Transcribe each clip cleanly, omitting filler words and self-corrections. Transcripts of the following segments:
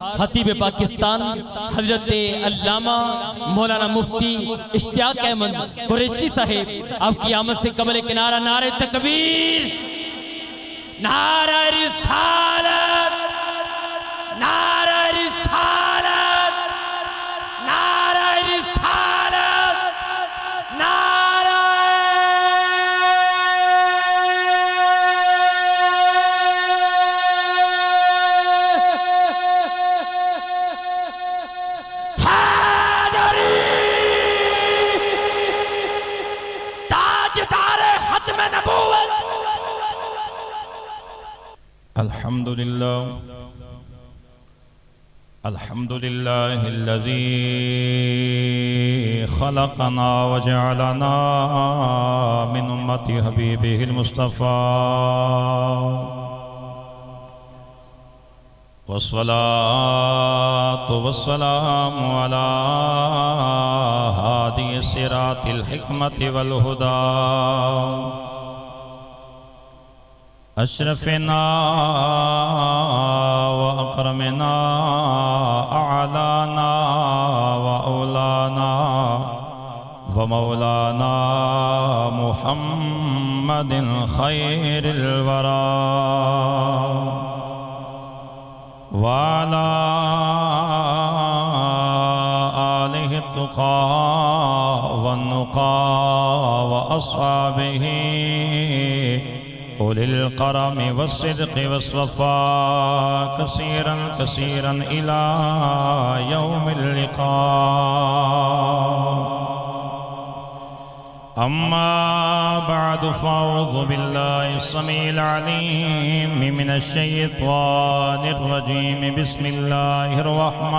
خطیب پاکستان حضرت علامہ مولانا مفتی اشتیاق احمد قریشی صاحب آپ کی آمد سے قبل کنارہ نعرہ تکبیر، نعرہ رسالت، نعرہ رسالت، نعرہ رسالت، نعرہ حیدری، تاجدار ختم نبوت۔ الحمد لله الذي خلقنا وجعلنا من أمة حبيبه المصطفى، والصلاة والسلام على هادي الصراط الحكمة والهدى، أشرفنا وأكرمنا أعلانا وأولانا ومولانا محمد خير الورى، وعلى آله التقى والنقى وأصحابه أولي القرم والصدق والصفاء كثيرا كثيرا إلى يوم اللقاء. أما بعد فأعوذ بالله السميع العليم من الشيطان الرجيم. بسم الله الرحمن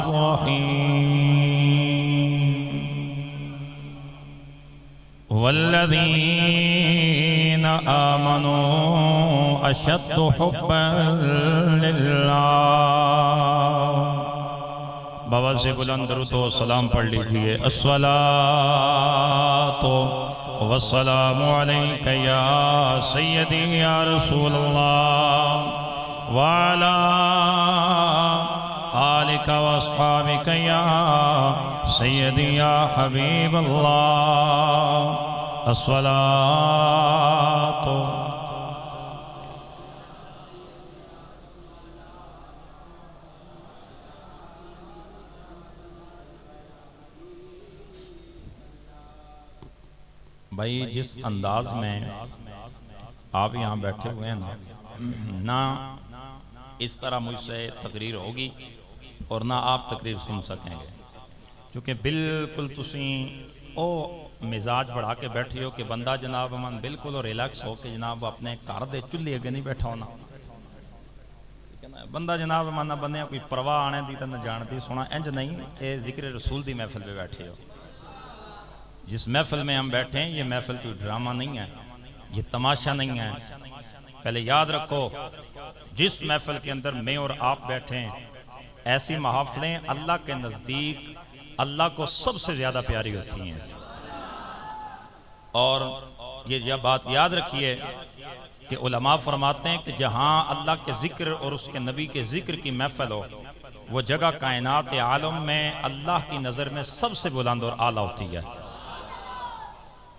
الرحيم. والذين آمنوا أشد حبا لله. بابا سے بلند درود و سلام پڑھ لیجئے. الصلاة والسلام علیک یا سیدی یا رسول اللہ، وعلا آلک و اصحابک یا سیدی یا حبیب اللہ. الصلاة بھائی جس انداز میں آپ یہاں بیٹھے ہوئے ہیں نہ اس طرح مجھ سے تقریر ہوگی اور نہ آپ تقریر سن سکیں گے، کیونکہ بالکل تسیں او مزاج بڑھا کے بیٹھی ہو کہ بندہ جناب من بالکل اور ریلیکس ہو کہ جناب اپنے گھر دے چولہے اگے نہیں بیٹھا ہونا. بندہ جناب من نہ بندے کوئی پرواہ آنے دی تو نہ جانتی سونا انج نہیں. اے ذکر رسول دی محفل پہ بیٹھے ہو. جس محفل میں ہم بیٹھے ہیں یہ محفل کوئی ڈرامہ نہیں ہے، یہ تماشا نہیں ہے. پہلے یاد رکھو جس محفل کے اندر میں اور آپ بیٹھے ہیں، ایسی محافلیں اللہ کے نزدیک اللہ کو سب سے زیادہ پیاری ہوتی ہیں. اور یہ بات یاد رکھیے کہ علماء فرماتے ہیں کہ جہاں اللہ کے ذکر اور اس کے نبی کے ذکر کی محفل ہو، وہ جگہ کائنات عالم میں اللہ کی نظر میں سب سے بلند اور اعلیٰ ہوتی ہے.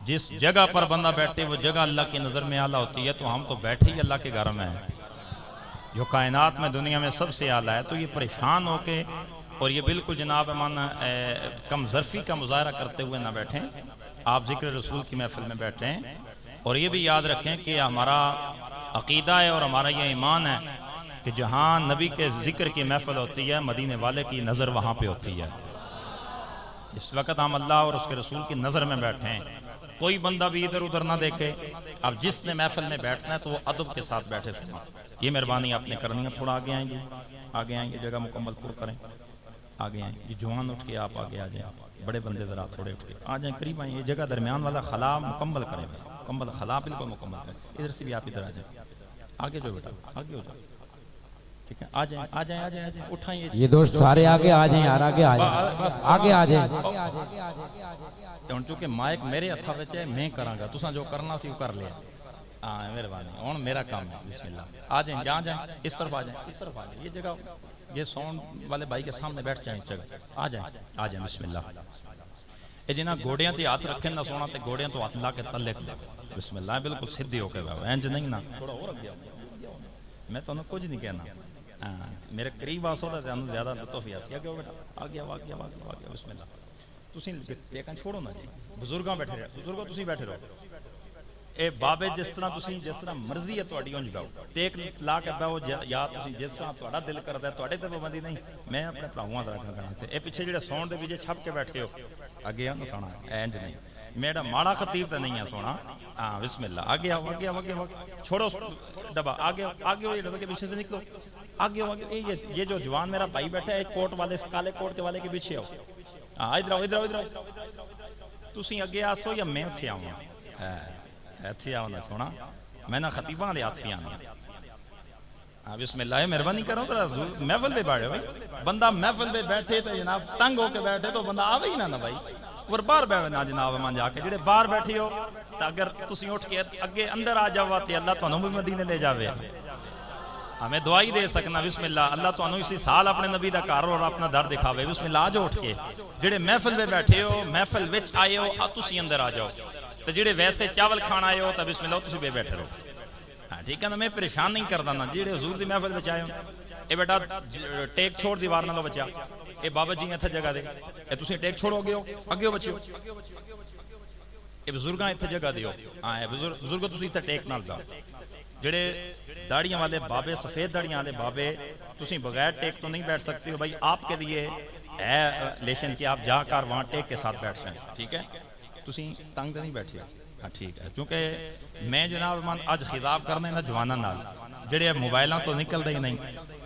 جس جگہ پر بندہ بیٹھے وہ جگہ اللہ کی نظر میں اعلیٰ ہوتی ہے. تو ہم تو بیٹھے ہی اللہ کے گھر میں ہیں جو کائنات میں دنیا میں سب سے اعلیٰ ہے. تو یہ پریشان ہو کے اور یہ بالکل جناب امان کم ظرفی کا مظاہرہ کرتے ہوئے نہ بیٹھیں. آپ ذکر رسول کی محفل میں بیٹھے ہیں. اور یہ بھی یاد رکھیں کہ ہمارا عقیدہ ہے اور ہمارا یہ ایمان ہے کہ جہاں نبی کے ذکر کی محفل ہوتی ہے مدینے والے کی نظر وہاں پہ ہوتی ہے. اس وقت ہم اللہ اور اس کے رسول کی نظر میں بیٹھے ہیں. کوئی بندہ بھی ادھر ادھر نہ دیکھے. اب جس نے محفل میں بیٹھنا ہے تو وہ ادب کے ساتھ بیٹھے تھے. یہ مہربانی آپ نے کرنی ہے. تھوڑا آگے آئیں گے جگہ مکمل پر کریں. آگے آئیں یہ جوان اٹھ کے آپ آگے آ جائیں. بڑے بندے ذرا تھوڑے اٹھ کے آ جائیں قریب آئیں. یہ جگہ درمیان والا خلا مکمل کریں. مکمل خلا بالکل مکمل کریں. ادھر سے بھی آپ ادھر آ جائیں. آگے جو بیٹا آگے ہو جائیں. ٹھیک ہے آ جائیں اٹھائیں. یہ دوست سارے آگے آ جائیں یار, آگے آ جائیں. چونکہ مائک میرے ہتھاں وچ ہے, میں کراں گا, تساں جو کرنا سی وہ کر لیا. ہاں مہربانی ہوں میرا کام ہے بسم اللہ آ جائیں جہاں جائیں اس طرف آ جائیں اس طرف آ جائیں یہ جگہ یہ ساؤنڈ والے بھائی کے سامنے بیٹھ جائیں اس جگہ آ جائیں بسم اللہ یہ جنہاں گوڑیاں تے ہاتھ رکھیں نہ سونا تے گوڑیاں تو ہاتھ لا کے تلے کر بسم اللہ بالکل سیدھی ہو کے بابا انج نہیں نا تھوڑا اور اگے میں تو کچھ نہیں کہنا میرے قریب آسو تے زیادہ لطف ہی آسی آگے بیٹا آگے بسم اللہ تسی ٹیکاں چھوڑو نا جی بزرگاں بیٹھے رہو بزرگوں تسی بیٹھے رہو اے بابے جس طرح مرضی ہے تہاڈی اونج گاؤ ٹیک لا کے بیٹھو یا تسی جس طرح تہاڈا دل کردا ہے تہاڈے تے پابندی نہیں میں اپنے بھراواں دا رکھاں گنا تے اے پیچھے جڑے ساؤنڈ دے وچ چھپ کے بیٹھے ہو اگے نہ سونا انج نہیں میرا ماڑا خطیب تے نہیں ہے سونا ہاں بسم اللہ آگے آؤ چھوڑو ڈبا آگے ہو یہ ڈبے کے پیچھے سے نکلو آگے ہو یہ جو جوان میرا بھائی بیٹھا ہے کوٹ والے کالے کوٹ کے والے کے پیچھے ہو ہاں ادھر آؤ تسی اگے آسو یا میں اتھے آؤں ایتھے آؤ نہ سونا میں نہ خطیباں دے ہاتھ آنا بسم اللہ مہربانی کرو تو محفل پہ بیٹھے بھائی بندہ محفل پہ بیٹھے تو جناب تنگ ہو کے بیٹھے تو بندہ آوے ہی نہ بھائی اور باہر بیٹھنا جناب مان جا کے جڑے باہر بیٹھے ہو تو اگر تسی اٹھ کے اگے اندر آ جاؤ تے اللہ تانوں بھی مدینے لے جاوے ہمیں دعائی دے سکنا بسم اللہ اللہ تانوں اسی سال اپنے نبی دا گھر اور اپنا در دکھاوے بسم اللہ آ جاؤ اٹھ کے جڑے محفل پہ بیٹھے ہو محفل وچ آئے ہو تسی اندر آ جاؤ تو جڑے ویسے چاول کھانا آئے ہو تو بسم اللہ تسی بے بیٹھے رہو ہاں ٹھیک ہے نا میں پریشان نہیں کردا نا جڑے حضور دی محفل وچ آئے ہو اے بیٹا ٹیک چھوڑ دیوار نہ لو بچا اے بابا جی ایتھے جگہ دے اے تسی ٹیک چھوڑو گے ہو بچو اے بزرگاں ایتھے جگہ دیو ہاں اے بزرگو تسی ایتھے ٹیک نال دا جڑے داڑیاں والے بابے سفید داڑیاں والے بابے تسی بغیر ٹیک تو نہیں بیٹھ سکتے ہو بھائی آپ کے لیے ہے لیشن کہ آپ جا کر وہاں ٹیک کے ساتھ بیٹھ جائیں ٹھیک ہے تسی تنگ نہیں بیٹھے ہاں ٹھیک ہے کیونکہ میں جناب مان آج خطاب کرنے نا جواناں نال جڑے موبائلاں تو نکل دے ہی نہیں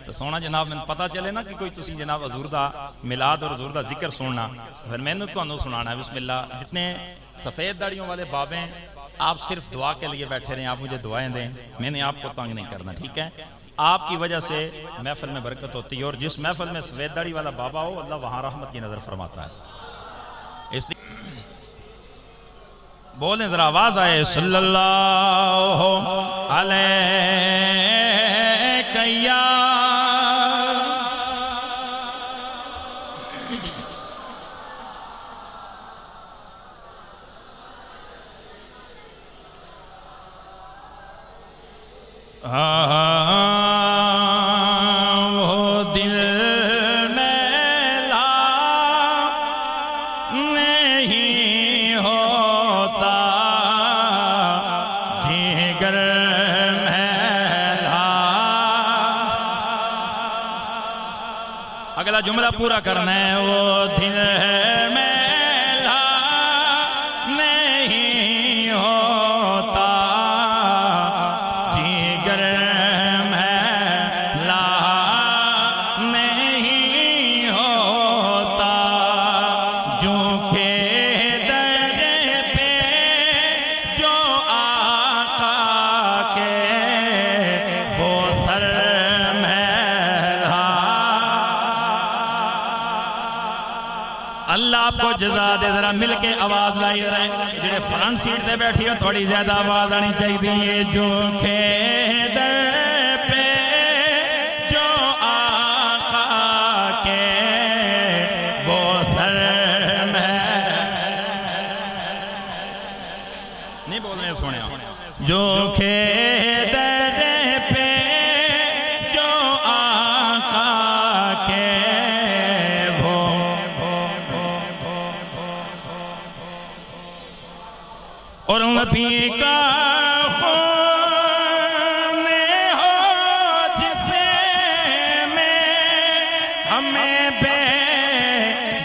تو سونا جناب میں پتہ چلے نا کہ کوئی تسی جناب حضور دا میلاد اور حضور دا ذکر سننا پھر میں نے تانوں سنانا ہے بسم اللہ جتنے سفید داڑیوں والے بابے ہیں آپ صرف دعا کے لیے بیٹھے رہیں آپ مجھے دعائیں دیں میں نے آپ کو تنگ نہیں کرنا ٹھیک ہے آپ کی وجہ سے محفل میں برکت ہوتی ہے اور جس محفل میں سفید داڑی والا بابا ہو اللہ وہاں رحمت کی نظر فرماتا ہے اس لیے بولیں ذرا آواز آئے صلی اللہ علیہ یا وہ دل میلا نہیں ہوتا جگر میلا اگلا جملہ پورا کرنا ہے وہ دل میلا نہیں ہوتا اللہ آپ کو جزا دے ذرا مل کے آواز لائی رہے جڑے فرنٹ سیٹ دے بیٹھی ہو تھوڑی زیادہ آواز آنی چاہیے جو در پہ جو آقا کے وہ سر میں نہیں بول رہے سونے جو در پہ جو آقا کے اور نبی کا خون ہو جسے میں ہمیں بے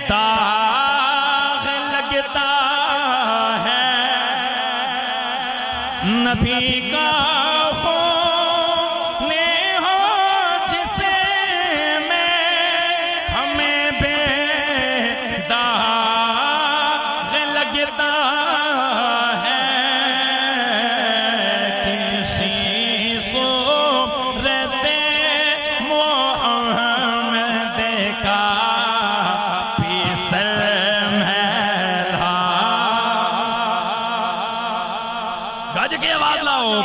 داغ لگتا ہے نبی کا خون ہو جسے میں ہمیں بے داغ لگتا گج کے آواز لاؤ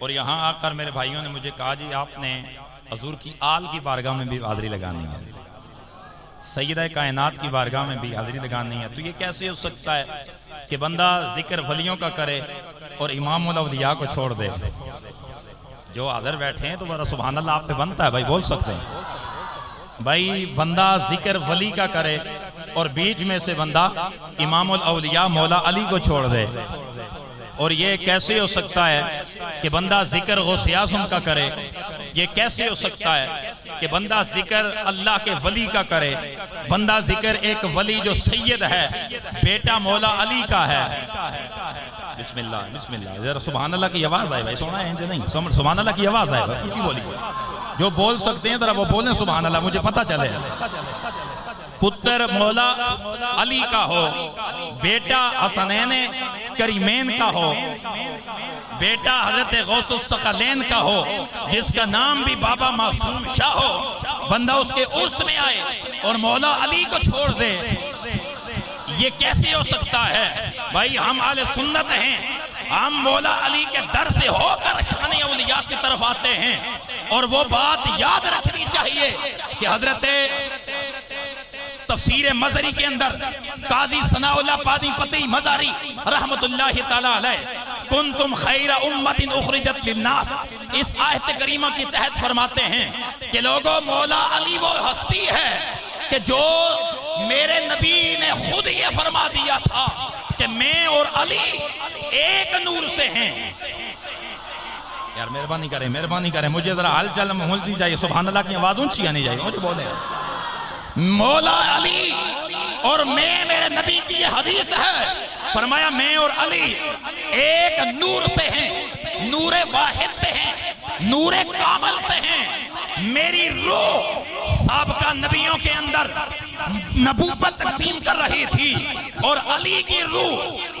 اور یہاں آ کر میرے بھائیوں نے مجھے کہا جی آپ نے حضور کی آل کی بارگاہ میں بھی حاضری لگانی ہے، سیدہ کائنات کی بارگاہ میں بھی حاضری لگانی ہے۔ تو یہ کیسے ہو سکتا ہے کہ بندہ ذکر ولیوں کا کرے اور امام الاولیاء کو چھوڑ دے؟ جو حاضر بیٹھے ہیں تو بڑا سبحان اللہ آپ پہ بنتا ہے بھائی، بول سکتے ہیں بھائی، بندہ ذکر ولی کا کرے اور بیچ میں سے بندہ امام الاولیاء مولا علی کو چھوڑ دے۔ اور یہ کیسے ہو سکتا ہے کہ بندہ ذکر غوث اعظم کا کرے؟ یہ کیسے ہو سکتا ہے کہ بندہ ذکر اللہ کے ولی کا کرے؟ بندہ ذکر ایک ولی جو سید ہے، بیٹا مولا علی کا ہے۔ بسم اللہ بسم اللہ، ذرا سبحان اللہ کی آواز آئے بھائی، سونا ہے جو نہیں، سبحان اللہ کی آواز آئے بھائی، کچھ ہی بولی، جو بول سکتے ہیں ذرا وہ بولیں سبحان اللہ، مجھے پتہ چلے۔ پتر مولا علی کا ہو، بیٹا حسنین کریمین کا ہو، بیٹا حضرت غوث الثقلین کا ہو، جس کا نام بھی بابا معصوم شاہ ہو، بندہ اس کے عرس میں آئے اور مولا علی کو چھوڑ دے، یہ کیسے ہو سکتا ہے؟ بھائی ہم اہل سنت ہیں، ہم مولا علی کے در سے ہو کر شان اولیاء کی طرف آتے ہیں، اور وہ بات یاد رکھنی چاہیے کہ حضرت تفسیر مزری کے اندر قاضی ثناء اللہ پانی پتی مزاری رحمت اللہ تعالی علیہ کنتم خیر امت اخرجت للناس، اس آیت کریمہ کی تحت فرماتے ہیں کہ لوگوں، مولا علی وہ ہستی ہے کہ جو میرے نبی نے خود یہ فرما دیا تھا کہ میں اور علی ایک نور سے ہیں۔ یار مہربانی کریں مجھے ذرا حل چل محل دی جائے، سبحان اللہ کی آواز اونچی آنی جائے، مجھے بولیں مولا علی اور میں، میرے نبی کی یہ حدیث ہے، فرمایا میں اور علی ایک نور سے ہیں، نور واحد سے ہیں، نور کامل سے ہیں۔ میری روح سابقہ نبیوں کے اندر نبوت تقسیم کر رہی تھی، اور علی کی روح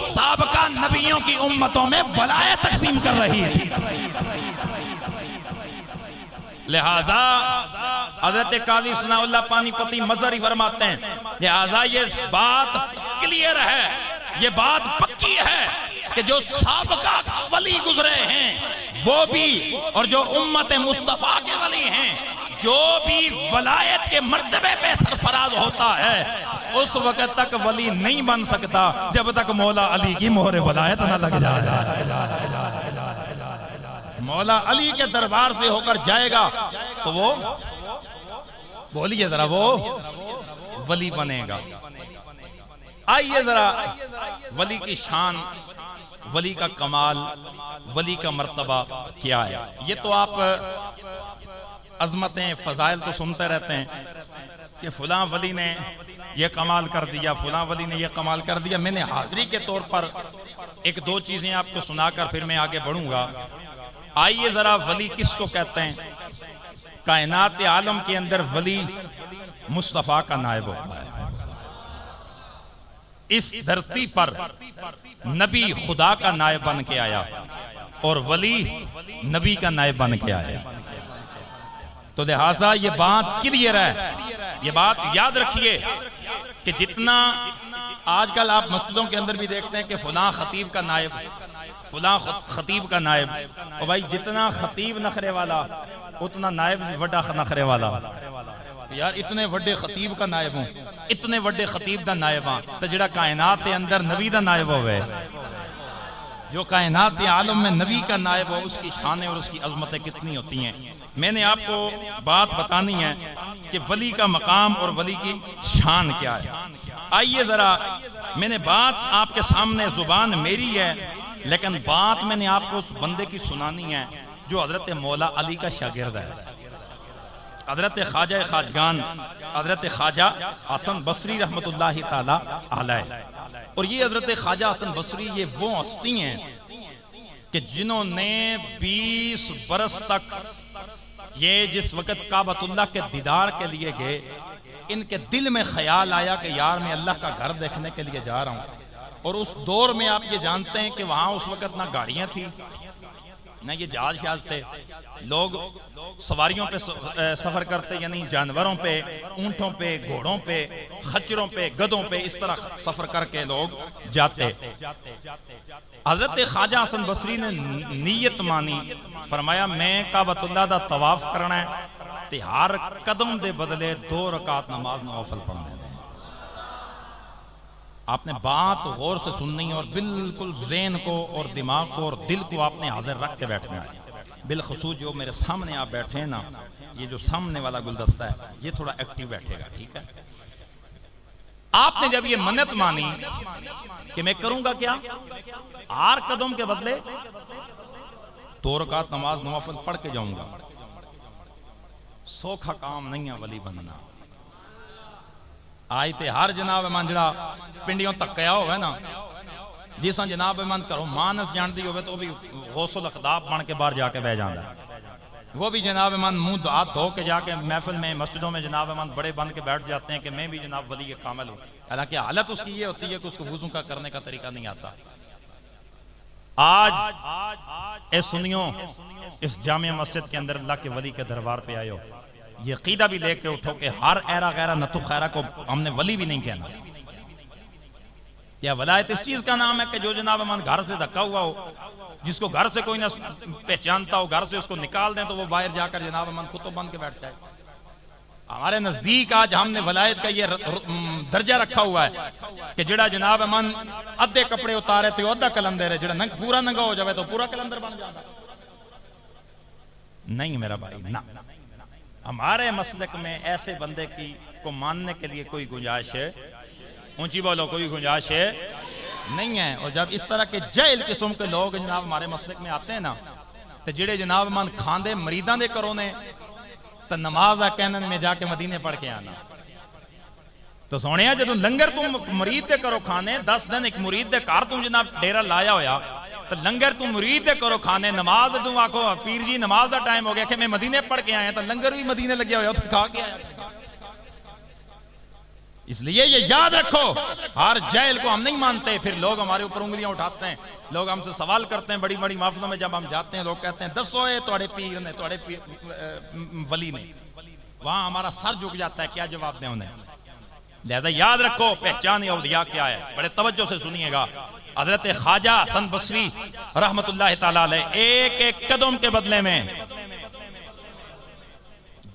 سابقہ نبیوں کی امتوں میں ولایت تقسیم کر رہی تھی۔ لہذا حضرت قاضی ثناء اللہ پانی پتی مزری فرماتے ہیں، لہذا یہ بات کلیئر ہے، یہ بات پکی ہے کہ جو سابقہ ولی گزرے ہیں وہ بھی، اور جو امت مصطفیٰ کے ولی ہیں، جو بھی ولایت کے مرتبے پہ سرفراز ہوتا ہے، اس وقت تک ولی نہیں بن سکتا جب تک مولا علی کی مہر ولایت نہ لگ جائے۔ مولا علی کے دربار سے ہو کر جائے گا تو وہ، بولیے ذرا، وہ ولی بنے گا۔ آئیے ذرا ولی کی شان، ولی کا کمال، ولی کا مرتبہ کیا ہے؟ یہ تو آپ عظمتیں فضائل تو سنتے رہتے ہیں کہ فلاں ولی نے یہ کمال کر دیا، فلاں ولی نے یہ کمال کر دیا۔ میں نے حاضری کے طور پر ایک دو چیزیں آپ کو سنا کر پھر میں آگے بڑھوں گا۔ آئیے ذرا ولی کس کو کہتے ہیں؟ کائنات عالم کے اندر ولی مصطفیٰ کا نائب ہوتا ہے۔ اس دھرتی پر نبی خدا کا نائب بن کے آیا اور ولی نبی کا نائب بن کے آیا، تو لہٰذا یہ بات کلیئر ہے، یہ بات یاد رکھیے کہ جتنا آج کل آپ مسجدوں کے اندر بھی دیکھتے ہیں کہ فلاں خطیب کا نائب، فلاں خطیب کا نائب، اور بھائی جتنا خطیب نخرے والا اتنا نائب وڈا نخرے والا۔ یار اتنے وڈے خطیب کا نائب ہوں، اتنے وڈے خطیب دا نائب ہاں، تو جڑا کائنات کے اندر نبی دا نائب ہوئے، جو کائنات عالم میں نبی کا نائب ہو، اس کی شانیں اور اس کی عظمتیں کتنی ہوتی ہیں۔ میں نے آپ کو بات بتانی ہے کہ ولی کا مقام اور ولی کی شان کیا ہے۔ آئیے ذرا، میں نے بات آپ کے سامنے، زبان میری ہے لیکن بات میں نے آپ کو اس بندے کی سنانی ہے جو حضرت مولا علی کا شاگرد ہے، حضرت خواجہ خواجگان، حضرت خواجہ حسن بصری رحمت اللہ تعالی علیہ۔ اور یہ حضرت خواجہ حسن بصری یہ وہ ہستی ہیں کہ جنہوں نے 20 برس تک، یہ جس وقت کعبۃ اللہ کے دیدار کے لیے گئے، ان کے دل میں خیال آیا کہ یار میں اللہ کا گھر دیکھنے کے لیے جا رہا ہوں۔ اور اس دور میں آپ یہ جانتے ہیں کہ وہاں اس وقت نہ گاڑیاں تھی، نہ یہ جہاز شاز تھے. لوگ سواریوں پہ سفر کرتے، یعنی جانوروں پہ، اونٹوں پہ، گھوڑوں پہ، خچروں پہ، گدوں پہ، اس طرح سفر کر کے لوگ جاتے. حضرت خواجہ حسن بصری نے نیت مانی، فرمایا میں کعبۃ اللہ دا طواف کرنا ہے تے ہر قدم دے بدلے 2 رکعت نماز نوافل پڑھنے ہیں. آپ نے بات غور سے سننی اور بالکل ذہن کو اور دماغ کو اور دل کو آپ نے حاضر رکھ کے بیٹھنا ہے. بالخصوص جو میرے سامنے آپ بیٹھے ہیں نا، یہ جو سامنے والا گلدستہ ہے یہ تھوڑا ایکٹیو بیٹھے گا، ٹھیک ہے؟ آپ نے جب یہ منت مانی کہ میں کروں گا کیا، ہر قدم کے بدلے 2 رکعت نماز نوافل پڑھ کے جاؤں گا. سوکھا کام نہیں ہے ولی بننا. آئی تے ہر جناب امان جڑا پنڈیوں تک کیا ہوئے نا، جیسا جناب امان کرو مانس جان دی ہوئے تو بھی غوث الاخداب بن کے باہر جا کے بہ جاندہ ہے. وہ بھی جناب امان منہ ہاتھ دھو کے جا کے محفل میں مسجدوں میں جناب امان بڑے بن کے بیٹھ جاتے ہیں کہ میں بھی جناب ولی کامل ہوں. حالانکہ حالت اس کی یہ ہوتی ہے کہ اس کو وضو کا کرنے کا طریقہ نہیں آتا. آج اے سنیوں، اس جامع مسجد کے اندر اللہ کے ولی کے دربار پہ آئے ہو، یہ عقیدہ بھی لے کے اٹھو کہ ہر ایرا غیرہ نتو خیرہ کو ہم نے ولی بھی نہیں کہنا. کیا ولایت اس چیز کا نام ہے کہ جو جناب امان گھر سے دھکا ہوا ہو، جس کو گھر سے کوئی نہ پہچانتا ہو، گھر سے اس کو نکال دیں تو وہ باہر جا کر جناب امان کتب بن کے بیٹھ جائے. ہمارے نزدیک آج ہم نے ولایت کا یہ درجہ رکھا ہوا ہے کہ جڑا جناب امان ادھے کپڑے اتارے تو ادھا کلندر ہے، جڑا پورا ننگا ہو جائے تو پورا کلندر بن جاتا. نہیں میرا بھائی، نہ. ہمارے مسلک میں ایسے بندے کی کو ماننے کے لیے کوئی گنجائش ہے، اونچی بولو، کوئی گنجائش ہے نہیں ہے. اور جب اس طرح کے جاہل قسم کے لوگ جناب ہمارے مسلک میں آتے ہیں نا، تو جڑے جناب من کھاندے مریداں دے کرو نے تو نماز کہنے میں جا کے مدینے پڑھ کے آنا. تو سونے جدو لنگر تم مرید دے کرو کھانے، 10 دن ایک مرید دے کار تم جناب ڈیرا لایا ہویا، تو لنگر تم مرید دے کرو کھانے، نماز تم آکھو پیر جی نماز دا ٹائم ہو گیا کہ میں مدینے پڑھ کے آیا، تو لنگر بھی مدینے لگیا ہویا تو کھا کے آیا. اس لیے یہ یاد رکھو، ہر جاہل کو ہم نہیں مانتے. پھر لوگ ہمارے اوپر انگلیاں اٹھاتے ہیں، لوگ ہم سے سوال کرتے ہیں بڑی بڑی محفلوں میں جب ہم جاتے ہیں، لوگ کہتے ہیں دسو اے تواڈے پیر نے، تواڈے ولی نے. وہاں ہمارا سر جھک جاتا ہے، کیا جواب دیں انہیں. لہذا یاد رکھو پہچان اولیاء کیا ہے. بڑے توجہ سے سنیے گا. حضرت خواجہ حسن بصری رحمت اللہ تعالیٰ علیہ ایک ایک قدم کے بدلے میں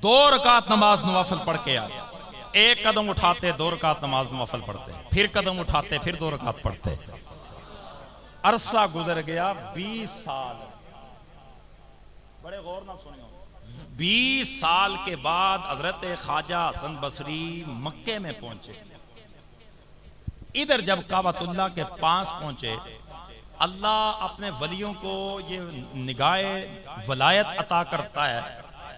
2 رکعت نماز نوافل پڑھ کے آئے. ایک قدم اٹھاتے 2 رکعت نماز نوافل پڑھتے، پھر قدم اٹھاتے پھر 2 رکعت پڑھتے. عرصہ گزر گیا 20 سال. بڑے غور نہ سنیو. 20 سال کے بعد حضرت خواجہ حسن بصری مکے میں پہنچے. ادھر جب کعبۃ اللہ کے پاس پہنچے، اللہ اپنے ولیوں کو یہ نگاہ ولایت عطا کرتا ہے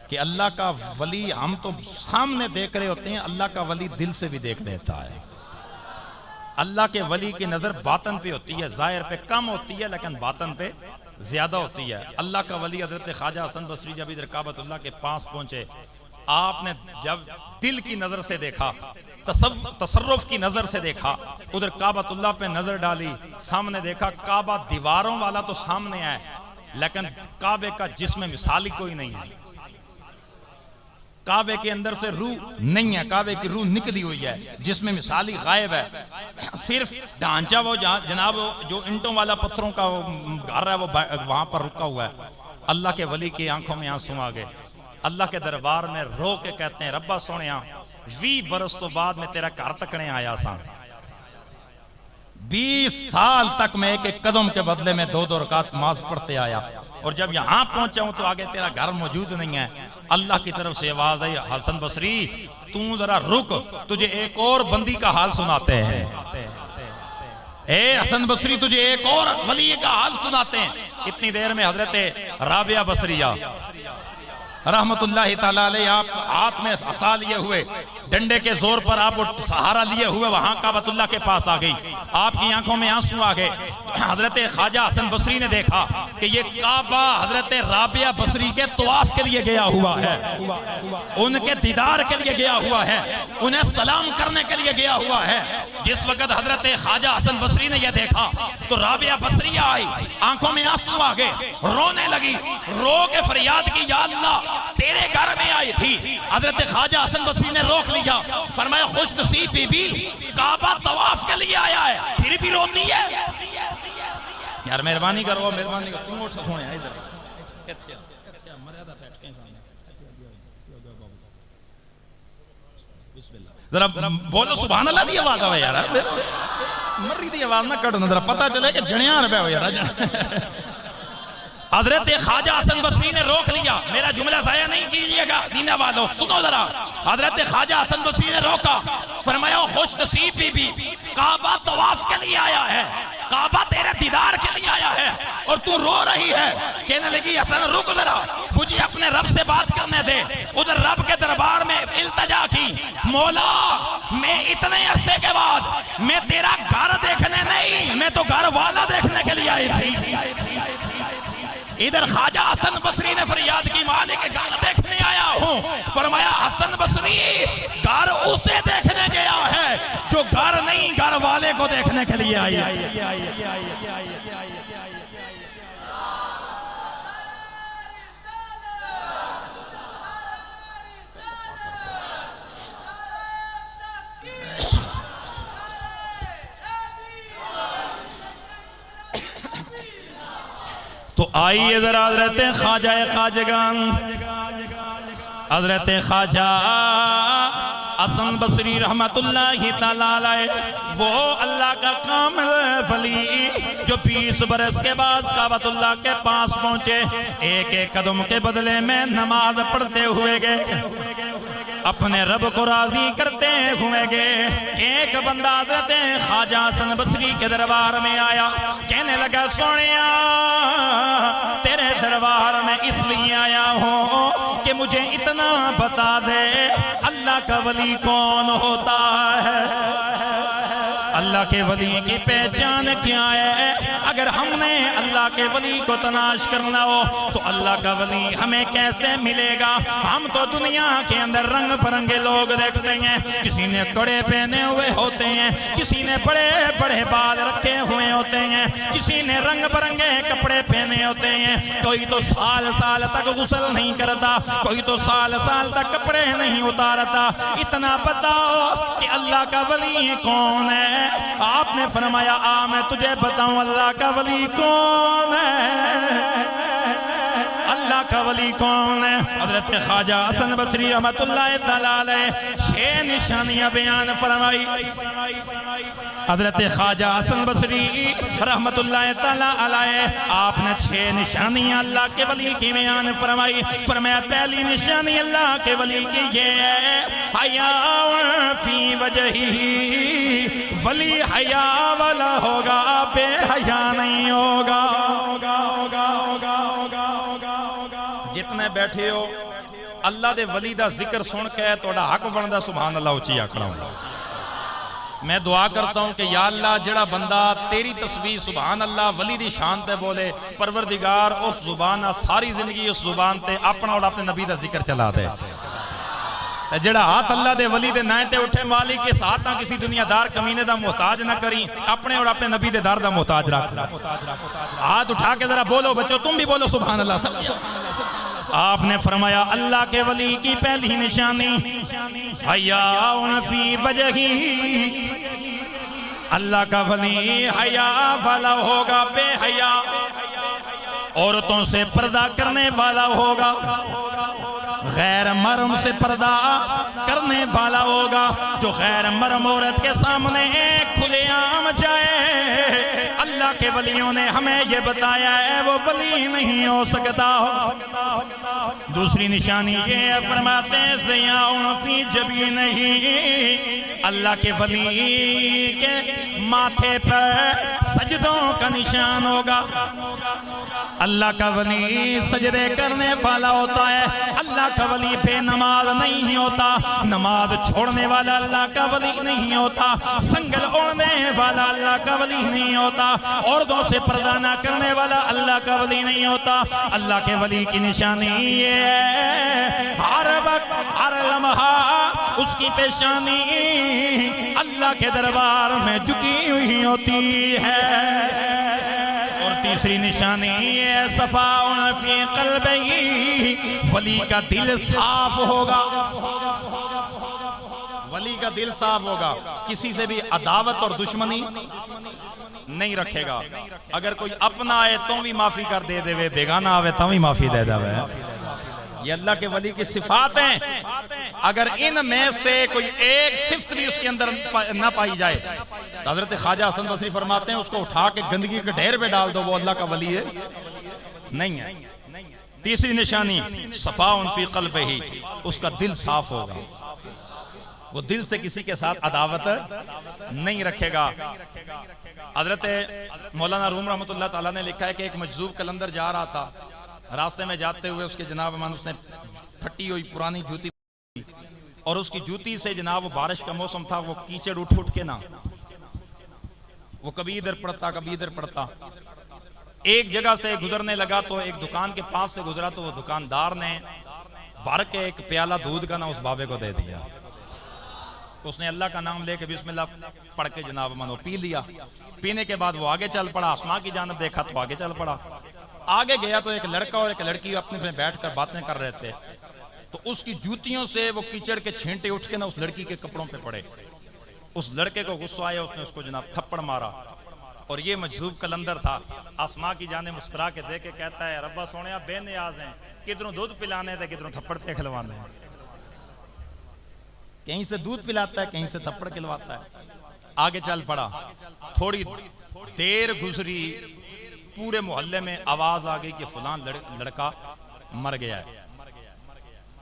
کہ اللہ کا ولی ہم تو سامنے دیکھ رہے ہوتے ہیں، اللہ کا ولی دل سے بھی دیکھ لیتا ہے. اللہ کے ولی کی نظر باطن پہ ہوتی ہے، ظاہر پہ کم ہوتی ہے لیکن باطن پہ زیادہ ہوتی ہے. اللہ کا ولی حضرت خواجہ حسن بصری جب ادھر کعبۃ اللہ کے پاس پہنچے، آپ نے جب دل کی نظر سے دیکھا، تصرف کی نظر سے دیکھا، ادھر کعبۃ اللہ پہ نظر ڈالی، سامنے دیکھا کعبہ دیواروں والا تو سامنے ہے لیکن کعبے کا جسم مثالی کوئی نہیں ہے. کعبے کے اندر سے روح نہیں ہے، کعبے کی روح نکلی ہوئی ہے، جس میں مثالی غائب ہے. صرف ڈھانچہ وہ جناب جو اینٹوں والا پتھروں کا گھر ہے وہ وہاں پر رکا ہوا ہے. اللہ کے ولی کی آنکھوں میں آنسو آ گئے. اللہ کے دربار میں رو کے کہتے ہیں ربا سونیا 20 برس تو بعد میں تیرا گھر تکنے آیا سا. 20 سال تک میں ایک ایک قدم کے بدلے میں 2 رکعت نماز پڑھتے آیا، اور جب یہاں پہنچا ہوں تو آگے تیرا گھر موجود نہیں ہے. اللہ کی طرف سے آواز آئی، حسن بصری تو ذرا رک، تجھے ایک اور بندی کا حال سناتے ہیں. اے حسن بصری تجھے ایک اور ولی کا حال سناتے ہیں. اتنی دیر میں حضرت رابعہ بصریہ رحمت اللہ تعالیٰ علیہ آپ ہاتھ میں عصا لیے ہوئے، ڈنڈے کے زور پر آپ سہارا لیے ہوئے وہاں کعبۃ اللہ کے پاس آ گئی. آپ کی آنکھوں میں آنسو آ گئے. حضرت خواجہ حسن بصری نے دیکھا کہ یہ کعبہ حضرت رابعہ بصری کے طواف کے لیے گیا ہوا ہے، ان کے دیدار کے لیے گیا ہوا ہے، انہیں سلام کرنے کے لیے گیا ہوا ہے. جس وقت حضرت خواجہ حسن بصری نے یہ دیکھا تو رابعہ بصریہ آئی، آنکھوں میں آنسو آ گئے، رونے لگی، رو کے فریاد کی یا اللہ تیرے گھر میں آئی تھی۔ حضرت خواجہ حسن بصری نے روک لیا، فرمایا خوش نصیب بی بی کعبہ طواف کے لیے آیا ہے پھر بھی روتی ہے۔ یار مہربانی کرو، مہربانی کرو، تم اٹھ سونے ادھر ذرا بولو سبحان اللہ دی آواز آوے یار، مری دی آواز نہ کٹو، ذرا پتہ چلے کہ جنیاں رہے ہو یار۔ حضرت خواجہ حسن بصری نے روک لیا، میرا جملہ ضائع نہیں کیجئے گا دینا والو، سنو ذرا۔ حضرت خواجہ حسن بصری نے روکا، فرمایا خوش نصیب بی بی کعبہ طواف کے لیے آیا ہے، کعبہ تیرے دیدار کے لیے آیا ہے اور تو رو رہی ہے۔ کہنے لگی حسن رک ذرا، مجھے اپنے رب سے بات کرنے دے۔ ادھر رب کے دربار میں التجا کی، مولا میں اتنے عرصے کے بعد میں تیرا گھر دیکھنے نہیں، میں تو گھر والا دیکھنے کے لیے آئی تھی۔ ادھر خواجہ حسن بصری نے فریاد کی، مالک کے گھر دیکھنے آیا ہوں۔ فرمایا حسن بصری گھر اسے دیکھنے گیا ہے جو گھر نہیں گھر والے کو دیکھنے کے لیے آئی ہے۔ تو آئیے ذرا حضرت خواجہ خواجگان، حضرت خواجہ حسن بصری رحمت اللہ تعالیٰ علیہ، وہ اللہ کا کامل ولی جو 20 برس کے بعد کعبۃ اللہ کے پاس پہنچے، ایک ایک قدم کے بدلے میں نماز پڑھتے ہوئے گئے، اپنے رب کو راضی کرتے ہوئے گئے۔ ایک بندہ حضرت خواجہ حسن بصری کے دربار میں آیا، کہنے لگا سونیا تیرے دربار میں اس لیے آیا ہوں کہ مجھے اتنا بتا دے اللہ کا ولی کون ہوتا ہے، اللہ کے ولی کی پہچان کیا ہے۔ اگر ہم نے اللہ کے ولی کو تلاش کرنا ہو تو اللہ کا ولی ہمیں کیسے ملے گا؟ ہم تو دنیا کے اندر رنگ برنگے لوگ دیکھتے ہیں، کسی نے کڑے پہنے ہوئے ہوتے ہیں، کسی نے بڑے بڑے بال رکھے ہوئے ہوتے ہیں، کسی نے رنگ برنگے کپڑے پہنے ہوتے ہیں، کوئی تو سال سال تک غسل نہیں کرتا، کوئی تو سال سال تک کپڑے نہیں اتارتا۔ اتنا بتاؤ کہ اللہ کا ولی کون ہے؟ آپ نے فرمایا میں تجھے بتاؤں اللہ کا ولی کون ہے، اللہ کا ولی کون ہے؟ حضرت خواجہ حسن بصری رحمت اللہ تعالیٰ علیہ 6 نشانیاں بیان فرمائی۔ حضرت خواجہ حسن بصری رحمت اللہ تعالیٰ علیہ آپ نے 6 نشانیاں اللہ کے ولی کی بیان فرمائی۔ فرمایا پہلی نشانی اللہ کے ولی کی یہ ہے حیاء فی وجہی، ولی حیاء والا ہوگا، بے حیاء نہیں ہوگا۔ جتنے بیٹھے ہو اللہ دے ولی دا ذکر سن کے توڑا حق بندہ سبحان اللہ اچھی آکھنا ہوں۔ میں دعا کرتا ہوں کہ یا اللہ جڑا بندہ تیری تسبیح سبحان اللہ ولی دی شان تے بولے، پروردگار اس زبانہ ساری زندگی اس زبان تے اپنا اور اپنے نبی دا ذکر چلا دے۔ جڑا ہاتھ اللہ دے ولی دے نائن تے اٹھے مالک کے ساتھ نہ کسی دنیا دار کمینے دا محتاج نہ کریں، اپنے اور اپنے نبی دے دار دا محتاج رکھ۔ ہاتھ اٹھا کے ذرا بولو بچو، تم بھی بولو سبحان اللہ۔ آپ نے فرمایا اللہ کے ولی کی پہلی نشانی حیاء فی وجہی، اللہ کا ولی حیاء والا ہوگا، بے حیاء، عورتوں سے پردہ کرنے والا ہوگا، غیر محرم سے پردہ کرنے والا ہوگا۔ جو غیر محرم عورت کے سامنے کھلے عام جائے، اللہ کے ولیوں نے ہمیں یہ بتایا ہے وہ ولی نہیں ہو سکتا۔ دوسری نشانی یہ فرماتے ہیں ضیاء فی جبینہ، اللہ کے ولی کے ماتھے پر سجدوں کا نشان ہوگا۔ اللہ کا ولی سجدے کرنے والا ہوتا ہے، اللہ کا ولی بے نماز نہیں ہوتا، نماز چھوڑنے والا اللہ کا ولی نہیں ہوتا، سنگل اوڑھنے والا اللہ کا ولی نہیں ہوتا، عورتوں سے پردہ نہ کرنے والا اللہ کا ولی نہیں ہوتا۔ اللہ کے ولی کی نشانی یہ ہے ہر وقت ہر لمحہ اس کی پیشانی اللہ کے دربار میں جھکی ہوئی ہوتی ہے۔ اور تیسری نشانی یہ صفاء فی قلبی، ولی کا دل صاف ہوگا، ولی کا دل صاف ہوگا، کسی سے بھی عداوت اور دشمنی نہیں رکھے گا۔ اگر کوئی اپنا آئے تو بھی معافی کر دے دے، بیگانہ آوے تو بھی معافی دے دے۔ یہ اللہ کے ولی کی صفات ہیں، اگر ان میں سے کوئی ایک صفت بھی اس کے اندر نہ پائی جائے، حضرت خواجہ حسن بصری فرماتے ہیں اس کو اٹھا کے گندگی کے ڈھیر پہ ڈال دو، وہ اللہ کا ولی ہے نہیں ہے۔ تیسری نشانی صفاء فی قلبہ، اس کا دل صاف ہوگا، وہ دل سے کسی کے ساتھ عداوت نہیں رکھے گا۔ حضرت مولانا روم رحمۃ اللہ تعالیٰ نے لکھا ہے کہ ایک مجذوب قلندر جا رہا تھا، راستے میں جاتے ہوئے اس کے جناب امان اس نے پھٹی ہوئی پرانی جوتی، اور اس کی جوتی سے جناب وہ بارش کا موسم تھا، وہ کیچڑ اٹھ اٹھ کے نا وہ کبھی ادھر پڑتا کبھی ادھر پڑتا۔ ایک جگہ سے گزرنے لگا تو ایک دکان کے پاس سے گزرا تو وہ دکاندار نے بھر کے ایک پیالہ دودھ کا نا اس بابے کو دے دیا۔ اس نے اللہ کا نام لے کے بسم اللہ پڑھ کے جناب منو پی لیا۔ پینے کے بعد وہ آگے چل پڑا، آسمان کی جانب دیکھا تو آگے چل پڑا۔ آگے گیا تو ایک لڑکا اور ایک لڑکی اپنے میں بیٹھ کر باتیں کر رہے تھے، تو اس کی جوتیوں سے وہ کیچڑ کے چھینٹے اٹھ کے نا اس لڑکی کے کپڑوں پہ پڑے۔ اس لڑکے کو غصہ آیا، اس نے اس کو جناب تھپڑ مارا، اور یہ مجذوب قلندر تھا، آسمان کی جانب مسکرا کے دیکھ کے کہتا ہے ربا سونیا بے نیاز ہیں، کدھروں دودھ پلانے تھے کدھروں تھپڑ پہ کھلوانے ہیں۔ کہیں سے دودھ پلاتا ہے کہیں سے تھپڑ کھلواتا ہے۔ آگے چل پڑا، تھوڑی دیر گزری، پورے محلے میں آواز آ گئی کہ فلاں لڑکا مر گیا ہے،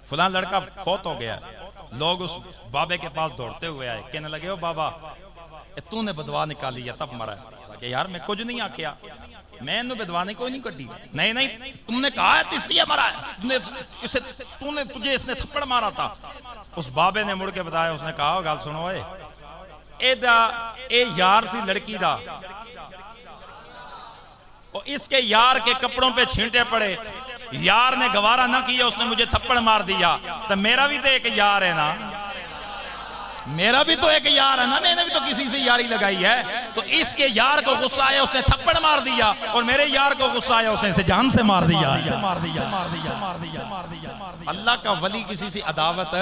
فلاں لڑکا فوت ہو گیا ہے۔ لوگ اس بابے کے پاس دوڑتے ہوئے آئے، کہنے لگے او بابا تو نے بدوا نکالی ہے تب مرا ہے۔ کہ یار میں کچھ نہیں آکھیا، میں نے بدوا نہیں کوئی نہیں کٹی۔ نہیں نہیں تم نے کہا ہے اس لیے مرا ہے، تجھے اس نے تھپڑ مارا تھا۔ اس بابے نے مڑ کے بتایا، اس نے کہا گل سنو اے یار سی لڑکی دا، اور اس کے یار کے کپڑوں پہ چھینٹے پڑے، یار نے گوارا نہ کیا، اس نے مجھے تھپڑ مار دیا، تو میرا بھی تو ایک یار ہے نا، میرا بھی تو ایک یار ہے نا، میں نے بھی تو کسی سے یاری لگائی ہے۔ تو اس کے یار کو غصہ آیا، اس نے تھپڑ مار دیا، اور میرے یار کو غصہ آیا، اس نے اسے جان سے مار دیا۔ اللہ کا ولی کسی سے عداوت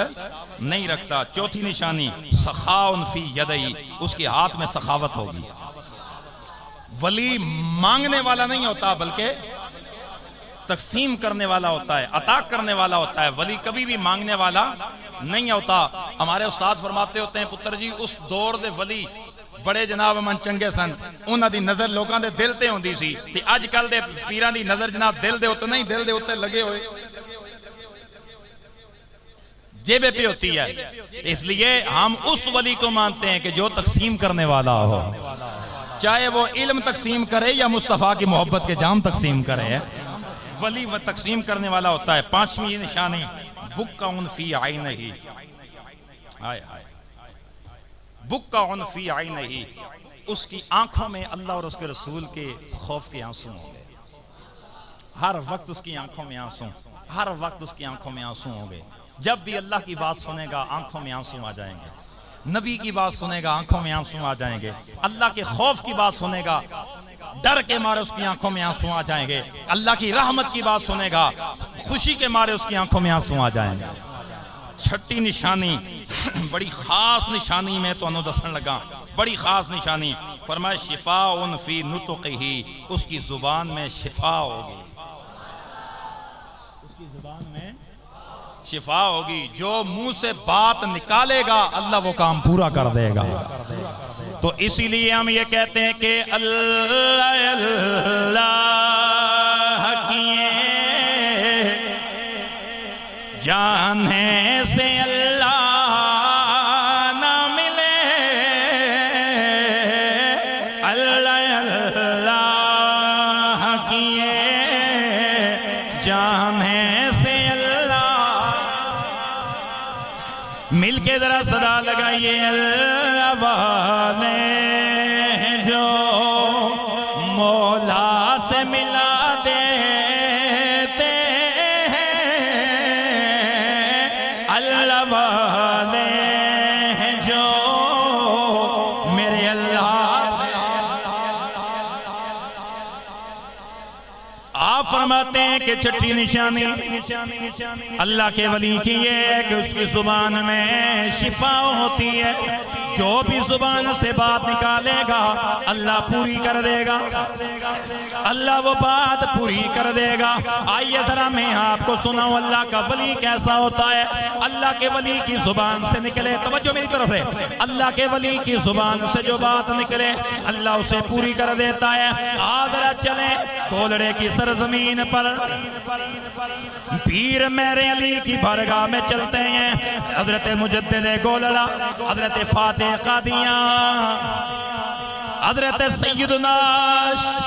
نہیں رکھتا۔ چوتھی نشانی سخاء فی یدی، اس کے ہاتھ میں سخاوت ہوگی۔ ولی مانگنے والا نہیں ہوتا بلکہ تقسیم کرنے والا ہوتا ہے، عطا کرنے والا ہوتا ہے۔ ولی کبھی بھی مانگنے والا نہیں ہوتا۔ ہمارے استاد فرماتے ہوتے ہیں پتر جی اس دور دے ولی بڑے جناب من چنگے سن، انہاں دی نظر لوکاں دے دل تے ہوندی سی، تے اج کل دے پیراں دی نظر جناب دل دے اوتے نہیں، دل دے اوتے لگے ہوئے جیبے پہ ہوتی ہے۔ اس لیے ہم اس ولی کو مانتے ہیں کہ جو تقسیم کرنے والا ہو، چاہے وہ علم تقسیم کرے یا مصطفیٰ کی محبت کے جام تقسیم کرے، ولی وہ تقسیم کرنے والا ہوتا ہے۔ پانچویں نشانی بکّا فی عینہ، بکّا فی عینہ، اس کی آنکھوں میں اللہ اور اس کے رسول کے خوف کے آنسو ہوں گے۔ ہر وقت اس کی آنکھوں میں آنسو، ہر وقت اس کی آنکھوں میں آنسو ہوں گے۔ جب بھی اللہ کی بات سنے گا آنکھوں میں آنسو آ جائیں گے، نبی کی بات سنے گا آنکھوں میں آنسو آ جائیں گے، اللہ کے خوف کی بات سنے گا ڈر کے مارے اس کی آنکھوں میں آنسو آ جائیں گے، اللہ کی رحمت کی بات سنے گا خوشی کے مارے اس کی آنکھوں میں آنسو آ جائیں گے۔ چھٹی نشانی بڑی خاص نشانی میں تو انہوں دسن لگا، بڑی خاص نشانی فرمائے شفاء فی نطقہ، اس کی زبان میں شفا ہوگی، اس کی زبان میں شفا ہوگی۔ جو منہ سے بات نکالے گا اللہ وہ کام پورا کر دے گا۔ تو اسی لیے ہم یہ کہتے ہیں کہ اللہ اللہ کیے جانے سے اللہ نہ ملے، اللہ اللہ کیے جانے سے اللہ، مل کے ذرا صدا لگائیے اللہ والے جو مولا سے ملا دیتے ہیں، اللہ والے کہ چھٹی نشانی اللہ کے ولی کی ہے کہ اس کی زبان میں شفا ہوتی ہے. جو بھی زبان سے بات نکالے گا اللہ پوری کر دے گا, اللہ وہ بات پوری کر دے گا. آئیے ذرا میں آپ کو سناؤں اللہ کا ولی کیسا ہوتا ہے. اللہ کے ولی کی زبان سے نکلے, توجہ میری طرف ہے, اللہ کے ولی کی زبان سے جو بات نکلے اللہ اسے پوری کر دیتا ہے. آدھرا چلیں کولڑے کی سرزمین پر پیر میرے علی کی بارگاہ میں چلتے ہیں. حضرت مجدد گولڑا, حضرت فاتح قادیاں, حضرت سیدنا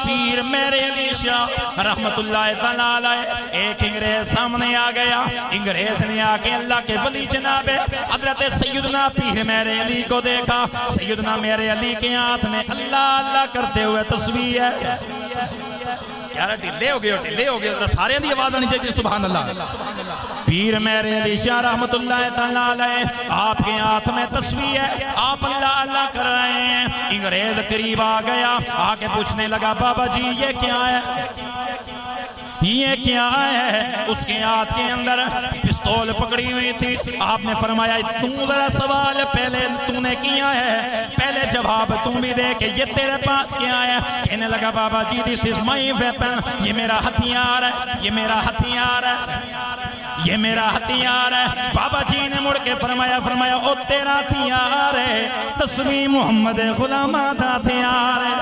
پیر میرے علی شاہ رحمت اللہ تعالیٰ علیہ. ایک انگریز سامنے آ گیا, انگریز نے آ کے اللہ کے ولی جناب حضرت سیدنا پیر میرے علی کو دیکھا. سیدنا میرے علی کے ہاتھ میں اللہ اللہ کرتے ہوئے تسبیح ہے. یار ڈھلے ہو گئے سارے دی آواز آنی چاہیے سبحان اللہ. پیر میرے علی شاہ رحمت اللہ تعالیٰ علیہ آپ کے ہاتھ میں تسبیح ہے, آپ اللہ اللہ کر رہے ہیں. انگریز قریب آ گیا, آ کے پوچھنے لگا بابا جی یہ کیا ہے, یہ کیا ہے. اس کے ہاتھ کے اندر پستول پکڑی ہوئی تھی. آپ نے فرمایا تو ذرا سوال پہلے تو نے کیا ہے, پہلے جواب تم بھی دے کہ یہ تیرے پاس کیا ہے. کہنے لگا بابا جی this is my weapon, یہ میرا ہتھیار ہے, یہ میرا ہتھیار ہے, یہ میرا ہتھیار ہے. بابا جی نے مڑ کے فرمایا او تیرا ہتھیار ہے تسبیح محمد غلامہ دا ہتھیار ہے.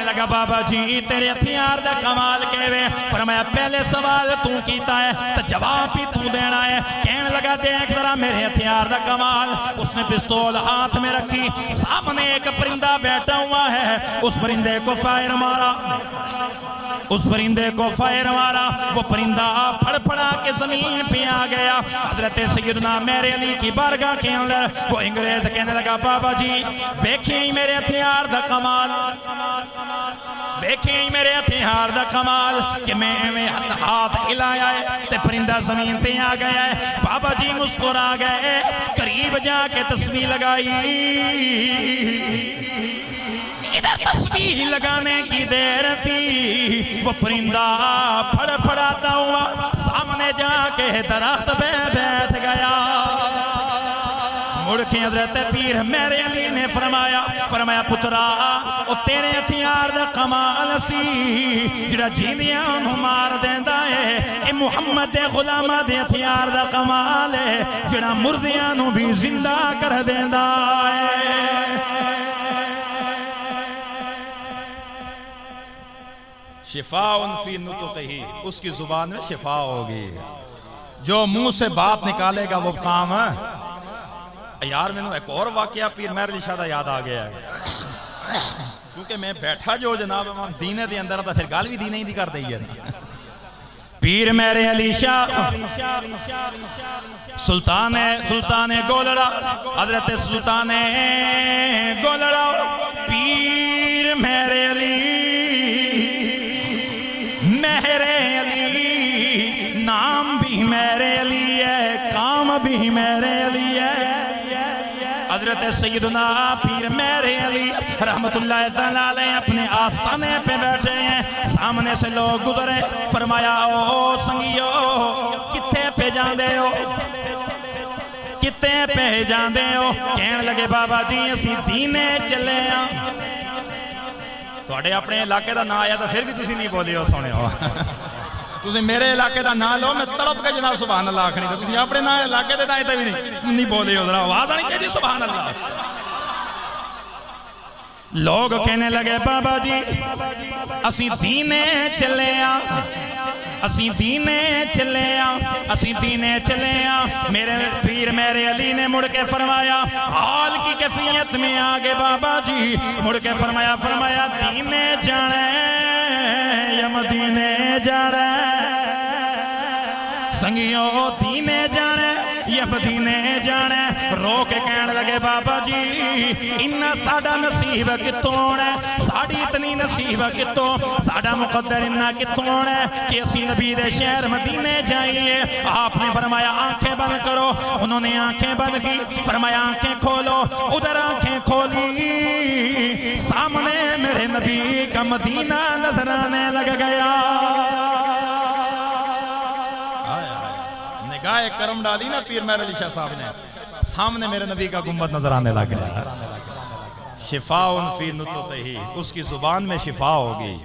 لگا بابا جی تیرے ہتھیار دا کمال کہوے. فرمایا پہلے سوال تو کیتا ہے تو جواب بھی تو دینا ہے. کہنے لگا دیکھ ذرا میرے ہتھیار دا کمال. اس نے پستول ہاتھ میں رکھی, سامنے ایک پرندہ بیٹھا ہوا ہے, اس پرندے کو فائر مارا, اس پرندے کو فائر مارا. وہ پرندہ پھڑ پھڑا کے زمین پہ آ گیا. حضرت سیدنا میرے علی کی بارگاہ کے اندر وہ انگریز کہنے لگا بابا جی دیکھیں میرے ہتھیار دا کمال, دیکھیں میرے ہتھیار دا کمال کہ میں ہاتھ ہلایا ہے تے پرندہ زمین تے آ گیا ہے. بابا جی مسکرا گئے, قریب جا کے تسبیح لگائی. ادھر تسبیح لگانے کی دیر تھی, وہ پرندہ پھڑ پھڑاتا ہوا سامنے جا کے درخت پہ بیٹھ گیا. مڑ کے حضرت پیر میرے علی نے فرمایا پترا او تیرے ہتھیار دا کمال سی جڑا جیندیاں نوں مار دیندا ہے, اے محمد غلامہ دے ہتھیار دا کمال ہے جڑا مردیاں نوں بھی زندہ کر دیندا ہے. شفاء فی نطقہ, اس کی زبان میں شفا ہوگی. جو منہ سے بات نکالے گا وہ کام ہے. یار میں نے ایک اور واقعہ پیر میرے علی شاہ دا یاد آ گیا ہے, کیونکہ میں بیٹھا جو جناب دینے دے اندر تھا پھر گال بھی دینے ہی دی کر دئی ہے. پیر میرے علی شاہ سلطان گولڑا, حضرت سلطان گولڑا, پیر میرے علی میرے علی, نام بھی میرے علی ہے, کام بھی میرے علی ہے. حضرت سیدنا پیر میرے علی رحمت اللہ تعالیٰ علیہ اپنے آستانے پہ بیٹھے ہیں. سامنے سے لوگ گزرے, فرمایا او سنگیو کتے پہ جاندے ہو, کتے پہ جاندے ہو. کہنے لگے بابا جی اسی دینے چلے ہیں. توڑے اپنے علاقے دا نا آیا تو پھر بھی تسی نہیں بولے ہو سونے ہو. تسی میرے علاقے دا نا لو, میں تڑپ کے جناب سبحان اللہ آکھنی تو تسی اپنے نا علاقے دے دائیں تے بھی نہیں بولے ہو. ذرا آواز آنی چاہیے سبحان اللہ. لوگ کہنے لگے بابا جی اسی دینے چلے آ, اسی دینے چلے آ, اسی دینے چلے آ. میرے پیر میرے علی نے مڑ کے فرمایا حال کی کیفیت میں آگے بابا جی مڑ کے فرمایا دینے جانے یا مدینے جانے, سنگیوں دینے جانے یا مدینے جانے. رو کے کہنے لگے بابا جی انہا ساڑا نصیب کتوں ہے, ساڑی اتنی نصیب کتوں, ساڑا مقدر انہا کتوں ہے کہ اسی نبی دے شہر مدینے جائیے. آپ نے فرمایا آنکھیں بند کرو, انہوں نے آنکھیں بند کی. فرمایا آنکھیں کھولو, ادھر آنکھیں کھولی, سامنے میرے نبی کا مدینہ نظر آنے لگ گیا. نگاہ کرم ڈالی نا پیر مہر علی شاہ صاحب نے، سامنے میرے نبی کا گنبد نظر آنے لگ گیا. شفاء فی نطقہ، اس کی زبان میں شفا ہوگی.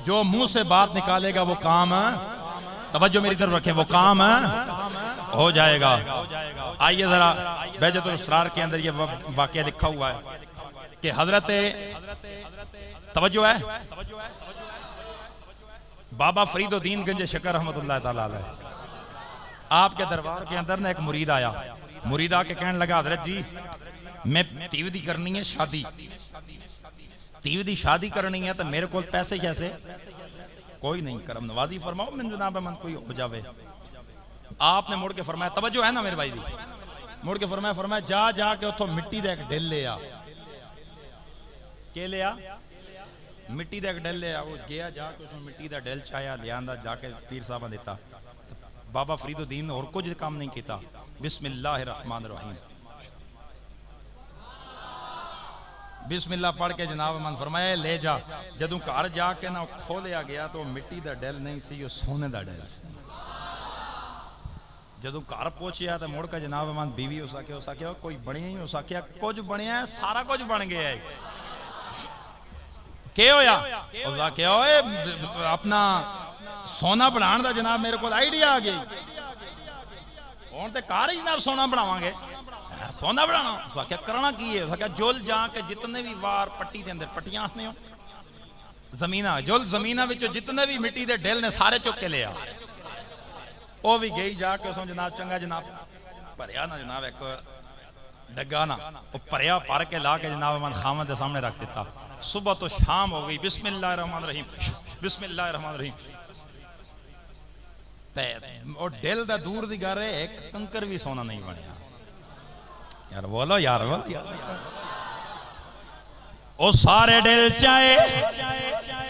جو منہ سے بات نکالے گا وہ کام، توجہ میری طرف رکھیں، وہ کام ہو جائے گا. آئیے ذرا بہجت الاسرار کے اندر یہ واقعہ لکھا ہوا ہے کہ حضرت توجہ ہے بابا فرید الدین گنج شکر رحمت اللہ تعالیٰ علیہ، آپ کے دربار کے اندر نا ایک مرید آیا. مرید آ کے کہنے لگا حضرت جی میں تیو دی کرنی ہے شادی، تیو دی شادی کرنی ہے تو میرے کو پیسے کیسے؟ کوئی نہیں، کرم نوازی فرماؤ من جناب من کوئی ہو جاوے. آپ نے مڑ کے فرمایا، توجہ ہے نا میرے بھائی دی، مڑ کے فرمایا جا جا کے اتھوں مٹی دے ایک ڈل لے آ. کہ لے آ؟ مٹی دے ایک ڈل لے آ. وہ گیا جا کے اس میں مٹی دا ڈل چایا لے آندا، جا کے پیر صاحبہ دیتا. بابا فرید الدین اور کچھ کام نہیں کیتا. بسم اللہ الرحمن الرحیم، بسم اللہ پڑھ کے جناب من فرمایا لے جا. جدوں گھر جا کے نا کھولیا گیا تو مٹی دا ڈل نہیں سی، وہ سونے دا ڈل سی. جدوں گھر پہنچیا تو مڑ کے جناب من بیوی ہو سکیا کوئی بنیا ہی ہو سکیا، کچھ بنیا ہے، سارا کچھ بن گیا ہے. کیا ہویا؟ اس کا کیا ہوئے اپنا سونا بنان دا جناب میرے کو آئیڈیا آ گئی. ہوں تو کار ہی جناب سونا بناواں گے، سونا بنانا. اس کا کیا کرنا کی ہے؟ اس کا کیا جول جا کے جتنے بھی وار پٹی دے اندر پٹیاں آتے ہو زمینہ، جول زمینہ وچوں جتنے بھی مٹی دے ڈیل نے سارے چک کے لیا. وہ بھی گئی جا کے اس میں جناب چنگا جناب پریا نا جناب ایک ڈگا نا، وہ پریا پر کے لا کے جناب من خامد دے سامنے رکھ دیتا. صبح تو شام ہو گئی. بسم اللہ الرحمن الرحیم، بسم اللہ الرحمن الرحیم. اور ڈیل دا دور دی گا رہے ایک کنکر بھی سونا نہیں بنیا. یار بولو یار بولو. او سارے ڈیل چاہے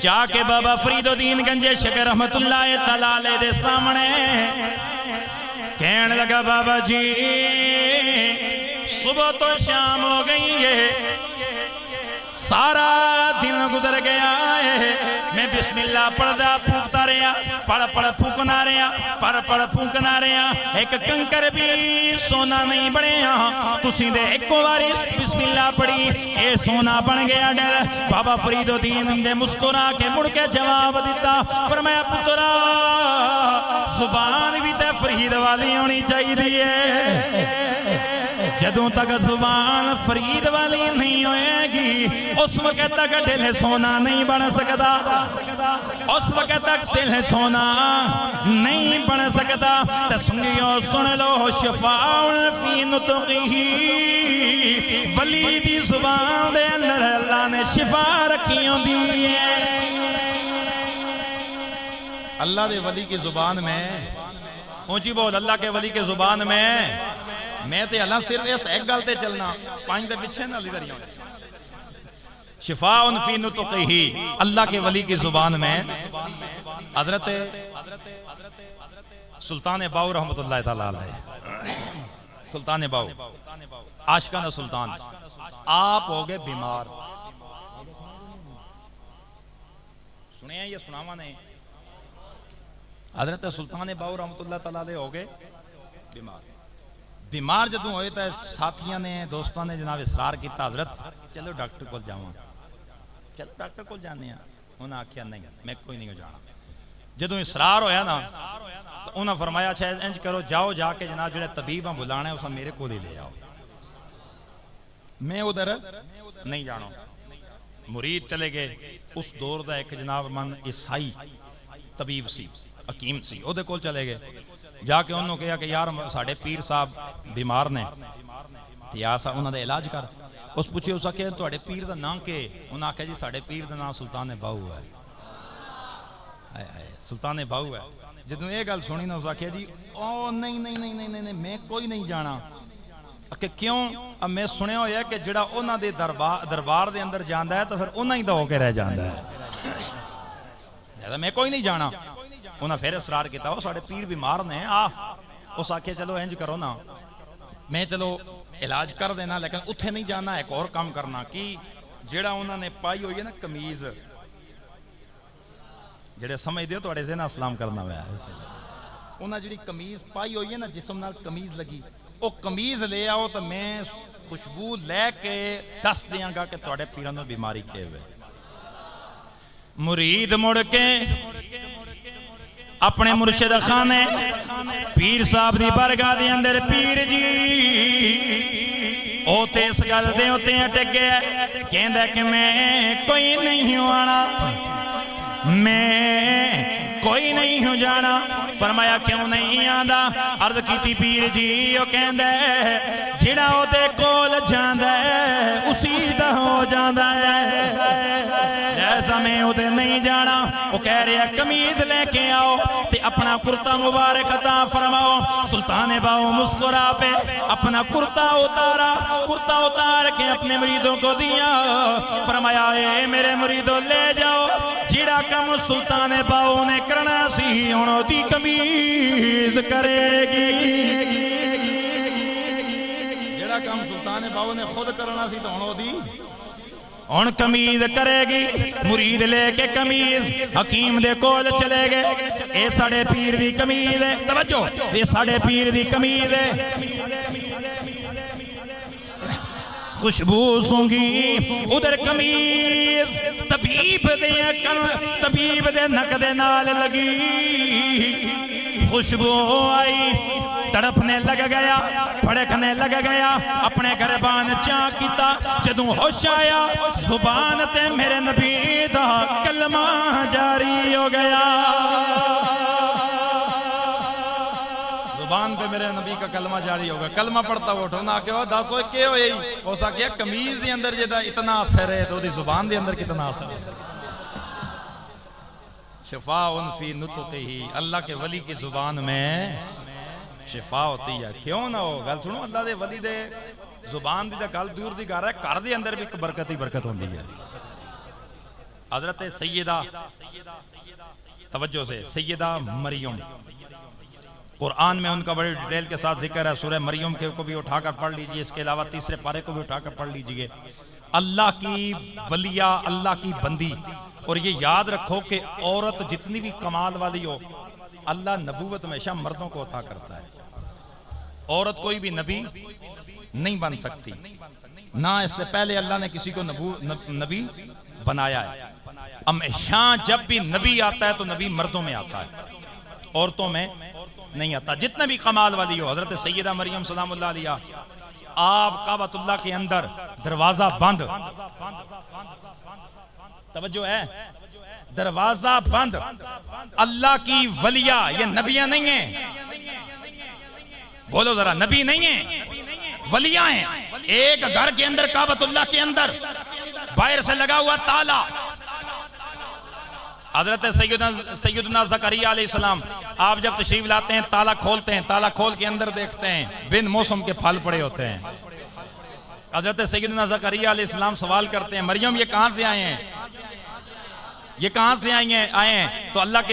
چاہ کے بابا فرید الدین گنج شکر رحمت اللہ تعالیٰ علیہ دے سامنے کہنے لگا بابا جی صبح تو شام ہو گئی ہے، سارا دن گزر گیا ہے، میں بسم اللہ پڑھدا پھونکتا رہا، پڑھ پھونکنا رہا، پڑھ پھونکنا رہا، ایک کنکر بھی سونا نہیں بنیا. تسی دے ایک واری بسم اللہ پڑھی اے سونا بن گیا ڈل. بابا فرید الدین نے مسکرا کے مڑ کے جواب دیتا، فرمایا پترا زبان بھی تے فرید والی ہونی چاہیے. جدوں تک زبان فرید والی نہیں ہوئے گی اس وقت تک دل سونا نہیں بن سکتا، اس وقت تک دل سونا نہیں بن سکتا. تے سنگیو سن لو، شفاء فی نطقہ، ولی دی زبان دے اندر اللہ نے شفا رکھی ہوندی ہے. اللہ دے ولی کی زبان میں، اونچی بول، اللہ کے ولی کے زبان میں تے اللہ صرف اس ایک گل تے چلنا، پانچ دے پیچھے نہ لیدر یوں. شفاء فی نطقہ، اللہ کے ولی کی زبان میں. حضرت سلطان باؤ رحمت اللہ تعالیٰ علیہ، سلطان باؤ عاشقانہ سلطان، آپ ہو گئے بیمار. سنے ہیں یہ سناوا نہیں؟ حضرت سلطان باؤ رحمت اللہ تعالیٰ علیہ ہو گئے بیمار. جدوں ہوئے تو ساتھیاں نے دوستاں نے جناب اصرار کیتا، حضرت چلو ڈاکٹر کو جاواں، چلو ڈاکٹر کو جانے ہیں. انہاں آکھیا نہیں میں کوئی نہیں جانا. جدوں اصرار ہویا نا تو انہاں فرمایا اچھا انج کرو جاؤ جا کے جناب جڑے طبیب ہیں بلانا ہے اساں میرے کو لے آؤ، میں ادھر نہیں جانا. مرید چلے گئے. اس دور دا ایک جناب من عیسائی طبیب سی، حکیم سی، او دے کول چلے گئے. جا کے انہوں کہا کہ یار ساڑھے پیر صاحب بیمار نے تے یا سا انہوں نے علاج کر. اس پوچھے اسا کہ تواڈے پیر دا نام کے؟ انہوں نے کہا جی ساڑھے پیر دا نام سلطان باؤ ہے. سلطان باؤ ہے. جدوں یہ گل سنی نا اس کہا جی او نہیں میں کوئی نہیں جانا. کہ کیوں؟ اب میں سنیا ہویا کہ جڑا انہوں دے دربار دے اندر جاندا ہے تو پھر انہوں ہی دا ہو کے رہ جاندا ہے. میں کوئی نہیں جانا. انہاں پھر اصرار کیتا، وہ ساڑھے پیر بیمار نے اس آکھے چلو انج کرو نا میں چلو علاج کر دینا لیکن اتھے نہیں جانا، ایک اور کام کرنا. کی جڑا انہوں نے پائی ہوئی ہے نا قمیض، جڑے سمجھ دیو تو اڑے سے نا اسلام کرنا ہوا ہے. انہاں جڑی قمیض پائی ہوئی ہے نا جسم نال قمیض لگی او قمیض لے آؤ تو میں خوشبو لے کے دس دیاں گا کہ تواڈے پیراں نوں بیماری کیے ہوئے مرید مڑ کے اپنے مرشد خانے پیر صاحب دی برگاہ دے اندر پیر جی اوتے اس گل دے اوتے اٹک گیا کہندا کہ میں کوئی نہیں ہوں آنا میں کوئی نہیں ہوں جانا فرمایا کیوں نہیں آندا عرض کیتی پیر جی او کہندا ہے جڑا او دے کول جاندا ہے اسی دا ہو جاندا ہے جیسا میں او دے نہیں جانا او کہہ رہا قمیض لے کے آؤ تے اپنا کرتا مبارک عطا فرماؤ سلطان باؤ مسکرا پہ اپنا کرتا اتار کے اپنے مریدوں کو دیا فرمایا اے میرے مریدوں لے جاؤ جڑا کم سلطان باؤ نے کرنا سی انہوں دی قمیض کرے گی جڑا کم سلطان باؤ نے خود کرنا سی تو انہوں دی ان قمیض کرے گی مرید لے کے قمیض حکیم دے کول چلے گئے اے ساڑے پیر دی قمیض ہے توجہ اے ساڑے پیر دی قمیض ہے خوشبو سونگی ادھر قمیض طبیب دے نک دے نال لگی خوشبو آئی تڑپنے لگ گیا پھڑکنے لگ گیا اپنے گربان چاں کیتا جدوں ہوش آیا زبان تے میرے نبی دا کلمہ جاری ہو گیا زبان پہ میرے نبی کا کلمہ جاری ہوگا کلمہ پڑھتا وہ اٹھونا کہ وہ دس ہوئے کیا ہوئے ہو سکیا قمیض دی اندر جیدہ اتنا اثر ہے تو دی زبان دی اندر کتنا اثر ہے شفاء فی نطقہی اللہ کے ولی کی زبان میں شفا ہوتی ہے کیوں نہ ہو گل سنو اللہ دے ولی دے زبان دی دا گل دور دی گا رہا ہے کار دی اندر بھی برکت ہی برکت ہوندی ہے حضرت سیدہ توجہ سے سیدہ مریم قرآن میں ان کا بڑی ڈیٹیل کے ساتھ ذکر ہے سورہ مریم کو بھی اٹھا کر پڑھ لیجئے اس کے علاوہ تیسرے پارے کو بھی اٹھا کر پڑھ لیجئے اللہ کی ولیہ اللہ کی بندی اور یہ یاد رکھو کہ عورت جتنی بھی کمال والی ہو اللہ نبوت ہمیشہ مردوں کو عطا کرتا ہے عورت کوئی بھی نبی نہیں بن سکتی نہ اس سے پہلے اللہ نے کسی کو نبی بنایا ہے ہمیشہ جب بھی نبی آتا ہے تو نبی مردوں میں آتا ہے عورتوں میں نہیں آتا جتنے بھی کمال والی ہو حضرت سیدہ مریم سلام اللہ علیہ آپ کعبۃ اللہ کے اندر دروازہ بند توجہ ہے دروازہ بند اللہ کی ولیہ یہ نبیاں نہیں ہیں بولو ذرا نبی نہیں ہیں ولیاں ہیں ایک گھر کے اندر کعبۃ اللہ کے اندر باہر سے لگا ہوا تالا حضرت سیدنا زکریا علیہ السلام آپ جب تشریف لاتے ہیں تالا کھولتے ہیں تالا کھول کے اندر دیکھتے ہیں بن موسم کے پھل پڑے ہوتے ہیں حضرت سیدنا زکریا علیہ السلام سوال کرتے ہیں مریم یہ کہاں سے آئے ہیں یہ کہاں سے آئے ہیں تو اللہ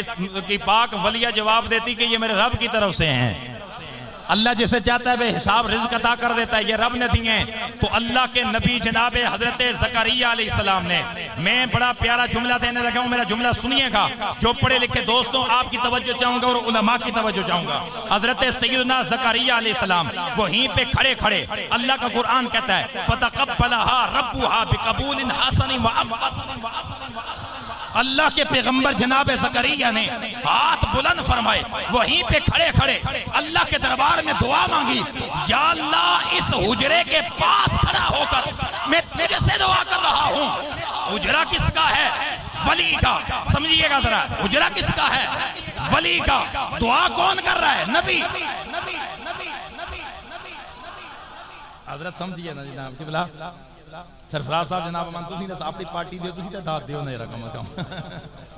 کی پاک ولیہ جواب دیتی کہ یہ میرے رب کی طرف سے ہیں اللہ جسے چاہتا ہے بے حساب رزق عطا کر دیتا ہے یہ رب نے دیے ہیں تو اللہ کے نبی جناب حضرت زکریا علیہ السلام نے میں بڑا پیارا جملہ دینے لگا ہوں میرا جملہ سنیے گا جو پڑھے لکھے دوستوں آپ کی توجہ چاہوں گا اور علماء کی توجہ چاہوں گا حضرت سیدنا زکریا علیہ السلام وہیں پہ کھڑے کھڑے اللہ کا قرآن کہتا ہے فَتَقَبَّلَهَا رَبُّهَا بِقَبُولٍ حَسَنٍ وَأَمْرٍ اللہ کے پیغمبر جناب زکریا نے ہاتھ بلند فرمائے وہیں پہ کھڑے کھڑے اللہ کے دربار میں دعا مانگی یا اللہ اس حجرے کے پاس کھڑا ہو کر میں تجھ سے دعا کر رہا ہوں حجرہ کس کا ہے ولی کا سمجھئے گا ذرا حجرہ کس کا ہے ولی کا دعا کون کر رہا ہے نبی حضرت سمجھئے نا جناب کی بلا سرفراز صاحب جناب امان تسی نے اپنی پارٹی دیو تسی تے داد دیو نہیں رکھا کم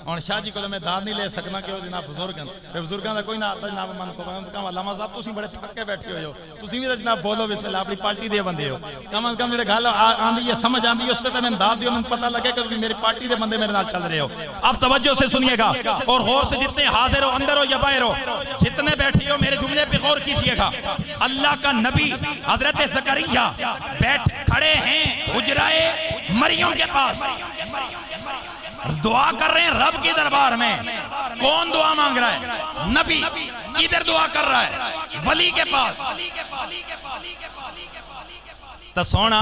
اور شاہ جی کو میں داد نہیں لے سکنا کہ وہ جناب بزرگاں دا کوئی نہ آتا جناب امان کو کہا علامہ صاحب تسی بڑے تھکے بیٹھے ہوئے ہو تسی بھی جناب بولو بسم اللہ اپنی پارٹی دے بندے ہو کم از کم میرے گل آندی ہے سمجھ آندی ہے اس سے میں داد دیو میں پتہ لگے کہ میری پارٹی دے بندے میرے نال چل رہے ہو اب توجہ سے سنیے گا اور غور سے جتنے حاضر ہو اندر ہو یا باہر ہو جتنے بیٹھے ہو میرے جملے پہ غور کیجئے گا اللہ کا نبی حضرت زکریا بیٹھ کھڑے ہیں حجرہ مریم کے پاس دعا کر رہے ہیں رب کی دربار میں کون دعا مانگ رہا ہے نبی کدھر دعا کر رہا ہے؟ ولی کے پاس۔ تو سونا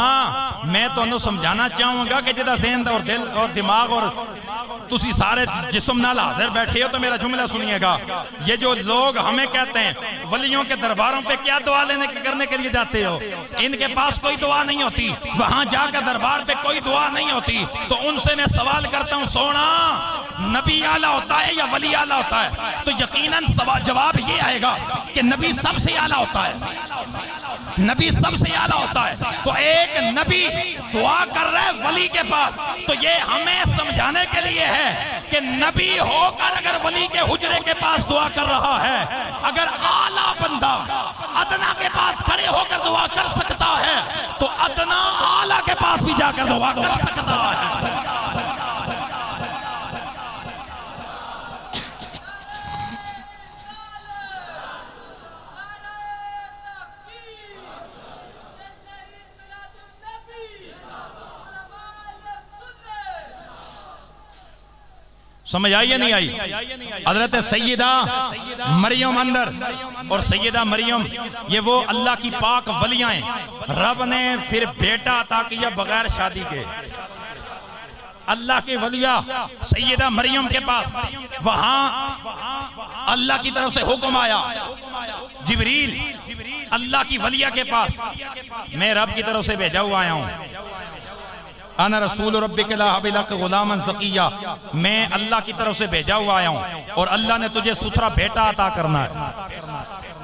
میں تو انہوں سمجھانا چاہوں گا کہ جدہ ذہن اور دل اور دماغ اور تسی سارے جسم نال حاضر بیٹھے ہو تو میرا جملہ سنیے گا۔ یہ جو لوگ ہمیں کہتے ہیں ولیوں کے درباروں پہ کیا دعا کرنے کے لیے جاتے ہو، ان کے پاس کوئی دعا نہیں ہوتی، وہاں جا کر دربار پہ کوئی دعا نہیں ہوتی، تو ان سے میں سوال کرتا ہوں سونا نبی اعلیٰ ہوتا ہے یا ولی اعلیٰ ہوتا ہے؟ تو یقیناً جواب یہ آئے گا کہ نبی سب سے اعلیٰ ہوتا ہے، نبی سب سے اعلیٰ ہوتا ہے۔ تو ایک نبی دعا کر رہا ہے ولی کے پاس، تو یہ ہمیں سمجھانے کے لیے ہے کہ نبی ہو کر اگر ولی کے حجرے کے پاس دعا کر رہا ہے، اگر اعلیٰ بندہ ادنا کے پاس کھڑے ہو کر دعا کر سکتا ہے تو ادنا اعلیٰ کے پاس بھی جا کر دعا کر سکتا ہے۔ سمجھ آئی یا نہیں آئی؟ حضرت سیدہ مریم اندر، اور سیدہ مریم یہ وہ اللہ کی پاک ولیاں ہیں۔ رب نے پھر بیٹا عطا کیا بغیر شادی کے۔ اللہ کی ولیہ سیدہ مریم کے پاس، وہاں اللہ کی طرف سے حکم آیا، جبریل اللہ کی ولیہ کے پاس، میں رب کی طرف سے بھیجا ہوا آیا ہوں، انا رسول ربک لا حب لک غلاما زکیہ، میں اللہ کی طرف سے بھیجا ہوا آیا ہوں اور اللہ نے تجھے ستھرا بیٹا عطا کرنا ہے۔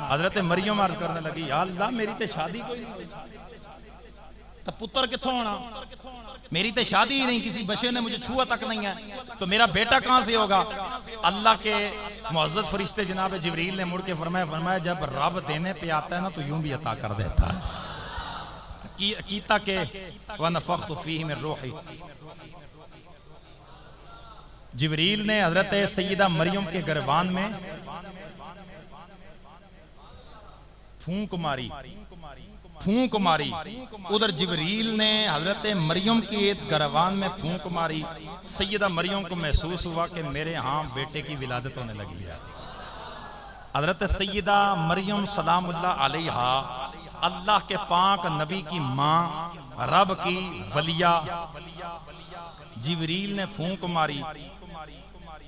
حضرت مریم عرض کرنے لگی یا اللہ میری تے شادی کوئی نہیں ہوئی، تو پتر کتھوں ہونا، میری تے شادی ہی نہیں، کسی بشر نے مجھے چھوا تک نہیں ہے، تو میرا بیٹا کہاں سے ہوگا؟ اللہ کے معزز فرشتے جناب جبریل نے مڑ کے فرمایا جب رب دینے پہ آتا ہے نا تو یوں بھی عطا کر دیتا ہے۔ کیتا کہ وَنَفَخْتُ فِيهِ مِن رُوحِي، جبریل نے حضرت سیدہ مریم کے گریبان میں پھونک ماری، ادھر جبریل نے حضرت مریم کی گریبان میں پھونک ماری، سیدہ مریم کو محسوس ہوا کہ میرے ہاں بیٹے کی ولادت ہونے لگی ہے۔ حضرت سیدہ مریم سلام اللہ علیہا اللہ کے پاک نبی کی ماں، رب کی ولیہ، جبریل نے پھونک ماری،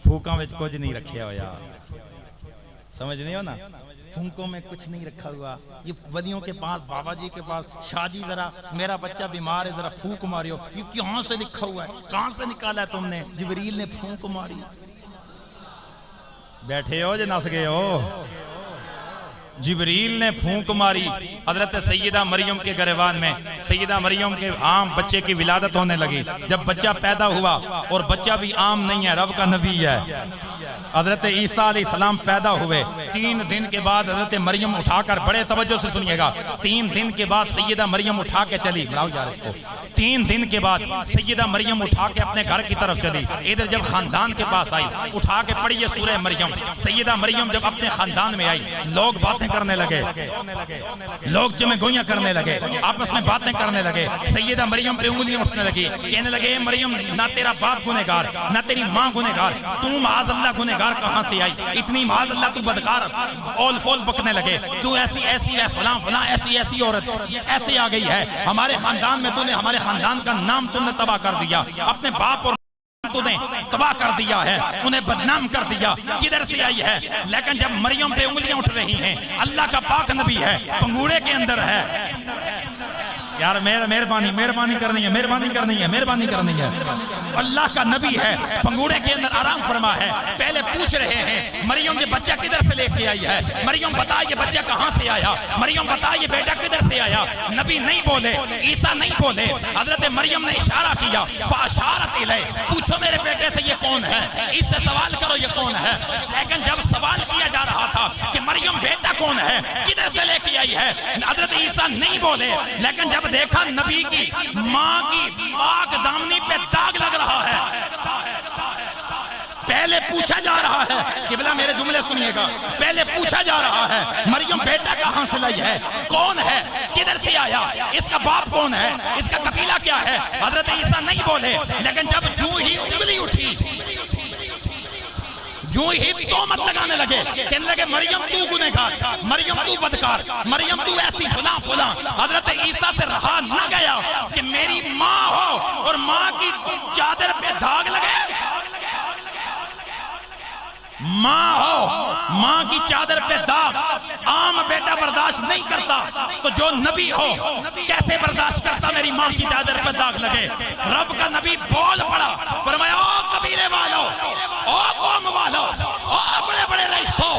پھونکاں وچ کچھ نہیں رکھیا ہوا یار، سمجھ نہیں ہو نا، پھونکوں میں کچھ نہیں رکھا ہوا۔ یہ ولیوں کے پاس، بابا جی کے پاس، شاہ جی ذرا میرا بچہ بیمار ہے ذرا پھونک ماریو، یہ کہاں سے لکھا ہوا ہے، کہاں سے نکالا ہے تم نے؟ جبریل نے پھونک ماری۔ بیٹھے ہو جے نس گئے ہو؟ جبریل نے پھونک ماری حضرت سیدہ مریم کے گریبان میں، سیدہ مریم کے عام بچے کی ولادت ہونے لگی۔ جب بچہ پیدا ہوا، اور بچہ بھی عام نہیں ہے، رب کا نبی ہے، حضرت عیسیٰ علیہ السلام پیدا ہوئے، 3 دن کے بعد حضرت مریم اٹھا کر، بڑے توجہ سے سنیے گا، 3 دن کے بعد سیدہ مریم اٹھا کے چلی، بلاؤ یار اس کو، 3 دن کے بعد سیدہ مریم اٹھا کے اپنے گھر کی طرف چلی۔ ادھر جب خاندان کے پاس آئی، اٹھا کے پڑھی سورہ مریم۔ سیدہ مریم جب اپنے خاندان میں آئی، لوگ باتیں کرنے لگے، لوگ جمع گوئیاں کرنے لگے، آپس میں باتیں کرنے لگے، سیدہ مریم پہ انگلیاں اٹھنے لگی، کہنے لگے اے مریم نہ تیرا باپ گنہگار، نہ تیری ماں گنہگار، تو معاذ اللہ گنہگار کہاں سے آئی؟ اتنی معاذ اللہ تو بدکار، اول فول بکنے لگے، تو ایسی ہے، فلاں فلاں ایسی عورت ایسے آ گئی ہے ہمارے خاندان میں، تو نے ہمارے خاندان کا نام تو نے تباہ کر دیا، اپنے باپ اور تو نے تباہ کر دیا ہے، انہیں بدنام کر دیا، کدھر سے آئی ہے؟ لیکن جب مریم پہ انگلیاں اٹھ رہی ہیں، اللہ کا پاک نبی ہے، پنگوڑے کے اندر ہے، یار مہربانی کرنی ہے، اللہ کا نبی ہے، پنگوڑے کے اندر آرام فرما ہے، پہلے پوچھ رہے ہیں مریم یہ بچہ کدھر سے لے کے آئی ہے؟ مریم بتا یہ بچہ کہاں سے آیا؟ مریم بتا یہ بیٹا کدھر سے آیا؟ نبی نہیں بولے، عیسیٰ نہیں بولے، حضرت مریم نے اشارہ کیا، فاشارت الیہ، پوچھو میرے بیٹے سے یہ کون ہے، اس سے سوال کرو یہ کون ہے۔ لیکن جب سوال کیا جا رہا تھا کہ مریم بیٹا کون ہے، کدھر سے لے کے آئی ہے، حضرت عیسیٰ نہیں بولے، لیکن جب دیکھا نبی کی ماں کی پاک دامنی پہ داغ لگ رہا ہے، پہلے پوچھا جا رہا ہے، قبلہ میرے جملے سنیے گا، پہلے پوچھا جا رہا ہے مریم بیٹا کہاں سے لائی ہے، کون ہے، کدھر سے آیا، اس کا باپ کون ہے، اس کا قبیلہ کیا ہے؟ حضرت عیسیٰ نہیں بولے، لیکن جب جو ہی انگلی اٹھی، جو ہی تہمت لگانے لگے، کہنے لگے مریم تو گنہگار، مریم تو بدکار، مریم تو ایسی فلاں فلاں۔ حضرت عیسیٰ سے رہا نہ گیا کہ میری ماں ہو اور ماں کی چادر پہ داغ لگے، ماں ہو ماں کی چادر پہ داغ عام بیٹا برداشت نہیں کرتا، تو جو نبی ہو کیسے برداشت کرتا میری ماں کی چادر پہ داغ لگے؟ رب کا نبی بول پڑا، فرمایا او قبیلے والو، او قوم والو، او بڑے بڑے رئیسو،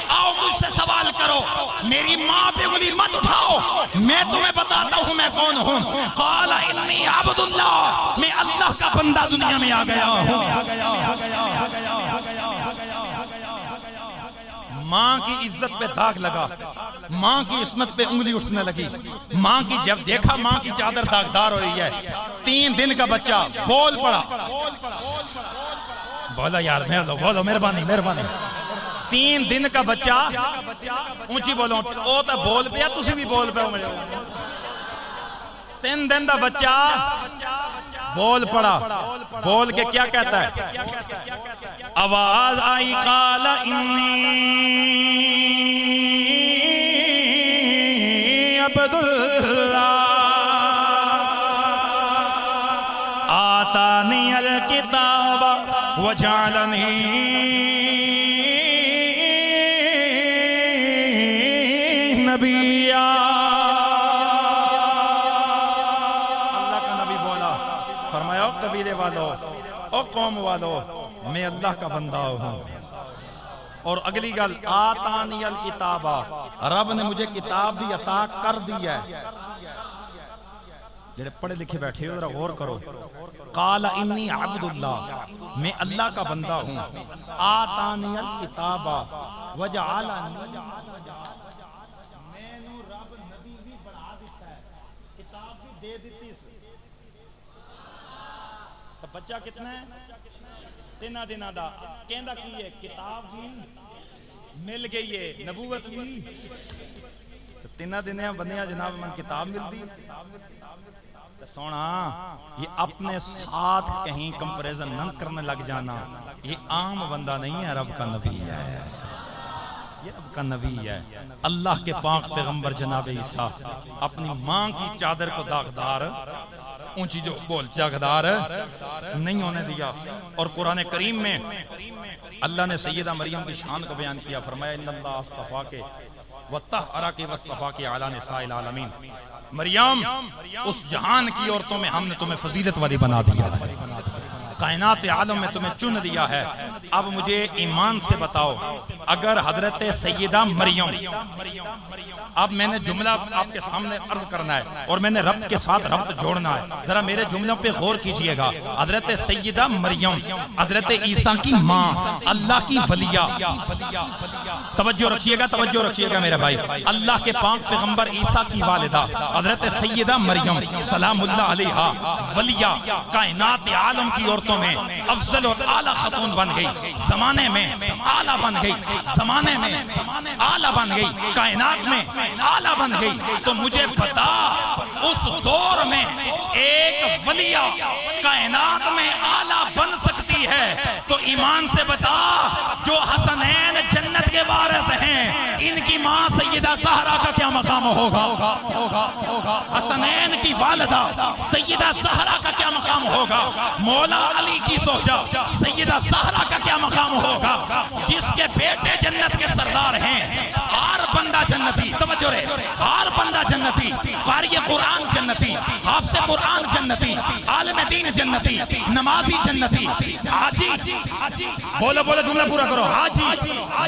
آؤ مجھ سے سوال کرو، میری ماں پہ انگلی مت اٹھاؤ، میں تمہیں بتاتا ہوں میں کون ہوں۔ قال انی عبد اللہ، میں اللہ کا بندہ دنیا میں آ گیا ہوں۔ ماں کی عزت پہ داغ لگا، ماں کی عصمت پہ انگلی اٹھنے لگی، ماں کی جب دیکھا ماں کی چادر داغدار ہو رہی ہے، 3 دن کا بچہ بول پڑا، بولا یار بولو مہربانی مہربانی، 3 دن کا بچہ، اونچی بولو او تے بول پیا تسی بھی بول پیا، 3 دن کا بچہ بول پڑا، بول کے کیا کہتا ہے؟ آواز آئی قال انی عبد اللہ آتانی الکتاب وجعلنی نبیا۔ اللہ کا نبی بولا، فرمایا قبیلے والو، او قوم والو، میں اللہ کا بندہ ہوں۔ اور اگلی گل آتانی الکتاب، رب نے مجھے کتاب بھی عطا کر دی ہے۔ جڑے پڑھے لکھے بیٹھے ہو ذرا غور کرو، قال انی عبد اللہ، میں اللہ کا بندہ ہوں، آتانی الکتاب وجعلنی، میں نو رب نبی بھی بڑھا دیتا ہے، کتاب بھی دے دیتی سے۔ تو بچہ کتنا ہے؟ 3 دنوں دا، کہندا کی ہے کتاب بھی مل گئی ہے، نبوت بھی 3 دنوں بندیاں جناب من کتاب مل دی۔ سونا یہ اپنے ساتھ کہیں کمپریزن نہ کرنے لگ جانا، یہ عام بندہ نہیں ہے، رب کا نبی ہے، یہ رب کا نبی ہے۔ اللہ کے پاک پیغمبر جناب عیسیٰ اپنی ماں کی چادر کو داغدار، اونچی جو بول داغدار نہیں ہونے دیا۔ اور قرآن کریم میں اللہ نے سیدہ مریم کی شان کو بیان کیا، فرمایا ان اللہ اصطفاک وطہرک واصطفاک علی نساء العالمین، مریم اس جہان کی عورتوں میں ہم نے تمہیں فضیلت والی بنا دیا ہے، کائنات عالم میں تمہیں چن لیا ہے۔ اب مجھے ایمان سے بتاؤ، اگر حضرت سیدہ مریم، اب میں نے جملہ آپ کے سامنے عرض کرنا ہے اور میں نے ربط کے ساتھ ربط جوڑنا ہے، ذرا میرے جملوں پہ غور کیجئے گا۔ حضرت سیدہ مریم حضرت عیسیٰ کی ماں، اللہ کی ولیہ، توجہ رکھیے گا توجہ رکھیے گا میرے بھائی، اللہ کے پاک پیغمبر عیسیٰ کی والدہ حضرت سیدہ مریم سلام اللہ علیہا ولیہ، کائنات عالم کی عورتوں میں افضل اور اعلیٰ خاتون بن گئی، زمانے میں اعلیٰ بن گئی، زمانے میں اعلیٰ بن گئی، کائنات میں اعلیٰ بن گئی۔ تو مجھے بتا اس دور میں ایک ولیہ کائنات میں اعلیٰ بن سکتی ہے تو ایمان سے بتا جو حسنین جنت کے وارث ہیں ان کی ماں سیدہ زہرا کا کیا مقام ہوگا؟ حسنین کی والدہ سیدہ زہرا کا کیا مقام ہوگا؟ مولا علی کی زوجہ سیدہ زہرا کا کیا مقام ہوگا؟ جس کے بیٹے جنت کے سردار ہیں، ہر بندہ جنتی، توجہ رہے، ہر بندہ جنتی، قاری قرآن جنتی، حافظ قرآن جنتی، عالم دین جنتی، نمازی جنتی، حاجی، بولو بولو جملہ پورا کرو، حاجی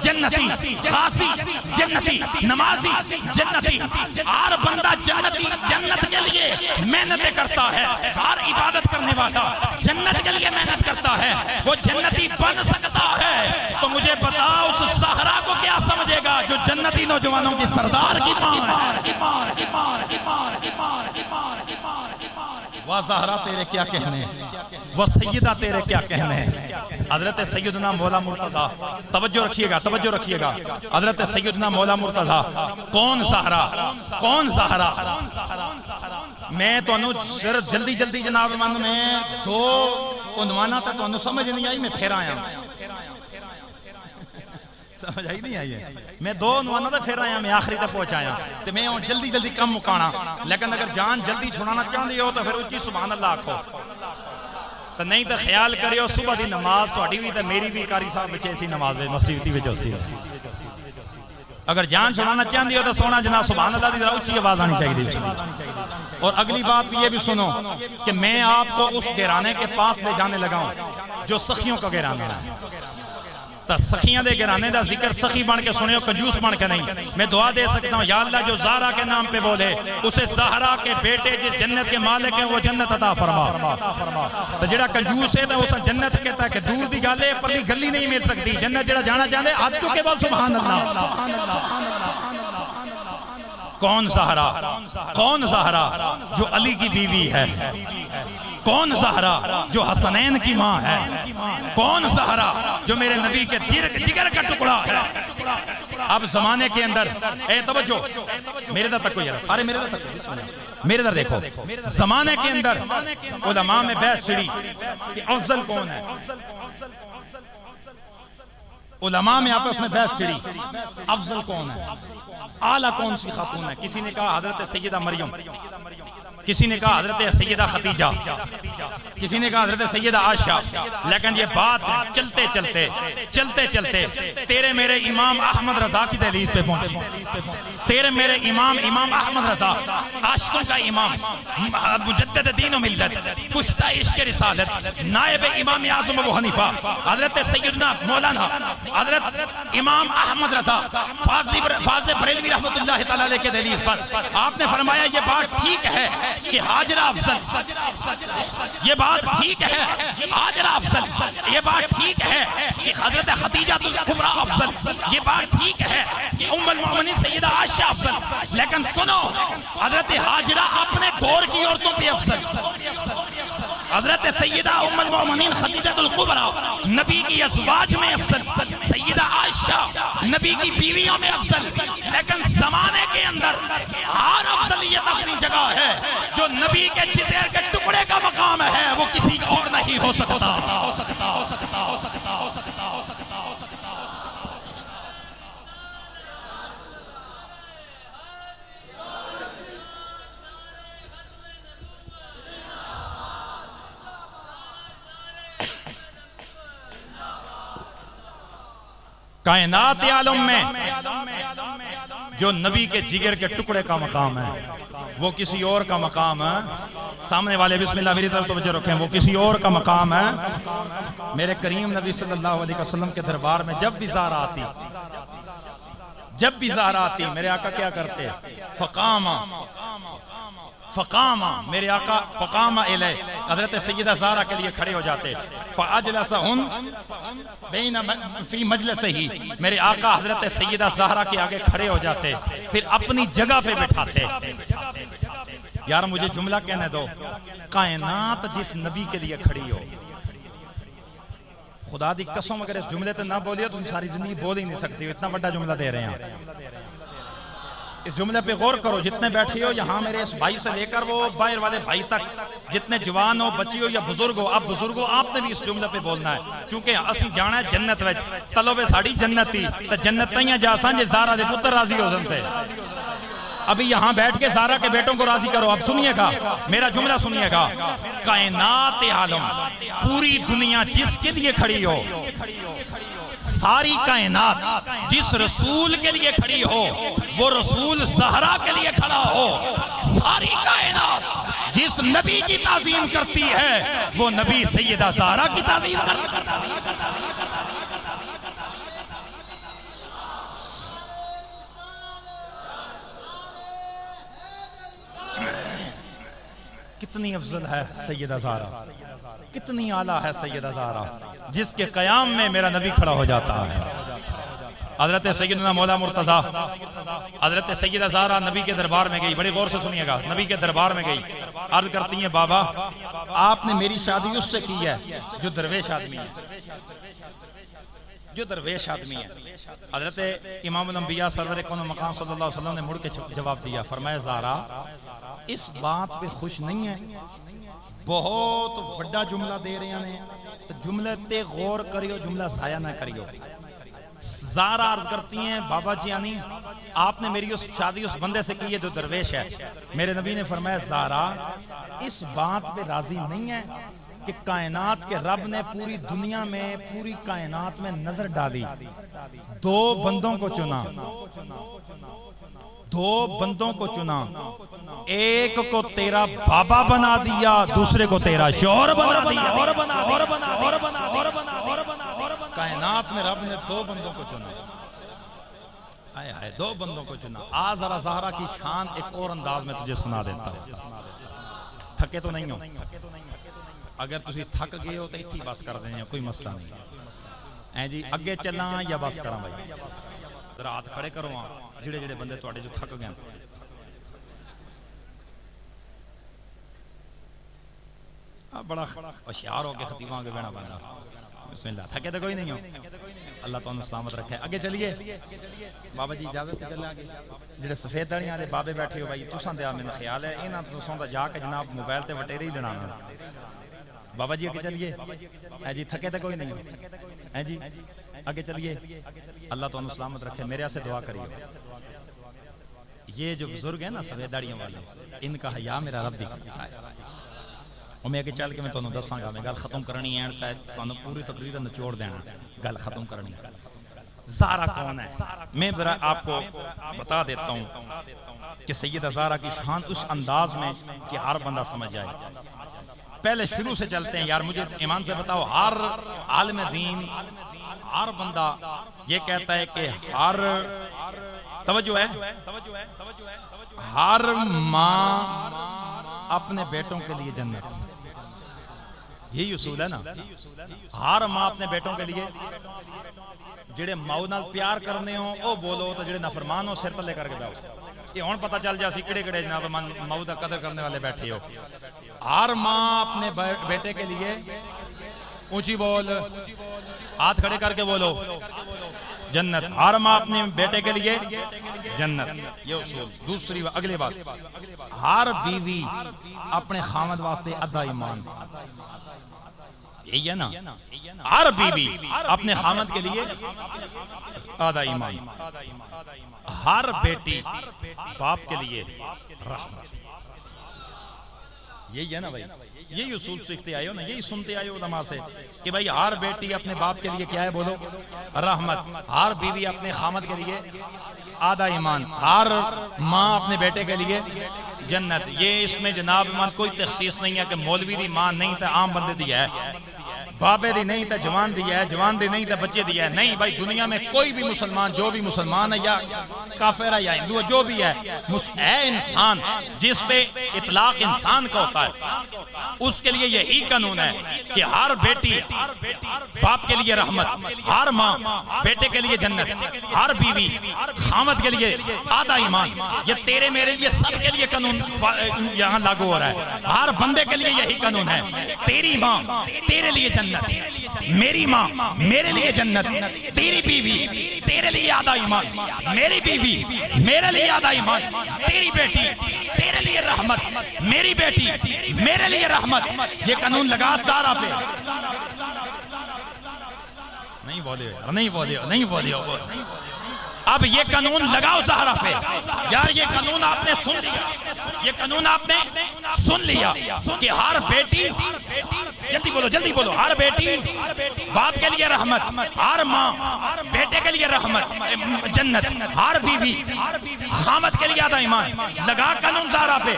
جنتی، خاصی جنتی، نمازی جنتی، ہر بندہ جنتی، جنت کے لیے محنتیں کرتا ہے، ہر عبادت کرنے والا جنت کے لیے محنت کرتا ہے، وہ جنتی بن سکتا ہے۔ تو مجھے بتا اس زہرا کو کیا سمجھے گا جو جنتی نوجوانوں کی سردار کی ماں ہے؟ وہ زہرا تیرے کیا کہنے، وہ سیدہ تیرے کیا کہنے۔ حضرت سیدنا مولا مرتضیٰ، توجہ رکھیے گا توجہ رکھیے گا، حضرت سیدنا مولا مرتضیٰ، کون زہرا کون زہرا؟ میں تو صرف جلدی جلدی جناب من میں 2 عنوانہ تک تو سمجھ نہیں آئی، میں پھر آیا سمجھ آئی نہیں آئی ہے؟ میں دو نوانا تو پھر آیا، میں آخری تک پہنچ آیا تو میں ہوں جلدی جلدی کم مکانا، لیکن اگر جان جلدی چھڑانا چاہتے ہو تو پھر اچھی سبحان اللہ آکھو، تو نہیں تو خیال کریو صبح دی نماز تہاڈی بھی تے میری بھی کاری صاحب بچے ایسی نماز مسجد وچ ہوسی۔ اگر جان چھڑانا چاہتے ہو تو سونا جناب سبحان اللہ دی ذرا اچھی آواز آنی چاہیے۔ اور اگلی بات بھی یہ بھی سنو کہ میں آپ کو اس گھرانے کے پاس لے جانے لگا ہوں جو سخیوں کا گھرانا ہے، تو سخیاں دے گھرانے دا ذکر سخی بن کے سنے ہو، کنجوس بن کے نہیں۔ میں دعا دے سکتا ہوں یا اللہ جو زہرا کے نام پہ بولے اسے زہرا کے بیٹے جس جنت کے مالک ہیں وہ جنت عطا فرما، تو جڑا کنجوس ہے تو اسے جنت کہتا ہے کہ دور دی گالے پرلی گلی نہیں مل سکتی، جنت جڑا جانا چاہتے ہاتھ چکے بول سبحان اللہ۔ کون زہرا؟ کون زہرا جو علی کی بیوی ہے؟ کون زہرا جو حسنین کی ماں ہے؟ کون زہرا جو میرے نبی کے جگر کا ٹکڑا ہے؟ اب زمانے کے اندر اے توجہ میرے در تک یار سارے میرے در تک میرے در دیکھو، زمانے کے اندر علماء میں بحث چھڑی کہ افضل کون ہے، علماء میں آپس میں بحث چھڑی افضل کون ہے، اعلیٰ کون سی خاتون ہے؟ کسی نے کہا حضرت سیدہ مریم، کسی نے کہا حضرت سیدہ خدیجہ، کسی نے کہا حضرت سیدہ عائشہ، لیکن یہ بات چلتے چلتے چلتے چلتے تیرے میرے امام احمد رضا کی دہلیز پہ پہنچی۔ تیرے میرے امام احمد رضا، عاشقوں کا امام، مجدد دین و ملت، کشتہ عشق رسالت، نائب امام اعظم ابو حنیفہ، حضرت سیدنا مولانا حضرت امام احمد رضا فاضل بریلوی رحمت اللہ تعالی علیہ کے دہلیز پر آپ نے فرمایا یہ بات ٹھیک ہے کہ حاجرہ افضل، یہ بات ٹھیک ہے حاجرہ افضل، یہ بات ٹھیک ہے کہ حضرت خدیجہ الکبریٰ افضل، یہ بات ٹھیک ہے کہ ام المؤمنین سیدہ عائشہ افضل، لیکن سنو حضرت حاجرہ اپنے دور کی عورتوں پہ افضل، حضرت سیدہ ام المؤمنین خدیجہ الکبریٰ نبی کی ازواج میں افضل، سیدہ عائشہ نبی کی بیویوں میں افضل، لیکن زمانے کے اندر ہر افضلیت اپنی جگہ ہے، جو نبی کے جسر کے ٹکڑے کا مقام ہے وہ کسی اور نہیں ہو سکتا۔ کائنات عالم میں جو نبی کے جگر کے ٹکڑے کا مقام ہے وہ کسی اور کا مقام ہے۔ سامنے والے بسم اللہ میری طرف توجہ رکھیں، وہ کسی اور کا مقام ہے۔ میرے کریم نبی صلی اللہ علیہ وسلم کے دربار میں جب بھی زہرا آتی میرے آقا کیا کرتے؟ فقامہ میرے آقا فقامہ الیہ حضرت سیدہ زہرا کے لیے کھڑے ہو جاتے، فاجلسہن بین فی مجلسہی، میرے آقا حضرت سیدہ زہرا کے آگے کھڑے ہو جاتے، پھر اپنی جگہ پہ بٹھاتے۔ یار مجھے جملہ کہنے دو، کائنات جس نبی کے لیے کھڑی ہو، خدا دی قسم اگر اس جملے تے نہ بولیے تو ساری زندگی بول ہی نہیں سکتی، اتنا بڑا جملہ دے رہے ہیں۔ اس جملے پہ غور کرو، جتنے بیٹھے ہو یہاں میرے اس بھائی سے لے کر وہ باہر والے بھائی تک، جتنے جوان ہو بچی ہو یا بزرگ ہو، اب بزرگو آپ نے بھی اس جملے پہ بولنا ہے، چونکہ اسی جانا ہے جنت وچ، طلب ساڑی جنت تھی تو جنت تیاں جا سان جے زہرا دے پتر راضی ہو سنتے۔ ابھی یہاں بیٹھ کے زہرا کے بیٹوں کو راضی کرو۔ اب سنیے گا میرا جملہ سنیے گا، کائنات عالم پوری دنیا جس کے لیے کھڑی ہو، ساری کائنات جس رسول کے لیے کھڑی ہو وہ رسول زہرا کے لیے کھڑا ہو، ساری کائنات جس نبی کی تعظیم کرتی ہے وہ نبی سیدہ زہرا کی تعظیم کرتی ہے۔ کتنی افضل ہے سیدہ زہرا، کتنی اعلیٰ ہے سیدہ زہرا، جس کے قیام میں میرا نبی کھڑا ہو جاتا ہے۔ حضرت سیدنا مولا مرتضیٰ، حضرت سیدہ زہرا نبی کے دربار میں گئی، بڑے غور سے سنیے گا، نبی کے دربار میں گئی، عرض کرتی ہیں بابا آپ نے میری شادی اس سے کی ہے جو درویش آدمی ہے، جو درویش آدمی ہے۔ حضرت امام الانبیاء سرور کون و مقام صلی اللہ علیہ وسلم نے مڑ کے جواب دیا، فرمایا زہرا اس بات پہ خوش نہیں ہے، بہت بڑا جملہ دے رہے ہیں، تو جملے تے غور کریو، جملہ ضائع نہ کریو۔ زہرا عرض کرتی ہیں بابا جی یعنی آپ نے میری شادی اس بندے سے کی ہے جو درویش ہے. میرے نبی نے فرمایا زہرا اس بات پہ راضی نہیں ہے کہ کائنات کے رب نے پوری دنیا میں پوری کائنات میں نظر ڈالی, 2 بندوں کو چنا, 2 بندوں کو چنا, ایک کو تیرا بابا بنا دیا, دوسرے کو تیرا شوہر بنا دیا. کائنات میں رب نے 2 بندوں کو چنا, آئے آئے 2 بندوں کو چنا. آج ذرا زہرا کی شان ایک اور انداز میں تجھے سنا دیتا ہوں. تھکے تو نہیں ہو, اگر تسی تھک گئے ہو تو اتھی بس کر دیں, کوئی مسئلہ نہیں جی. اگے چلاں یا بس کراں بھائی؟ ذرا ہاتھ کھڑے کرو جڑے جڑے بندے تواڈے جو تھک گئے. بڑا ہوشیار ہو کے خطیباں کے بہنا بندا. بسم اللہ. تھکے تو کوئی نہیں ہو, اللہ تعالیٰ سلامت رکھے. اگے چلیے بابا جی اجازت ہے چلے آگے. جڑے سفید داڑھی والے بابے بیٹھے ہو بھائی تساں دے میرا خیال ہے انہاں تساں دا جا کے جناب موبائل تے وٹیرے ہی لڑانا. بابا جی اگے چلیے جی. تھکے تو کوئی نہیں ہو جی. اگے چلیے. اللہ تعالیٰ سلامت رکھے. میرے سے دعا کریے. یہ جو بزرگ ہیں نا سفید داڑیوں والے, ان کا حیا میرا رب بھی کرتا ہے. اور میں آگے چل کے میں تمہیں دساں گا, میں گل ختم کرنی ہے, تمہیں پوری تقریر نچوڑ دینا, گل ختم کرنی. زہرا کون ہے میں ذرا آپ کو بتا دیتا ہوں کہ سیدہ زہرا کی شان اس انداز میں کہ ہر بندہ سمجھ جائے. پہلے شروع سے چلتے ہیں یار. مجھے ایمان سے بتاؤ, ہر عالم دین, ہر بندہ یہ کہتا ہے کہ ہر توجہ ہے, ہر ماں اپنے بیٹوں کے لیے جنت. یہی اصول ہے نا. ہر ماں اپنے بیٹوں کے لیے, جڑے ماؤ نال پیار کرنے ہوں او بولو, تو جڑے نافرمان ہو سر تلے کر کے بیٹھو. یہ ہن پتہ چل جا سی کڑے کڑے جناب ماؤ دا قدر کرنے والے بیٹھے ہو. ہر ماں اپنے بیٹے کے لیے, اونچی بول, ہاتھ کھڑے کر کے بولو, جنت. ہر ماں اپنے بیٹے کے لیے جنت. یہ اصول. دوسری اگلی بات, ہر بیوی اپنے خامد واسطے آدھا ایمان. یہی ہے نا, ہر بیوی اپنے خامد کے لیے آدھا ایمان. ہر بیٹی باپ کے لیے رحمت. یہی ہے نا بھائی. یہی اصول سیکھتے آئے ہو نا, یہی سنتے آئے ہو علماء سے کہ بھائی ہر بیٹی اپنے باپ کے لیے کیا ہے, بولو رحمت. ہر بیوی اپنے خامد کے لیے آدھا ایمان. ہر ماں اپنے بیٹے کے لیے جنت. یہ اس میں جناب من کوئی تخصیص نہیں ہے کہ مولوی دی ماں نہیں تا عام بندے دی ہے, بابے دی نہیں تا جوان دی ہے, جوان دی نہیں تا بچے دی ہے. نہیں بھائی, دنیا میں کوئی بھی مسلمان, جو بھی مسلمان ہے یا کافر ہے یا ہندو ہے, جو بھی ہے انسان جس پہ اطلاق انسان کا ہوتا ہے, اس کے لیے یہی قانون ہے کہ ہر بیٹی باپ کے لیے رحمت, ہر ماں بیٹے کے لیے جنت, ہر بیوی خامد کے لیے آدھا ایمان. یہ تیرے میرے لیے سب کے لیے قانون یہاں لاگو ہو رہا ہے. ہر بندے کے لیے یہی قانون ہے. تیری ماں تیرے لیے جنت, میری ماں میرے لیے جنت, تیری بیوی تیرے لیے آدھا ایمان, میری بیوی میرے لیے آدھا ایمان, تیری بیٹی تیرے لیے رحمت, میری بیٹی میرے لیے رحمت. یہ قانون لگا زہرا پہ. نہیں بولے, نہیں بولے, نہیں بولے. اب یہ قانون لگاؤ زہرا پہ یار. یہ قانون آپ نے سن لیا, یہ قانون آپ نے سن لیا کہ ہر بیٹی, جلدی بولو جلدی بولو, ہر بیٹی باپ کے لیے رحمت, ہر ماں بیٹے کے لیے رحمت جنت, ہر بیوی خامد کے لیے آدھا ایمان. لگا قانون زہرا پہ.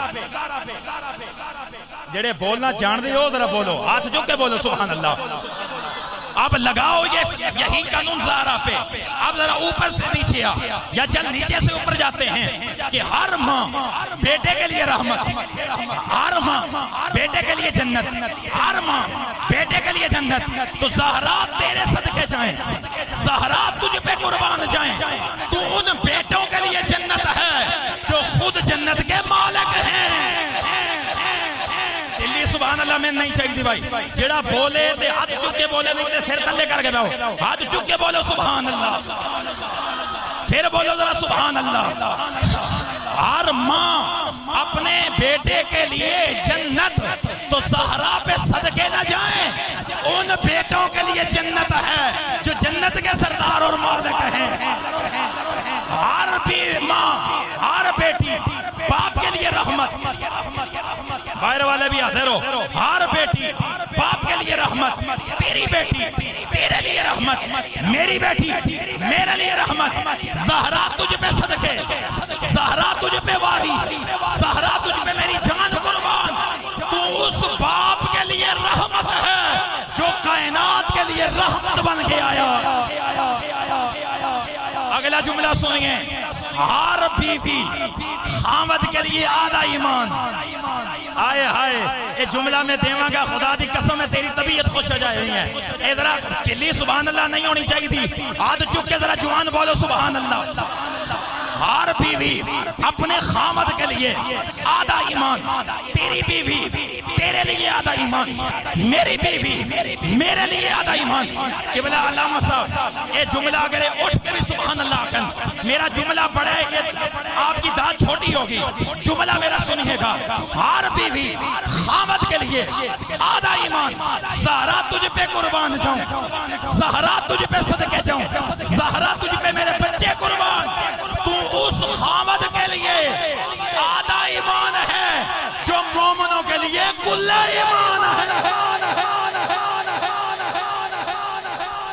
جڑے بولنا جان دے ہو ذرا بولو, ہاتھ چک کے بولو سبحان اللہ. اب لگاؤ یہی قانون زہرا پہ. اب ذرا اوپر سے نیچے آ, یا چل نیچے سے اوپر جاتے ہیں کہ ہر ماں بیٹے کے لیے رحمت, ہر ماں بیٹے کے لیے جنت, ہر ماں بیٹے کے لیے جنت. تو زہرا تیرے صدقے جائیں, زہرا تجھ پہ قربان جائیں. تو ان بیٹوں کے لیے جنت ہے جو خود جنت کے مالک ہیں. سبحان اللہ میں نہیں چاہیے بھائی. جڑا بولے تے ہاتھ چک کے بولے, نہیں تے سر تلے کر کے بیٹھو. ہاتھ چک کے بولو سبحان اللہ, پھر بولو ذرا سبحان اللہ. ہر ماں اپنے بیٹے کے لیے جنت. تو زہرا پہ صدقے نہ جائیں, ان بیٹوں کے لیے جنت ہے جو جنت کے سردار اور مالک ہیں. والے بھی حاضر ہو. ہر بیٹی باپ کے لیے رحمت, تیری بیٹی تیرے لیے رحمت, میری بیٹی میرے لیے رحمت. زہرا تجھ پہ صدقے, زہرا تجھ پہ واری, زہرا تجھ پہ میری جان قربان. تو اس باپ کے لیے رحمت ہے جو کائنات کے لیے رحمت بن کے آیا. اگلا جملہ سنیے, ہر بیوی خامد کے لیے آدھا ایمان. آئے ہائے یہ جملہ میں دیواں گا, خدا دی قسم ہے تیری طبیعت خوش ہو جائے رہی ہے. اے ذرا کلی سبحان اللہ نہیں ہونی چاہیے تھی, ہاتھ چک کے ذرا جوان بولو سبحان اللہ. ہر بیوی اپنے خامد کے لیے آدھا ایمان, تیری بیوی تیرے لیے آدھا ایمان, میری بیوی میرے لیے آدھا ایمان. قبلہ علامہ صاحب یہ جملہ اگر اٹھ کے بھی سبحان اللہ کہن, میرا جملہ بڑا ہے, یہ آپ کی داد چھوٹی ہوگی, جملہ میرا سنیے گا. ہر بیوی خامد کے لیے آدھا ایمان. زہرا تجھ پہ قربان جاؤں, زہرا تجھ پہ صدقے جاؤں, زہرا تجھ پہ میرے بچے قربان. تو اس خامد کے لیے آدھا ایمان ہے جو مومنوں کے لیے کل ایمان ہے.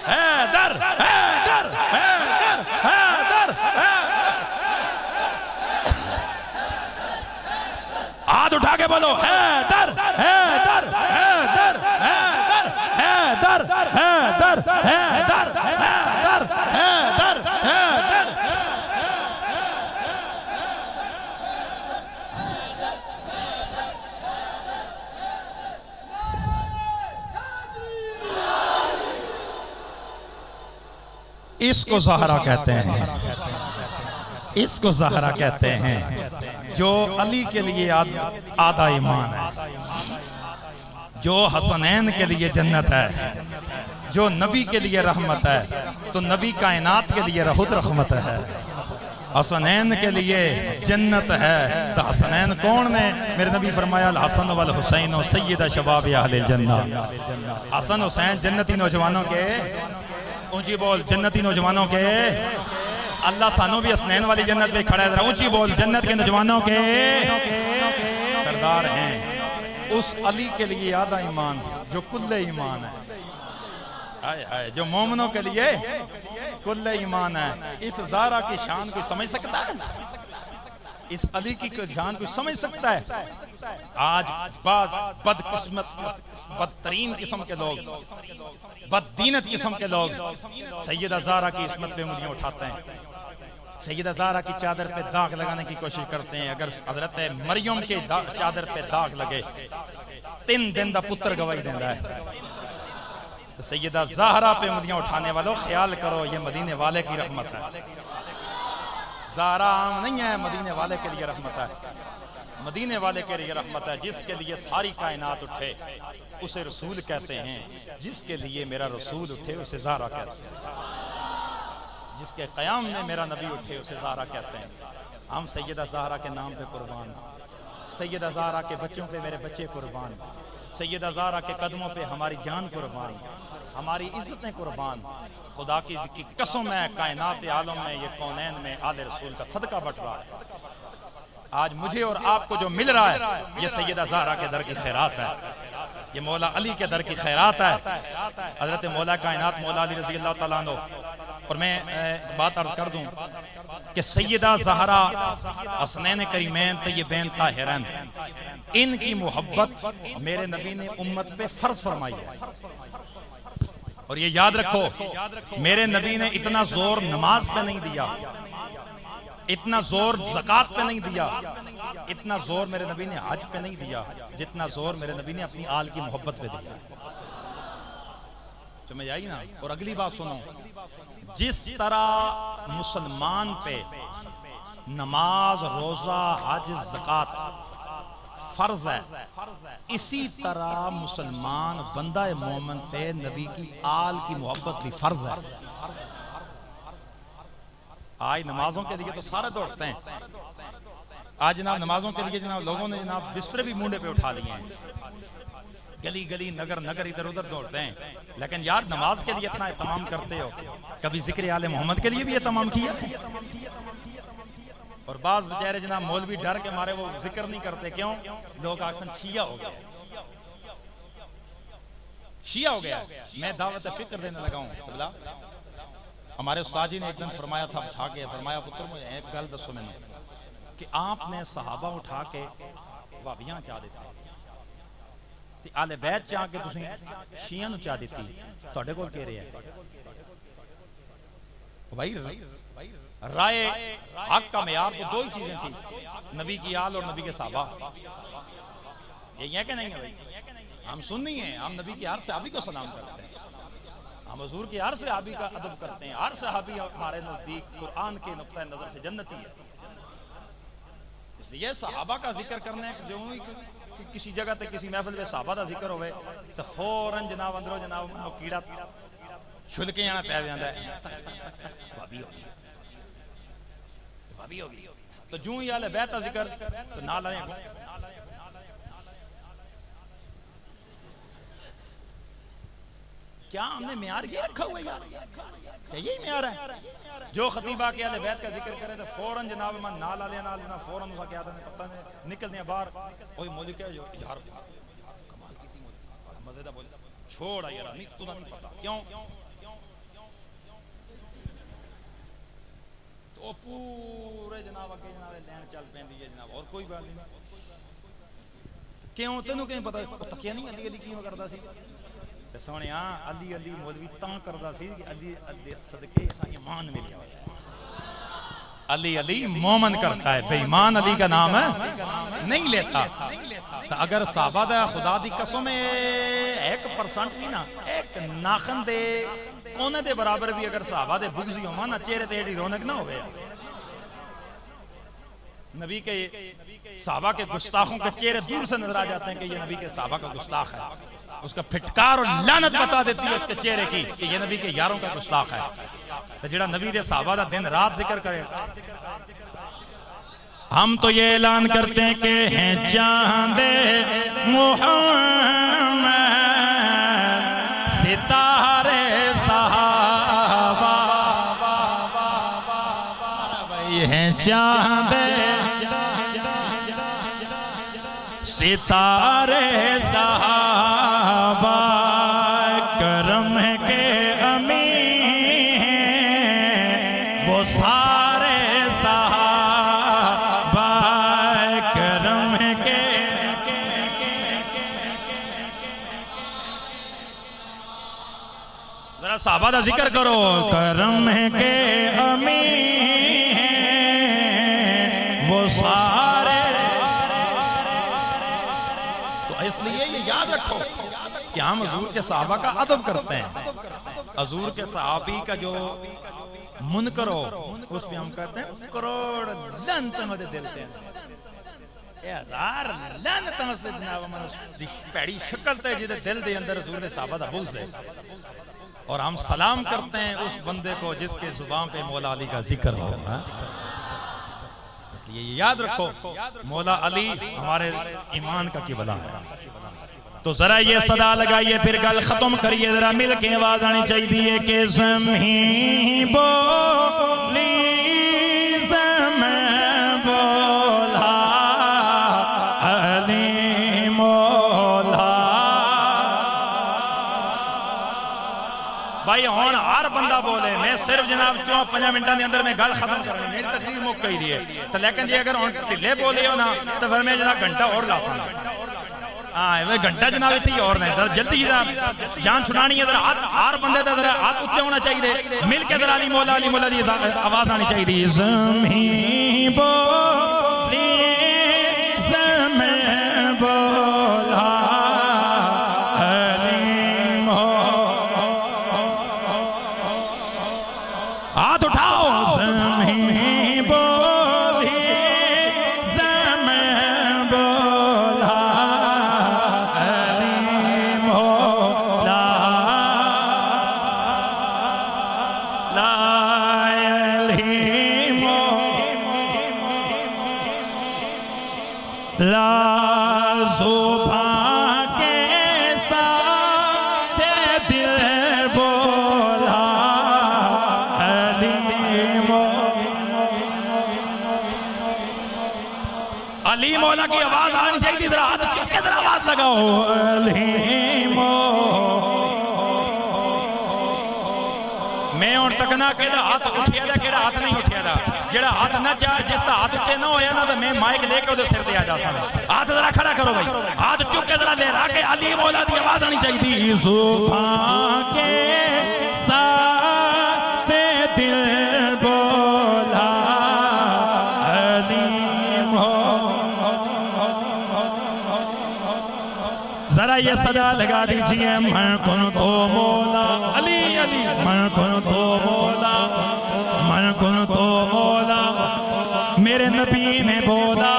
حیدر حیدر حیدر حیدر, ہاتھ اٹھا کے بولو حیدر حیدر حیدر حیدر حیدر حیدر حیدر حیدر حیدر حیدر. اس کو زہرا کہتے ہیں, اس کو زہرا کہتے ہیں جو علی کے لیے آدھا ایمان ہے, جو حسنین کے لیے جنت ہے, جو نبی کے لیے رحمت ہے. تو نبی کائنات کے لیے خود رحمت ہے, حسنین کے لیے جنت ہے. تو حسنین کون نے؟ میرے نبی فرمایا الحسن والحسین سید شباب اہل الجنہ. حسن حسین جنتی نوجوانوں کے, اونچی بول, جنتی نوجوانوں کے. اللہ سانو بھی حسنین والی جنت پہ کھڑا ہے, ذرا اونچی بول, جنت کے نوجوانوں کے سردار ہیں. اس علی کے لیے آدھا ایمان جو کل ایمان ہے. آئے آئے, جو مومنوں کے لیے کل ایمان ہے. اس زہرا کی شان کوئی سمجھ سکتا ہے؟ اس علی کی جان کوئی سمجھ سکتا ہے؟ آج بد قسمت, بدترین قسم کے لوگ, بددینت قسم کے لوگ سیدہ زہرا کی عصمت پہ انگلیاں اٹھاتے ہیں, سیدہ زہرا کی چادر پہ داغ لگانے کی کوشش کرتے ہیں. اگر حضرت مریم کے چادر پہ داغ لگے 3 دن دا پتر گواہی دیندا ہے. تو سیدہ زہرا پہ انگلیاں اٹھانے والوں خیال کرو, یہ مدینے والے کی رحمت ہے. زہرا عام نہیں ہے, مدینے والے کے لیے رحمت ہے. مدینے والے کے لیے رحمت ہے. جس کے لیے ساری کائنات اٹھے اسے رسول کہتے ہیں, جس کے لیے میرا رسول اٹھے اسے زہرا کہتے ہیں, جس کے قیام میں میرا نبی اٹھے اسے زہرا کہتے ہیں. ہم سیدہ زہرا کے نام پہ قربان, سیدہ زہرا کے بچوں پہ میرے بچے قربان, سیدہ زہرا کے قدموں پہ ہماری جان قربان, ہماری عزتیں قربان. خدا کی قسم ہے کائنات عالم میں, یہ کونین میں آل رسول کا صدقہ بٹ رہا ہے. آج مجھے اور آپ کو جو مل رہا ہے یہ سیدہ زہرا کے در کی خیرات ہے, یہ مولا علی کے در کی خیرات ہے. حضرت مولا کائنات مولا علی رضی اللہ تعالیٰ عنہ. اور میں بات عرض کر دوں کہ سیدہ زہرا حسنین کریمین طیبین طاہرین, ان کی محبت میرے نبی نے امت پہ فرض فرمائی ہے. اور یہ یاد رکھو, میرے نبی نے اتنا زور نماز پہ نہیں دیا, اتنا زور زکوٰۃ پہ نہیں دیا, اتنا زور میرے نبی نے حج پہ نہیں دیا, جتنا زور میرے نبی نے اپنی آل کی محبت پہ دیا. سمجھ آئی نا؟ اور اگلی بات سنو, جس طرح مسلمان پہ نماز, روزہ, حج, زکوٰۃ فرض ہے, اسی طرح مسلمان بندہ مومن پہ نبی کی آل کی محبت بھی فرض ہے. آج نمازوں کے لیے تو سارے دوڑتے ہیں. آج جناب نمازوں کے لیے جناب لوگوں نے جناب بستر بھی مونڈے پہ اٹھا لیے ہیں, گلی گلی نگر نگر ادھر ادھر دوڑتے ہیں. لیکن یار نماز کے لیے اتنا اہتمام کرتے ہو, کبھی ذکر آل محمد کے لیے بھی اہتمام کیا؟ اور بعض بیچارے جناب مولوی ڈر کے مارے وہ ذکر نہیں کرتے، کیوں؟ لوگ آکسن شیعہ ہو گیا، شیعہ ہو گیا۔ میں دعوت فکر دینے لگا ہوں قبلہ، ہمارے استاد جی نے ایک دن فرمایا تھا، اٹھا کے فرمایا پتر مجھے ایک گل دسو میں نے کہ آپ نے صحابہ اٹھا کے وابیاں چاہ دیتے تے آل بیت چاہ کے تسیں شیعہ نو چاہ دیتی، تہاڈے کول کہہ رہے ہیں بھائی رائے حق کا معیار تو دو ہی چیزیں تھی، نبی کی آل اور نبی کے صحابہ، یہی ہے کہ نہیں ہے بھائی؟ ہم سنی ہیں، ہم نبی کی ہر صحابی کو سلام کرتے ہیں، ہم حضور کے ہر صحابی کا ادب کرتے ہیں، ہر صحابی ہمارے نزدیک قرآن کے نقطہ نظر سے جنتی ہے۔ اس لیے صحابہ کا ذکر کرنے جو کسی جگہ تے کسی محفل میں صحابہ دا ذکر ہوئے تو فوراً جناب اندروں جناب منو کیڑا چھلکے آنا پہ جاتا ہے، بھابی ہوگی بھابی ہوگی، تو جو ہی آل بیت کا ذکر تو نال آنے کو کیا ہم نے معیار یہ رکھا ہوا ہے یار؟ کیا یہی معیار ہے؟ جو خطیبہ کے اہل بیت کا ذکر کرے تو فوراً جناب من نال آلے نال جناب فوراً اسا کیا دیں پتہ نہیں نکل دیں باہر، اوہ مولوی کہے جو یار کمال کی تھی مولوی بڑا مزے دا بول چھوڑا یار نہیں تو نہیں پتا کیوں؟ تو پورے جناب اگے جناب لین چل پیندی ہے جناب، اور کوئی بات نہیں کیوں تینوں کہیں پتا تکیا نہیں علی علی کیوں کردا سی؟ سونے علی علی مولوی تاں کردا سی کہ علی علی صدقے ایمان ملیا ہوا ہے، علی علی مومن کرتا ہے، بے ایمان علی کا نام ہے نہیں لیتا۔ تو اگر صحابہ دا خدا دی قسم 1% بھی نا ایک ناخن دے کونے دے برابر بھی اگر صحابہ دے بغضی ہو نا چہرے تے ایڈی رونق نہ ہوئے، نبی کے صحابہ کے گستاخوں کے چہرے دور سے نظر آ جاتے ہیں کہ یہ نبی کے صحابہ کا گستاخ ہے، اس کا پھٹکار اور لعنت بتا دیتی ہے اس کے چہرے کی کہ یہ نبی کے یاروں کا گستاخ ہے۔ تو جڑا نبی دے صحابہ دا دن رات ذکر کرے، ہم تو یہ اعلان کرتے ہیں کہ ہیں چاند محمد ستارے صحابہ، ہیں چاند ستارے صحابہ، کرم کے امین وہ سارے صحابہ، کرم کے ذرا صحابہ دا ذکر کرو، کرم کے امین وہ سارے۔ اس لیے یہ یاد رکھو کہ ہم حضور کے صحابہ کا ادب کرتے ہیں، حضور کے صحابی کا جو منکر ہو اس پہ ہم کہتے ہیں کروڑ لعنتاں دے دل تے اے ہزار لعنتاں دے جناب من پیڑی شکل تے جے دل دے اندر حضور دے صحابہ دا بغض ہے، اور ہم سلام کرتے ہیں اس بندے کو جس کے زبان پہ مولا علی کا ذکر ہو۔ یہ یاد رکھو مولا علی ہمارے ایمان کا قبلہ ہے۔ تو ذرا یہ صدا لگائیے پھر گل ختم کریے، ذرا مل کے آواز آنی چاہیے کہ زمین بولی زمین بولا علی مولا۔ بھائی ہون ہر بندہ بولے، میں صرف جناب 4-5 منٹوں دے اندر میں گل ختم کرنی، میری تقریر مک گئی دی ہے، تو لیکن جی اگر ہون ٹھلے بولے ہو نا تو پھر میں جناب گھنٹہ اور لا سکتا ہاں گھنٹہ جناب اتنی اور نہیں، جلدی جناب جان چھڑانی ہے، ہر بندے دا ذرا ہاتھ اونچے ہونا چاہیے، مل کے ذرا علی مولا دی آواز آنی چاہیے، زمین بولی زمین بولا علی مولا۔ ہاتھ اٹھاؤ، زمین بولی زمین بولا علی مولا، لا علی مولا، لا زبان کے ساتھ دل بولا علی مولا، مولا کی آواز آنی چاہیے ذرا ہاتھ چک کے ذرا آواز لگاؤ علیمو میں اور تک نہ کہدا ہاتھ اٹھیا دا کیڑا ہاتھ نہیں اٹھیا دا جڑا ہاتھ نہ چاہے جس دا ہاتھ اٹھے نہ ہویا نا تو میں مائک لے کے ادھر سر دے آ جا سکتا ہاتھ ذرا کھڑا کرو بھائی ہاتھ چک کے ذرا لے رہا کہ علی مولا دی آواز آنی چاہیے صبح کے ساتھ دل بولا علیم ہو ذرا یہ صدا لگا دیجئے من کن تو مولا علی علی من کن تو مولا من کن تو مولا میرے نبی نے بولا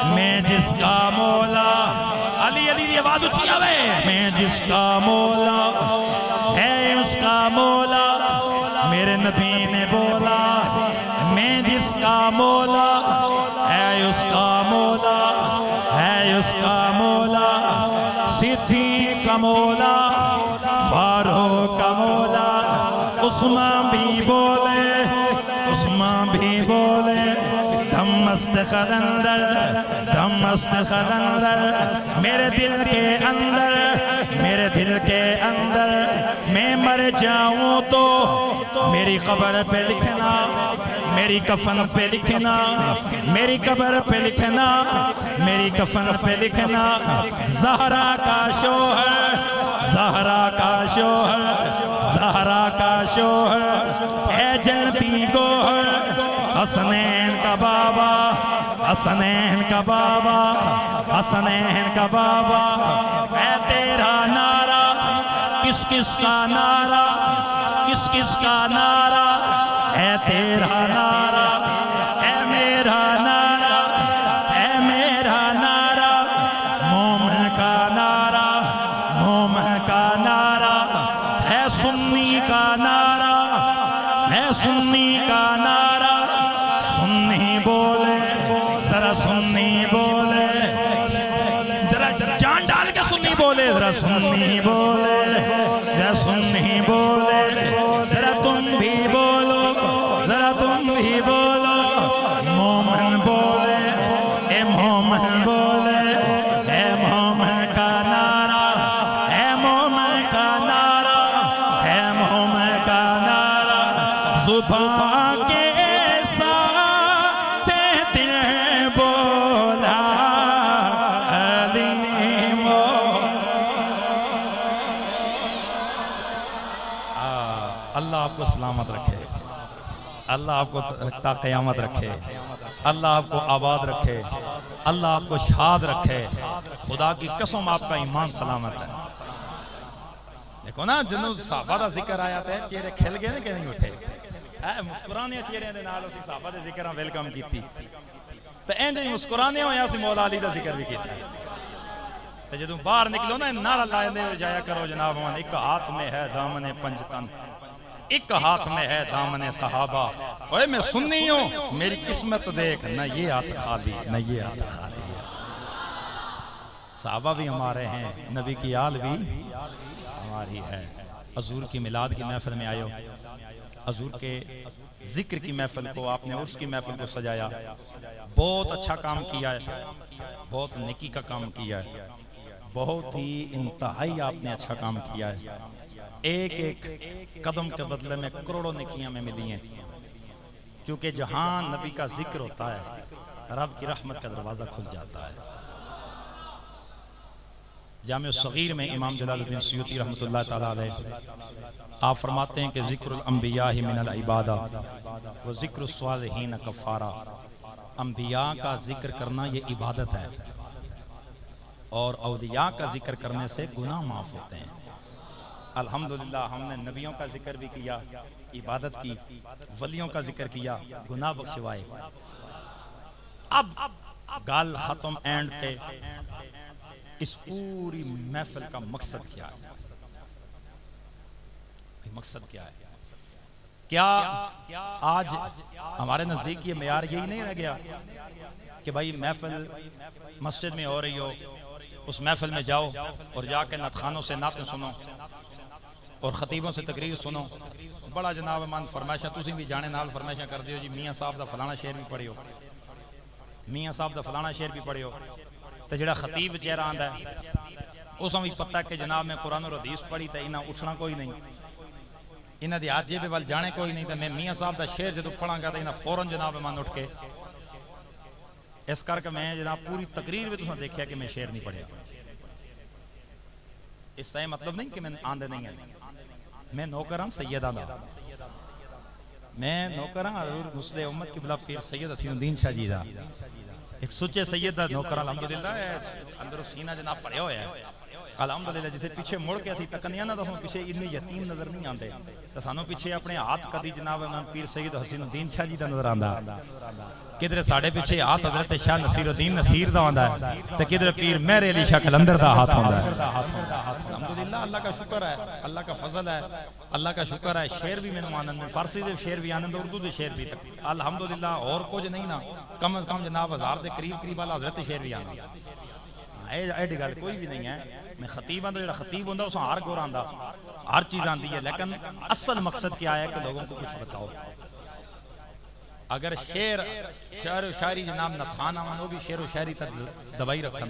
میں جس کا مولا علی علی دی آواز اچھی آوے میں جس کا مولا ہے اس کا مولا میرے نبی نے بولا میں جس کا مولا ہے اس کا مولا ہے اس کا مولا صدیق کا مولا فاروق کا مولا عثمان بھی بولے عثمان بھی بولے دم مست خلندر دم مست خلندر میرے دل کے اندر میرے دل کے اندر میں مر جاؤں تو میری قبر پہ لکھنا میری کفن پہ لکھنا میری قبر پہ لکھنا میری کفن پہ لکھنا زہرا کا شوہر زہرا کا شوہر زہرا کا شوہر ہے جنتی گوہر حسنین کا بابا حسنین کا بابا حسنین کا بابا ہے تیرا نعرہ کس کس کا نعرہ کس کس کا نعرہ ہے تیرا نعرہ ہے میرا نعرہ ہے میرا نعرہ مومن کا نعرہ مومن کا نعرہ ہے سنی کا نعرہ ہے سنی کا نعرہ سنی بولے ذرا سنی بولے ذرا جان ڈال کے سنی بولے ذرا سنی بولے ذرا سنی بولے ذرا تم بھی بولو ذرا تم بھی بولو مومن بولے اے مومن بولے اے مومن کا نعرہ اے مومن کا نعرہ اے مومن کا نعرہ زبان کے ساتھ دل بولا علیم اللہ آپ کو سلامت رکھے اللہ آپ کو تا قیامت رکھے اللہ آپ کو آباد رکھے اللہ آپ کو شاد رکھے خدا کی قسم آپ کا ایمان سلامت ہے دیکھو نا جنہوں صحابہ دا ذکر آیا تھا چہرے کھل گئے نا کہ نہیں اٹھے مسکرانے چہرے دے نال اسی صحابہ دے ذکر ویلکم کیتی تو اینجے مسکرانے ہویا سی مولا علی دا ذکر بھی کیتا تو جدوں باہر نکلو نا نعرہ لائے دے جایا کرو جناب ایک ہاتھ میں ہے دامن پنجتن ایک ہاتھ میں ہے دامن صحابہ اوے میں سنی ہوں میری قسمت دیکھ نہ یہ ہاتھ خالی نہ یہ ہاتھ خالی صحابہ بھی ہمارے ہیں نبی کی آل بھی ہماری ہے حضور کی میلاد کی محفل میں آئے ہو حضور کے ذکر کی محفل کو آپ نے عرس کی محفل کو سجایا بہت اچھا کام کیا ہے بہت نیکی کا کام کیا ہے بہت ہی انتہائی آپ نے اچھا کام کیا ہے ایک ایک قدم کے بدلے میں کروڑوں نیکیاں میں ملی ہیں کیونکہ جہاں نبی کا ذکر ہوتا ہے رب کی رحمت کا دروازہ کھل جاتا ہے جامع صغیر میں امام جلال الدین سیوطی رحمۃ اللہ تعالیٰ علیہ آپ فرماتے ہیں کہ ذکر الانبیاء من العبادہ و ذکر الصالحین کفارہ انبیاء کا ذکر کرنا یہ عبادت ہے اور اولیاء کا ذکر کرنے سے گناہ معاف ہوتے ہیں الحمدللہ ہم نے نبیوں کا ذکر بھی کیا عبادت کی ولیوں کا ذکر کیا گناہ بخشوائے اب گال ختم اینڈ پہ اس پوری محفل کا مقصد کیا ہے مقصد کیا ہے کیا آج ہمارے نزدیک یہ معیار یہی نہیں رہ گیا کہ بھائی محفل مسجد میں ہو رہی ہو اس محفل میں جاؤ اور جا کے نعتخانوں سے نعتیں سنو اور خطیبوں سے تقریر سنو بڑا جناب من فرمائشاں تسی بھی جانے نال فرمائشاں کر دیو جی میاں صاحب دا فلانا شعر بھی پڑھیو میاں صاحب دا فلانا شعر بھی پڑھیو تے جڑا خطیب چہرہ آندا ہے اساں بھی پتہ کہ جناب میں قرآن اور حدیث پڑھی تے انہاں اٹھنا کوئی نہیں، انہاں دی آجے وال جانے کوئی نہیں، تے میں میاں صاحب دا شعر جدوں پڑھاں گا تے انہاں فوراً جناب من اٹھ کے اس کر کے میں جناب پوری تقریر میں تساں دیکھیا کہ میں شعر نہیں پڑھیا۔ اس طرح مطلب نہیں کہ میں آندے نہیں ہیں، میں نوکر ہوں سیدہ دا، میں نوکر ہوں حضور غسل امت قبلہ پیر سید حسین الدین شاہ جی دا، ایک سچے سید دا نوکر الحمدللہ اندر سینہ جناب پڑھیا ہویا ہے الحمدللہ۔ جسے پیچھے مڑ کے اسی تکنیاں نہ تو پیچھے اتنے یتیم نظر نہیں آندے، تو سانو پیچھے اپنے ہاتھ کدی جناب پیر سید حسین الدین شاہ جی دا نظر آندا، کدھر ساڑھے پیچھے ہاتھ حضرت شاہ نصیر الدین نصیر دا ہوندا ہے، تو کدھر پیر مہر علی شاہ کلندر دا ہاتھ ہوندا ہے۔ الحمدللہ اللہ کا شکر ہے، اللہ کا فضل ہے، اللہ کا شکر ہے۔ شعر بھی میں آنند میں فارسی دے شعر بھی آنند، اردو دے شعر بھی الحمدللہ، اور کچھ نہیں نا، کم از کم جناب 1000 دے قریب قریب والا حضرت شعر بھی آنند۔ ایڈی گل کوئی بھی نہیں ہے، میں خطیب ہوں تو جڑا خطیب ہوندا اس ہر گور آندا، ہر چیز آندی ہے، لیکن اصل مقصد کیا ہے کہ لوگوں کو کچھ بتاؤ۔ اگر شعر و شاعری جناب نتخان آمان وہ بھی شعر و شاعری تک دبائی رکھن،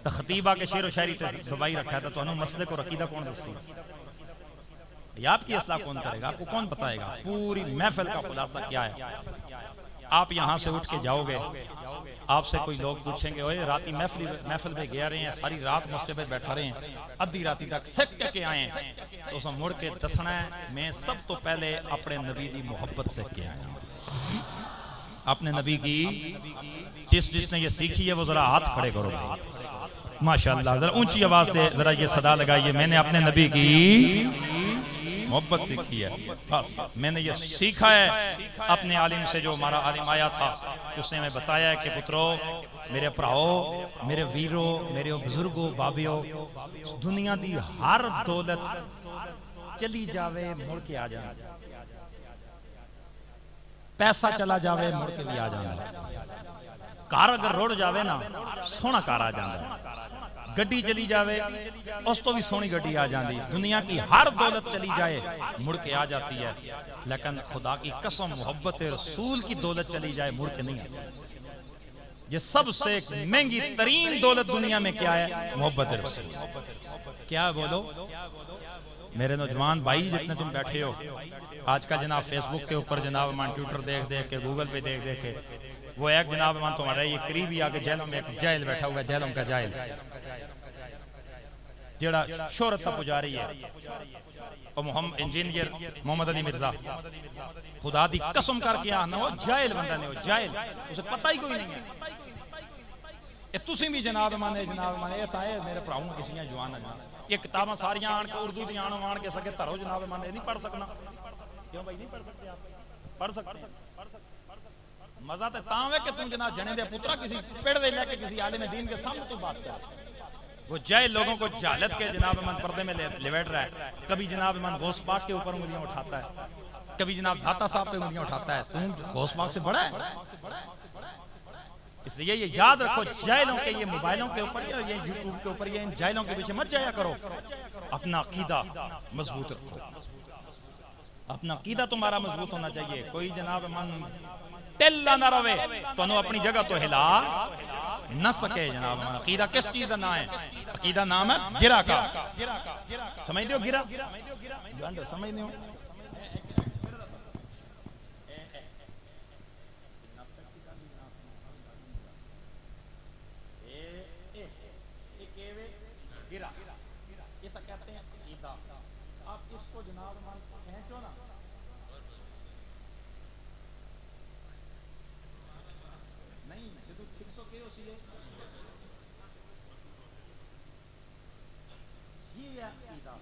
تو خطیب آکے شعر و شاعری تک دبائی رکھا ہے، تو انہوں مسلک اور عقیدہ کون دستی؟ یا آپ کی اصلاح کون کرے گا؟ آپ کو کون بتائے گا؟ پوری محفل کا خلاصہ کیا ہے؟ آپ یہاں سے اٹھ کے جاؤ گے، آپ سے کوئی لوگ پوچھیں گے اوئے راتی محفل پہ گیا رہے ہیں، ساری رات مسجد پہ بیٹھا رہے ہیں، ادھی راتی تک سک کے آئے ہیں، تو اسے مڑ کے دسنا ہے میں سب تو پہلے اپنے نبی دی محبت سے کے آیا ہوں۔ اپنے نبی کی جس نے یہ سیکھی ہے وہ ذرا ہاتھ کھڑے کرو ماشاءاللہ، ذرا اونچی آواز سے ذرا یہ صدا لگائیے، میں نے اپنے نبی کی محبت سیکھی ہے، بس میں نے یہ سیکھا ہے اپنے عالم سے۔ جو ہمارا عالم آیا تھا اس نے ہمیں بتایا ہے کہ پترو، میرے پراؤ، میرے ویرو، میرے بزرگو، بابیو، دنیا دی ہر دولت چلی جاوے مڑ کے آ جائے، پیسہ چلا جاوے مڑ کے بھی آ جانا، کار اگر روڑ جاوے نا سونا کار آ جانا، گڈی چلی جاوے اس تو بھی سونی گڈی آ جاندی، دنیا کی ہر دولت چلی جائے مڑ کے آ جاتی ہے، لیکن خدا کی قسم محبت رسول کی دولت چلی جائے مڑ کے نہیں آتی۔ یہ سب سے مہنگی ترین دولت دنیا میں کیا ہے؟ محبت رسول۔ کیا بولو میرے نوجوان بھائی جتنے تم بیٹھے ہو، آج کا جناب فیس بک کے اوپر جناب من ٹویٹر دیکھ کے، گوگل پہ دیکھ کے، وہ ایک جناب من تمہارا یہ قریبی آگے جہلم میں ایک جاہل بیٹھا ہوا ہے، جہلم کا جاہل جڑا شہرت کا پجاری ہے، اور انجینئر محمد علی مرزا، خدا دی قسم کر کے آنا وہ جاہل بندہ نے، وہ جاہل، اسے پتہ ہی کوئی نہیں ہے۔ یہ تسی بھی جناب مانے ایسا ہے میرے پراؤں کسی ہیں جوان ہے، یہ کتاباں ساریاں آن کے اردو دی آن کے سکے تھرو جناب مانے نہیں پڑھ سکنا، کیوں بھائی نہیں پڑھ سکتے آپ؟ پڑھ سکتے مزہ تے تاں ہے کہ تم جناب جنے دے پترا کسی پیڑ دے لے کے کسی عالم دین کے سامنے تو بات کر، وہ جائے لوگوں کو جہالت کے جناب من پردے میں لیویٹ رہا ہے، کبھی جناب من غوث پاک کے اوپر انگلیاں اٹھاتا ہے، کبھی جناب دھاتا صاحب پہ انگلیاں اٹھاتا ہے، تم غوث پاک سے بڑا ہے۔ اس لیے یہ یاد رکھو، جاہلوں کے یہ موبائلوں کے اوپر یا یہ یوٹیوب کے اوپر یا ان جاہلوں کے پیچھے مت جایا کرو، اپنا عقیدہ مضبوط رکھو، اپنا عقیدہ تمہارا مضبوط ہونا چاہیے۔ کوئی جناب من ٹیلا نہ روے تو انہوں اپنی جگہ تو ہلا نہ سکے جناب من۔ عقیدہ کس چیز نہ ہے؟ عقیدہ نام ہے گرہ کا، سمجھ دیو گرہ، سمجھ دیو گرہ، اسا کہتے ہیں عقیدہ۔ آپ اس کو جناب مان کھینچو نا، نہیں جدو 600 کے ہو سی ہے یہ عقیدہ،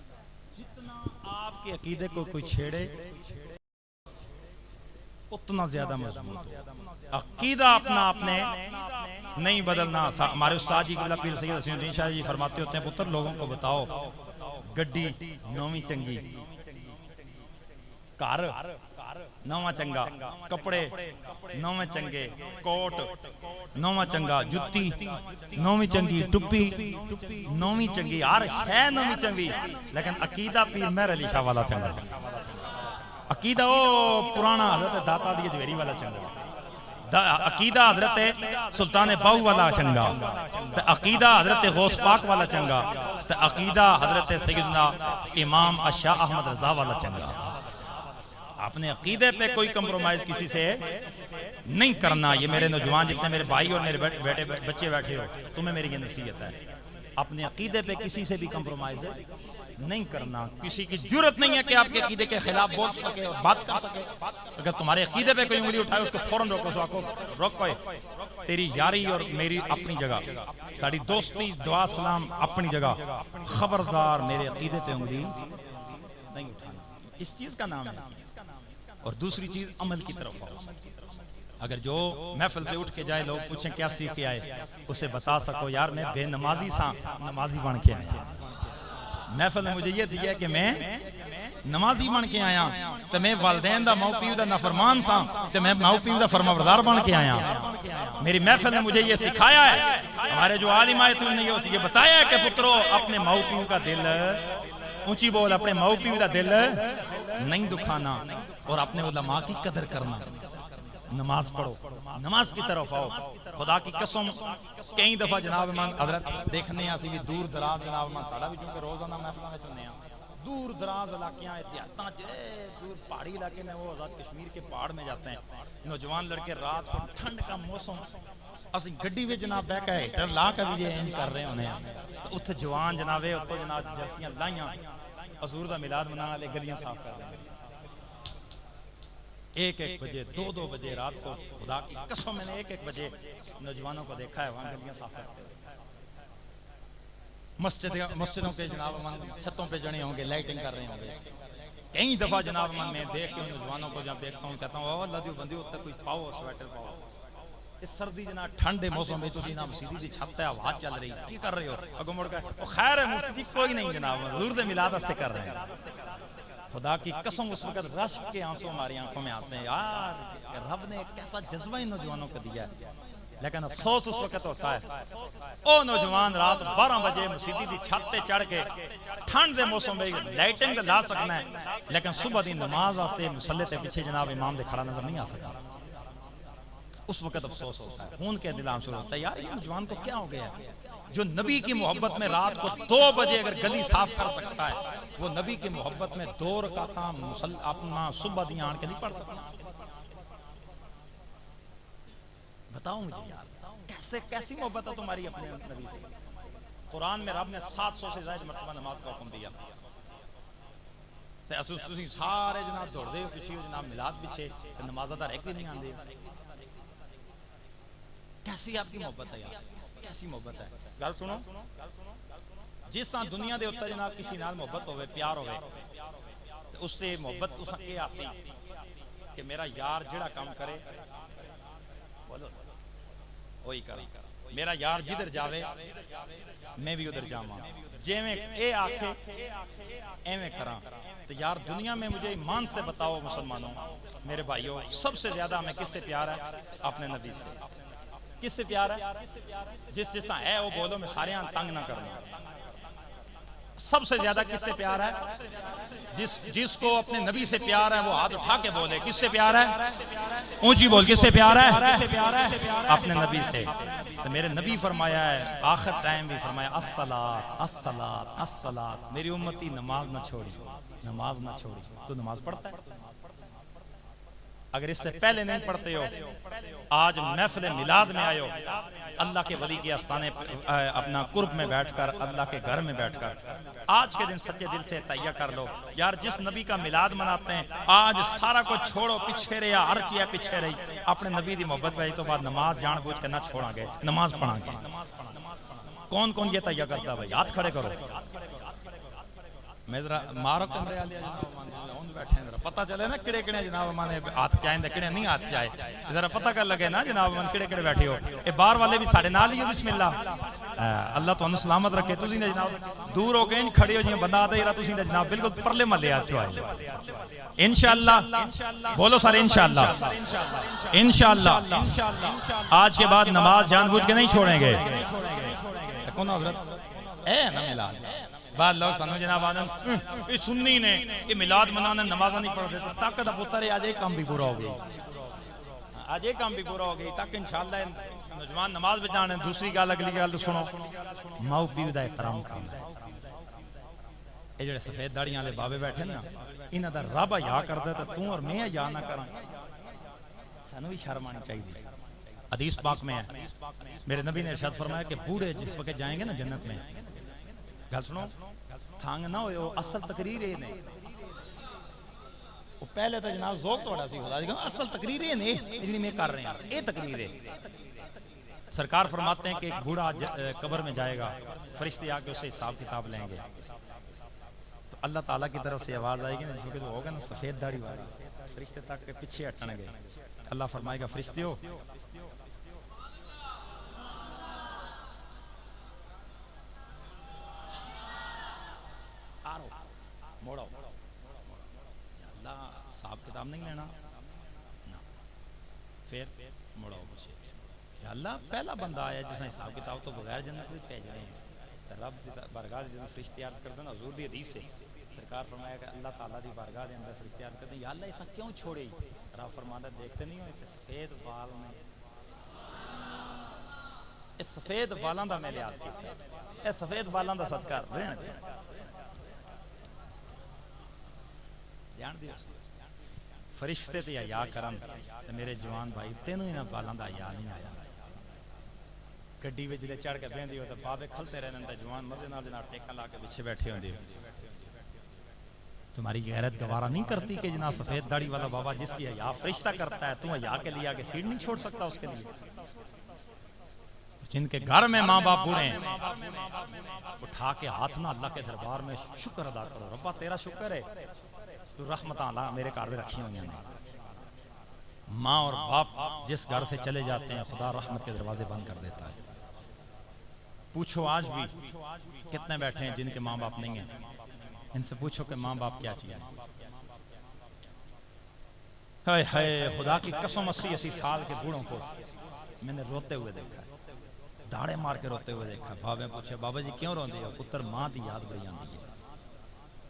جتنا آپ کے عقیدے کو کوئی چھیڑے اتنا زیادہ مضبوط ہو۔ عقیدہ اپنا آپ نے نہیں بدلنا۔ ہمارے استاد جی قبلہ پیر سید حسین الدین شاہ جی فرماتے ہوتے ہیں پتر لوگوں کو بتاؤ گڈی نویں چنگی، کار نواں چنگا، کپڑے نویں چنگے، کوٹ نواں چنگا، جتی نویں چنگی، ٹپی نویں چنگی، ہر شے نویں چنگی، لیکن عقیدہ پیر مہر علی شاہ والا چنگا، عقیدہ وہ پرانا حضرت داتا دی جویری والا چنگا۔ عقیدہ حضرت سلطان باہو والا چنگا، تے عقیدہ حضرت غوث پاک والا چنگا، تے عقیدہ حضرت سیدنا امام شاہ احمد رضا والا چنگا۔ اپنے عقیدے پہ کوئی کمپرومائز کسی سے نہیں کرنا۔ یہ میرے نوجوان جتنے میرے بھائی اور میرے بچے بیٹھے ہو، تمہیں میری یہ نصیحت ہے، اپنے عقیدے پہ کسی سے بھی کمپرومائز نہیں کرنا۔ کسی کی جرت نہیں ہے کہ آپ کے عقیدے کے خلاف بول سکے اور بات کر سکے۔ اگر تمہارے عقیدے پہ کوئی انگلی اٹھائے اس کو فوراً روکو، اس کو روکو۔ تیری یاری اور میری اپنی جگہ، ساری دوستی دعا سلام اپنی جگہ، خبردار میرے عقیدے پہ انگلی نہیں اٹھانا۔ اس چیز کا نام ہے۔ اور دوسری چیز عمل کی طرف آؤ۔ اگر جو محفل سے اٹھ کے جائے لوگ پوچھیں کیا سیکھ کے آئے، اسے بتا سکو یار میں بے نمازی سا نمازی بن کے آیا۔ محفل نے مجھے یہ دیا کہ میں نمازی بن کے آیا، تو میں والدین دا ماؤ پیو دا نافرمان سا، تو میں ماؤ پیو دا فرمانبردار بن کے آیا۔ میری محفل نے مجھے یہ سکھایا ہے، ہمارے جو عالم آئے تھے انہوں نے یہ بتایا ہے کہ پترو اپنے ماؤ پیو کا دل، اونچی بول، اپنے ماؤ پیو کا دل نہیں دکھانا اور اپنے علماء کی قدر کرنا۔ نماز پڑھو، نماز کی طرف آؤ۔ خدا کی قسم کئی دفعہ جناب امان حضرت دیکھنے ہیں بھی دور دراز جناب امان ساڑا بھی چونکہ روزانہ محفلوں میں چنے ہیں دور دراز علاقیاں دیہاتاں دور پہاڑی علاقے میں، وہ آزاد کشمیر کے پہاڑ میں جاتے ہیں، نوجوان لڑکے رات کو ٹھنڈ کا موسم اسی گڈی میں جناب بہ کے ہیٹر لا کے بھی یہ انج کر رہے ہونے ہیں، تو اتھے جوان جناب اتو جناب جرسیاں لائیاں حضور دا میلاد منانے لے گلیاں صاف کر رہے ہیں۔ 1-1 بجے 2-2 بجے رات کو، خدا کی قسم میں نے 1-1 بجے نوجوانوں کو دیکھا ہے وہاں گلیاں صاف کرتے ہوئے۔ مسجدوں کے جناب چھتوں پہ جڑے ہوں گے، لائٹنگ کر رہے ہوں گے۔ کئی دفعہ جناب میں دیکھ کے نوجوانوں کو جب دیکھتا ہوں کہتا ہوں اللہ دیو بندیو اتنے کوئی پاؤ سویٹر پاؤ۔ اس سردی جناب ٹھنڈے موسم میں تسی نہ مسیدی دی چھت ہے، ہوا چل رہی کی کر رہے ہو؟ اگوں مڑ کے او خیر ہے مفتی جی کوئی نہیں جناب حضور دے میلاد واسطے کر رہے ہیں۔ خدا کی قسم اس وقت رشک کے آنسوں ہماری آنکھوں میں آتے ہیں، یار رب نے کیسا جذبہ ان نوجوانوں کو دیا ہے۔ لیکن افسوس اس وقت ہوتا ہے او نوجوان رات 12 بجے مسیدی دی چھت تے چڑھ کے ٹھنڈ دے موسم میں لائٹنگ لا سکنا ہے، لیکن صبح دی نماز واسطے مصلی تے پیچھے جناب امام دے کھڑا نظر نہیں آ سکتا۔ اس وقت افسوس ہوتا ہے، خون کے دلام شروع ہوتا ہے، یار یہ نوجوان کو کیا ہو گیا ہے جو نبی کی محبت میں رات کو 2 بجے اگر گلی صاف کر سکتا ہے، وہ نبی کی محبت میں 2 رکعتاں اپنا صبح دی آن کے نہیں پڑھ سکتا۔ بتاؤ مجھے یار کیسی محبت ہے تمہاری اپنے نبی سے؟ قرآن میں رب نے 700 سے زائد مرتبہ نماز کا حکم دیا، تے اساں سارے جناب دوڑ دے پیچھے جناب میلاد پیچھے تے نماز ادا ایک بھی نہیں آندے۔ کیسی آپ کی محبت ہے یار، کیسی محبت ہے؟ گل سنو، جس طرح دنیا دے اوپر جناب کسی نال محبت ہوئے، پیار ہوئے، تو اس سے محبت اس کے آتی کہ میرا یار جڑا کام کرے بولو وہی کرے، میرا یار جدھر جاوے میں بھی ادھر جاواں، جیویں اے آکھے ایویں کراں۔ تو یار دنیا میں مجھے ایمان سے بتاؤ مسلمانوں، میرے بھائیوں، سب سے زیادہ ہمیں کس سے پیار ہے؟ اپنے نبی سے۔ کس سے پیار ہے؟ جس جیسا ہے وہ بولو، میں سارے تنگ نہ کرنا۔ سب سے زیادہ کس سے پیار ہے؟ جس کو اپنے نبی سے پیار ہے وہ ہاتھ اٹھا کے بولے کس سے پیار ہے؟ اونچی بول، کس سے پیار ہے؟ اپنے نبی سے۔ تو میرے نبی فرمایا ہے آخر ٹائم بھی فرمایا الصلاۃ الصلاۃ الصلاۃ، میری امتی نماز نہ چھوڑی، نماز نہ چھوڑی۔ تو نماز پڑھتا ہے؟ اگر اس سے پہلے نہیں پڑھتے ہو، آج محفل میلاد میں آئے ہو، اللہ کے ولی کے آستانے اپنا قرب میں بیٹھ کر، اللہ کے گھر میں بیٹھ کر آج کے دن سچے دل سے تہیہ کر لو یار جس نبی کا میلاد مناتے ہیں آج سارا کچھ چھوڑو، پیچھے رہا، ہر چیز پیچھے رہی، اپنے نبی دی محبت پہ تو بعد نماز جان بوجھ کے نہ چھوڑا گے، نماز پڑھا گے۔ کون کون یہ تہیہ کرتا ہے بھائی؟ ہاتھ کھڑے کرو۔ میں ذرا مارو کمرے والے بیٹھے ذرا پتہ چلے نا کڑے کڑے جناب ہمارے ہاتھ چاہیں دے کڑے نہیں ہاتھ چاہے، ذرا پتہ کر لگے نا جناب ہم کڑے کڑے بیٹھے ہو۔ اے باہر والے بھی ساڑھے نال ہی ہو، بسم اللہ، اللہ تو انہوں سلامت رکھے۔ تسی نے جناب دور ہو کے ان کھڑے ہو جی بندہ آتا ہی رہا، تسی نے جناب بالکل پرلے ملے آتے آئے انشاءاللہ، بولو سارے انشاءاللہ، انشاءاللہ آج کے بعد نماز جان بوجھ کے نہیں چھوڑیں گے۔ کون حضرت اے نا میلاد، بعد لوگ سنو جناب آدم یہ سنی نے یہ میلاد منانے نمازہ نہیں پڑھ دیتے، طاقت پتر ہے آج ایک کام بھی پورا ہو گئی۔ آج یہ کام بھی پورا ہو گئی تاکہ انشاءاللہ نوجوان نماز پہ جانے. دوسری گل اگلی گل سنو, ماؤ پیو دا احترام کرنا ہے. یہ جڑے سفید داڑیاں والے بابے بیٹھے نا, انہاں دا رب حیا کردا تے تو اور میں حیا نہ کراں, سانو بھی شرم آنی چاہیے. حدیث پاک میں ہے, میرے نبی نے ارشاد فرمایا کہ بوڑھے جس وقت جائیں گے نا جنت میں, گل سنو تھانگ نہ ہوئے, وہ اصل تقریر ہے نہیں. وہ پہلے تو جناب ذوق توڑا سی خدا, اصل تقریر ہے نہیں جنہی میں کر رہے ہیں, یہ تقریر ہے. سرکار فرماتے ہیں کہ ایک بوڑھا قبر میں جائے گا, فرشتے آ کے اسے حساب کتاب لیں گے, تو اللہ تعالیٰ کی طرف سے آواز آئے گی نا, جس وقت ہوگا نا سفید داڑھی والا, فرشتے تک کے پیچھے ہٹنے گے. اللہ فرمائے گا فرشتیو آرو موڑو, یا اللہ حساب کتاب نہیں لینا نا, پھر موڑو مجھے, یا اللہ پہلا بندہ آیا جس نے حساب کتاب تو بغیر جنت میں بھیج رہے ہیں. رب دی بارگاہ دے اندر فرشتے عرض کرتے ہیں, حضور دی حدیث سے سرکار فرمایا کہ اللہ تعالیٰ دی بارگاہ دے اندر فرشتے عرض کرتے ہیں, یا اللہ ایسا کیوں چھوڑے؟ رب فرماتا ہے دیکھتے نہیں ہو اس سفید بال میں, اس سفید بالاں دا میں لحاظ کیتا ہے, اس سفید بالاں دا صدقہ رہن دے. جان دیو فرشتے تے حیا کرن تے میرے جوان بھائی تینوں انہاں بالاں دا حیا نہیں آیا. گڈی وچ جے چڑھ کے بیندی ہو تے بابے کھلتے رہندے تے جوان مزے نال جناب ٹیکا لا کے پیچھے بیٹھے ہوندے. تمہاری غیرت گوارا نہیں کرتی کہ جناب سفید داڑھی والا بابا جس کی حیا فرشتہ کرتا ہے, تو حیا کے لیے آگے سیٹ نہیں چھوڑ سکتا اس کے لیے. جن کے گھر میں ماں باپ بوڑھے ہیں, اٹھا کے ہاتھ نہ اللہ کے دربار میں شکر ادا کرو, ربا تیرا شکر ہے تو رحمتاں اللہ میرے گھر میں رکھی ہوئی ہیں. ماں اور باپ جس گھر سے چلے جاتے ہیں خدا رحمت کے دروازے بند کر دیتا ہے. پوچھو آج بھی کتنے بیٹھے ہیں جن کے ماں باپ نہیں ہیں, ان سے پوچھو کہ ماں باپ کیا چیز ہے. ہائے ہائے خدا کی قسم 80 سال کے بوڑھوں کو میں نے روتے ہوئے دیکھا ہے, داڑے مار کے روتے ہوئے دیکھا. بابے پوچھے بابا جی کیوں روندے ہو؟ پتر ماں دی یاد بڑی آندی ہے,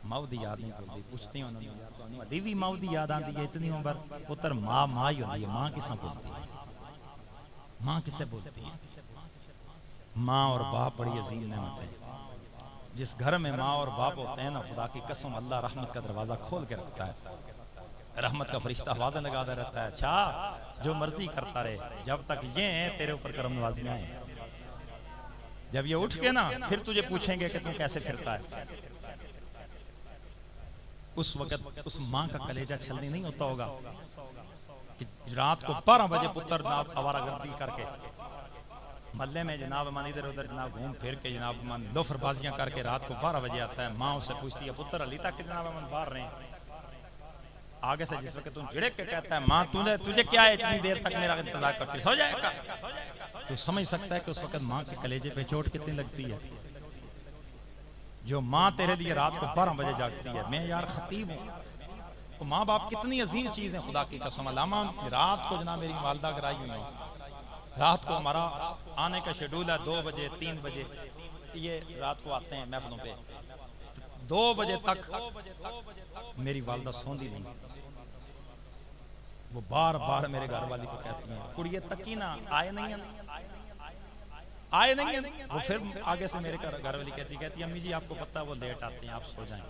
ماں دی یاد نہیں بھولدی. پوچھتے ہیں انہوں نے ابھی بھی ماں دی یاد آندی ہے اتنی عمر؟ پتر ماں ماں ہی ہوندی ہے, ماں کسے بولتی ہے, ماں کسے بولتی ہے؟ ماں اور باپ بڑی عظیم نعمت ہے. جس گھر میں ماں اور باپ ہوتے ہیں نا, خدا کی قسم اللہ رحمت کا دروازہ کھول کے رکھتا ہے. رحمت کا فرشتہ آوازیں لگاتا رہتا ہے, اچھا جو مرضی کرتا رہے جب تک یہ ہیں تیرے اوپر کرم نوازیاں ہیں. جب یہ اٹھ کے نا پھر تجھے پوچھیں گے کہ تم کیسے پھرتا ہے, اس وقت اس ماں کا کلیجہ چھلنی نہیں ہوتا ہوگا کہ رات کو 12 بجے پتر آوارہ گردی کر کے محلے میں جناب من ادھر ادھر جناب گھوم پھر کے جناب من لوفر بازیاں کر کے رات کو 12 بجے آتا ہے. ماں اسے پوچھتی ہے پتر علی تک جناب من باہر رہے ہیں. آگے سے جس وقت تم جھڑک کے کہتا ہے ماں تجھے کیا ہے اتنی دیر تک میرا انتظار کرتی, سو جائے گا, تو سمجھ سکتا ہے کہ اس وقت ماں کے کلیجے پہ چوٹ کتنی لگتی ہے. جو ماں تیرے لیے رات کو 12 بجے جاگتی ہے. میں یار خطیب ہوں, تو ماں باپ کتنی عظیم چیز ہے خدا کی قسم. علامہ رات کو جناب میری والدہ کرائی ہوئی ہے, رات کو ہمارا آنے کا شیڈول ہے 2 بجے 3 بجے, یہ رات کو آتے ہیں محفلوں پہ. 2 بجے تک میری والدہ سوندی نہیں, وہ بار بار میرے گھر والی کو کہتی ہیں کڑیے تکی نہ آئے نہیں ہیں. وہ پھر آگے سے میرے گھر والی کہتی امی جی آپ کو پتہ ہے وہ لیٹ آتے ہیں آپ سو جائیں.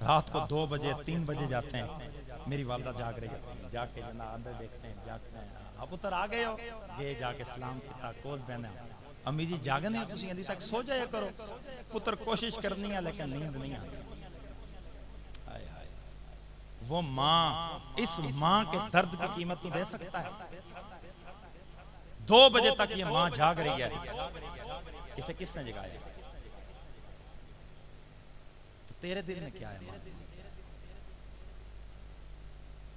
رات کو 2 بجے 3 بجے جاتے ہیں, میری والدہ جاگ رہی ہوتی ہے, جا کے جناب اندر دیکھتے ہیں, جاگتے ہیں, آپ پتر آ گئے ہو, یہ جا کے سلام کیتا کول بہنے, امی جی جاگنے ہو تسی ابھی تک سو جایا کرو. پتر کوشش کرنی ہے لیکن نیند نہیں آتی. وہ ماں, اس ماں کے درد کی قیمت تو دے سکتا ہے؟ 2 بجے تک یہ ماں جاگ رہی ہے, اسے کس نے جگایا؟ تو تیرے دل میں کیا ہے؟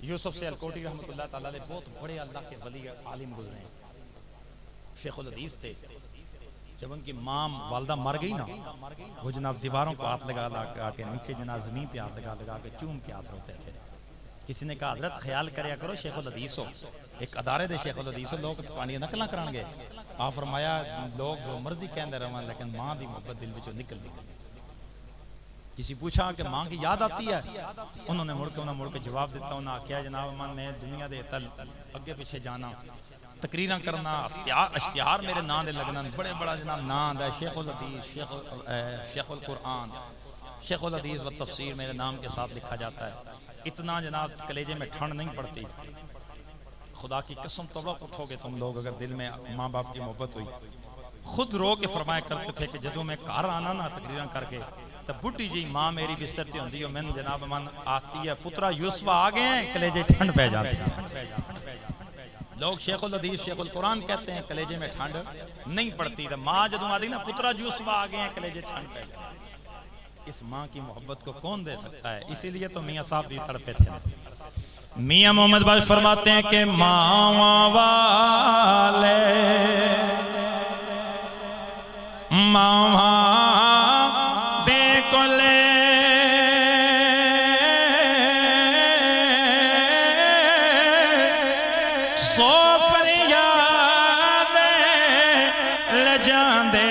یوسف سے الکوٹی رحمت اللہ تعالیٰ علیہ بہت بڑے اللہ کے ولی عالم گزرے ہیں, شیخ الحدیث تھے. جب ان کی ماں والدہ مر گئی نا, وہ جناب دیواروں کو ہاتھ لگا لگا کے, نیچے جناب زمین پہ ہاتھ لگا لگا کے چوم کے ہاتھ روتے تھے. کسی نے کہا حضرت خیال کریا کرو شیخ الحدیث ہو, ایک ادارے دے شیخ الحدیث ہو, لوگ پانی نقلاں کران گے. آپ فرمایا لوگ جو مرضی کہندے رہن لیکن ماں دی محبت دل وچوں نکل نہیں. کسی پوچھا کہ ماں کی یاد آتی ہے؟ انہوں نے مڑ کے جواب دیتا، انہوں نے کیا جناب من میں دنیا دے تل اگے پیچھے جانا، تقریراں کرنا، اشتہار میرے نام دے لگنا، بڑے بڑا جناب نام ہے شیخ الحدیث، شیخ القرآن، شیخ الحدیث و تفسیر میرے نام کے ساتھ لکھا جاتا ہے۔ اتنا جناب کلیجے میں ٹھنڈ نہیں پڑتی۔ خدا کی قسم توبہ اٹھو گے تم لوگ اگر دل میں ماں باپ کی محبت ہوئی۔ خود رو کے فرمایا کرتے تھے کہ جدوں میں گھر آنا نا تقریراں کر کے تو بڈھی جی ماں میری بستر تے ہوندی ہے، میں جناب من آتی ہے پترا یوسف آ گئے ہیں، کلیجے ٹھنڈ پہ جاتے ہیں۔ لوگ شیخ الحدیث شیخ القرآن کہتے ہیں، کلیجے میں ٹھنڈ نہیں پڑتی۔ تو ماں جدوں آتی نا پترا یوسف آ گئے ہیں، کلیجے ٹھنڈ پہ جاتے ہیں۔ اس ماں کی محبت کو کون دے سکتا ہے؟ اسی لیے تو میاں صاحب بھی تڑپے تھے۔ میاں محمد باز فرماتے ہیں کہ ماں والے ماں دے کو لے سو فریاد لجان دے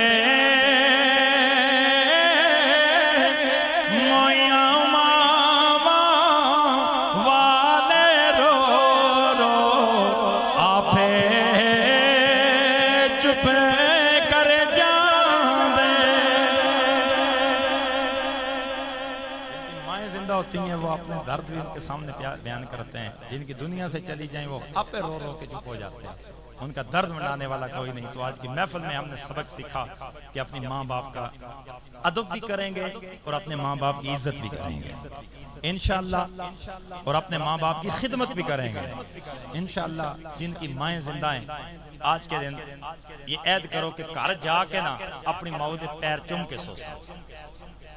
وہ اپنے درد بھی ان کے سامنے بیان کرتے ہیں، جن کی دنیا سے چلی جائیں وہ آپ پہ رو رو کے چپ ہو جاتے ہیں، ان کا درد منڈانے والا کوئی نہیں۔ تو آج کی محفل میں ہم نے سبق سیکھا کہ اپنی ماں باپ کا ادب بھی کریں گے اور اپنے ماں باپ کی عزت بھی کریں گے انشاءاللہ، اور اپنے ماں باپ کی خدمت بھی کریں گے انشاءاللہ۔ جن کی مائیں زندہ ہیں آج کے دن یہ عہد کرو کہ گھر جا کے نا اپنی ماں دے پیر چوم کے سو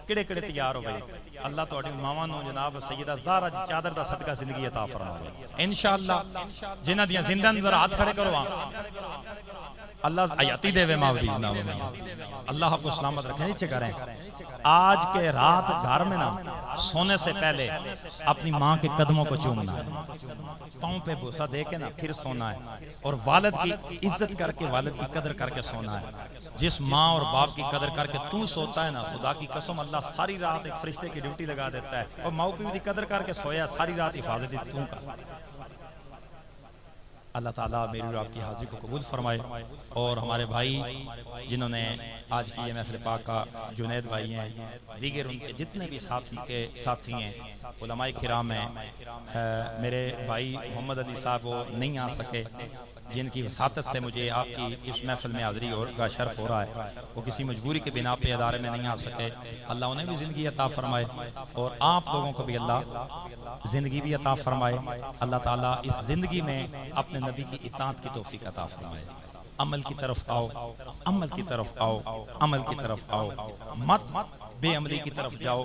کڑے کڑے تیار ہو گئے۔ اللہ تو اڈی ماواں نو جناب سیدہ زہرا دی چادر دا صدقہ زندگی عطا فرمائے انشاءاللہ۔ جنہاں دیاں زندہ نظر ہاتھ کھڑے کرو اللہ حیاتی دے وے ماوری اللہ کو سلامت رکھیں۔ نیچے کریں آج کے رات گھر میں نا سونے سے پہلے اپنی ماں کے قدموں کو چومنا ہے، پاؤں پہ بوسہ دے کے نا پھر سونا ہے، اور والد کی عزت کر کے والد کی قدر کر کے سونا ہے۔ جس ماں اور باپ کی قدر کر کے تو سوتا ہے نا، خدا کی قسم اللہ ساری رات ایک فرشتے کی ڈیوٹی لگا دیتا ہے، اور ماں کی قدر کر کے سویا ساری رات حفاظت تو کا۔ اللہ تعالیٰ میری اور آپ کی حاضری کو قبول فرمائے، اور ہمارے بھائی جنہوں نے آج کی یہ محفل پاک کا جنید بھائی ہیں، دیگر ان کے جتنے بھی ساتھی ہیں، علماء کرام ہیں، میرے بھائی محمد علی صاحب وہ نہیں آ سکے، جن کی وساطت سے مجھے آپ کی اس محفل میں حاضری کا شرف ہو رہا ہے، وہ کسی مجبوری کے بنا پہ ادارے میں نہیں آ سکے، اللہ انہیں بھی زندگی عطا فرمائے، اور آپ لوگوں کو بھی اللہ زندگی بھی عطا فرمائے۔ اللہ تعالیٰ اس زندگی میں اپنے نبی کی اطاعت کی توفیق عطا فرمائے۔ عمل کی طرف آؤ، عمل کی طرف آؤ، عمل کی طرف آؤ، مت بے عملی کی طرف جاؤ۔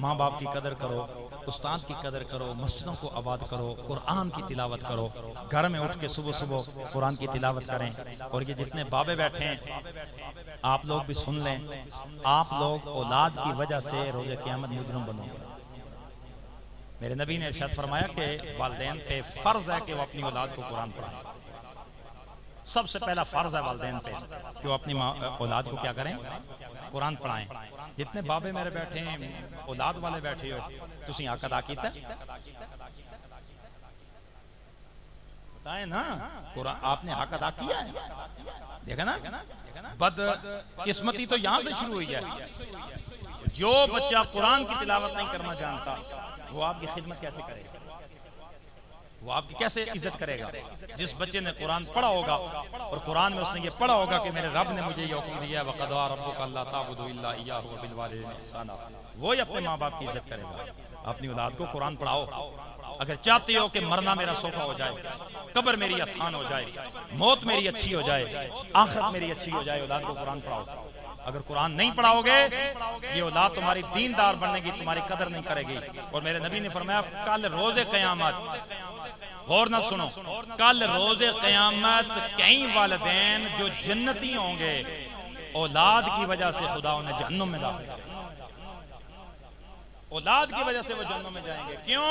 ماں باپ کی قدر کرو، استاد کی قدر کرو، مسجدوں کو آباد کرو، قرآن کی تلاوت کرو، گھر میں اٹھ کے صبح صبح قرآن کی تلاوت کریں۔ اور یہ جتنے بابے بیٹھے ہیں آپ لوگ بھی سن لیں، آپ لوگ اولاد کی وجہ سے روز قیامت مجرم بنو گے۔ میرے نبی نے ارشاد فرمایا کہ والدین پہ فرض ہے کہ وہ اپنی اولاد کو قرآن پڑھائیں۔ سب سے پہلا فرض ہے والدین پہ کہ وہ اپنی اولاد کو کیا کریں؟ قرآن پڑھائیں۔ جتنے بابے میرے بیٹھے ہیں اولاد والے بیٹھے ہو، تسی حق ادا کیتا ہے؟ بتائیں نا، آپ نے حق ادا کیا ہے؟ دیکھا نا، بد قسمتی تو یہاں سے شروع ہوئی ہے۔ جو بچہ قرآن کی تلاوت نہیں کرنا جانتا وہ آپ کی خدمت کیسے کرے گا؟ وہ آپ کی کیسے عزت کرے گا؟ جس بچے نے قرآن پڑھا ہوگا اور قرآن میں اس نے یہ پڑھا ہوگا کہ میرے رب نے مجھے یہ حکم دیا ہے وَقَضَىٰ رَبُّكَ أَلَّا تَعْبُدُوا إِلَّا إِيَّاهُ وَبِالْوَالِدَيْنِ إِحْسَانًا، وہی اپنے ماں باپ کی عزت کرے گا۔ اپنی اولاد کو قرآن پڑھاؤ۔ اگر چاہتے ہو کہ مرنا میرا سوکھا ہو جائے، قبر میری آسان ہو جائے، موت میری اچھی ہو جائے، آخرت میری اچھی ہو جائے، اولاد کو قرآن پڑھاؤ۔ اگر قرآن نہیں پڑھاؤ گے یہ اولاد تمہاری دیندار بننے گی، تمہاری قدر نہیں کرے گی۔ اور میرے نبی نے فرمایا کل روز قیامت، غور نہ سنو، کل روز قیامت کئی والدین جو جنتی ہوں گے اولاد کی وجہ سے خدا انہیں جہنم میں داخل کرے گا۔ اولاد کی وجہ سے وہ جہنم میں جائیں گے۔ کیوں؟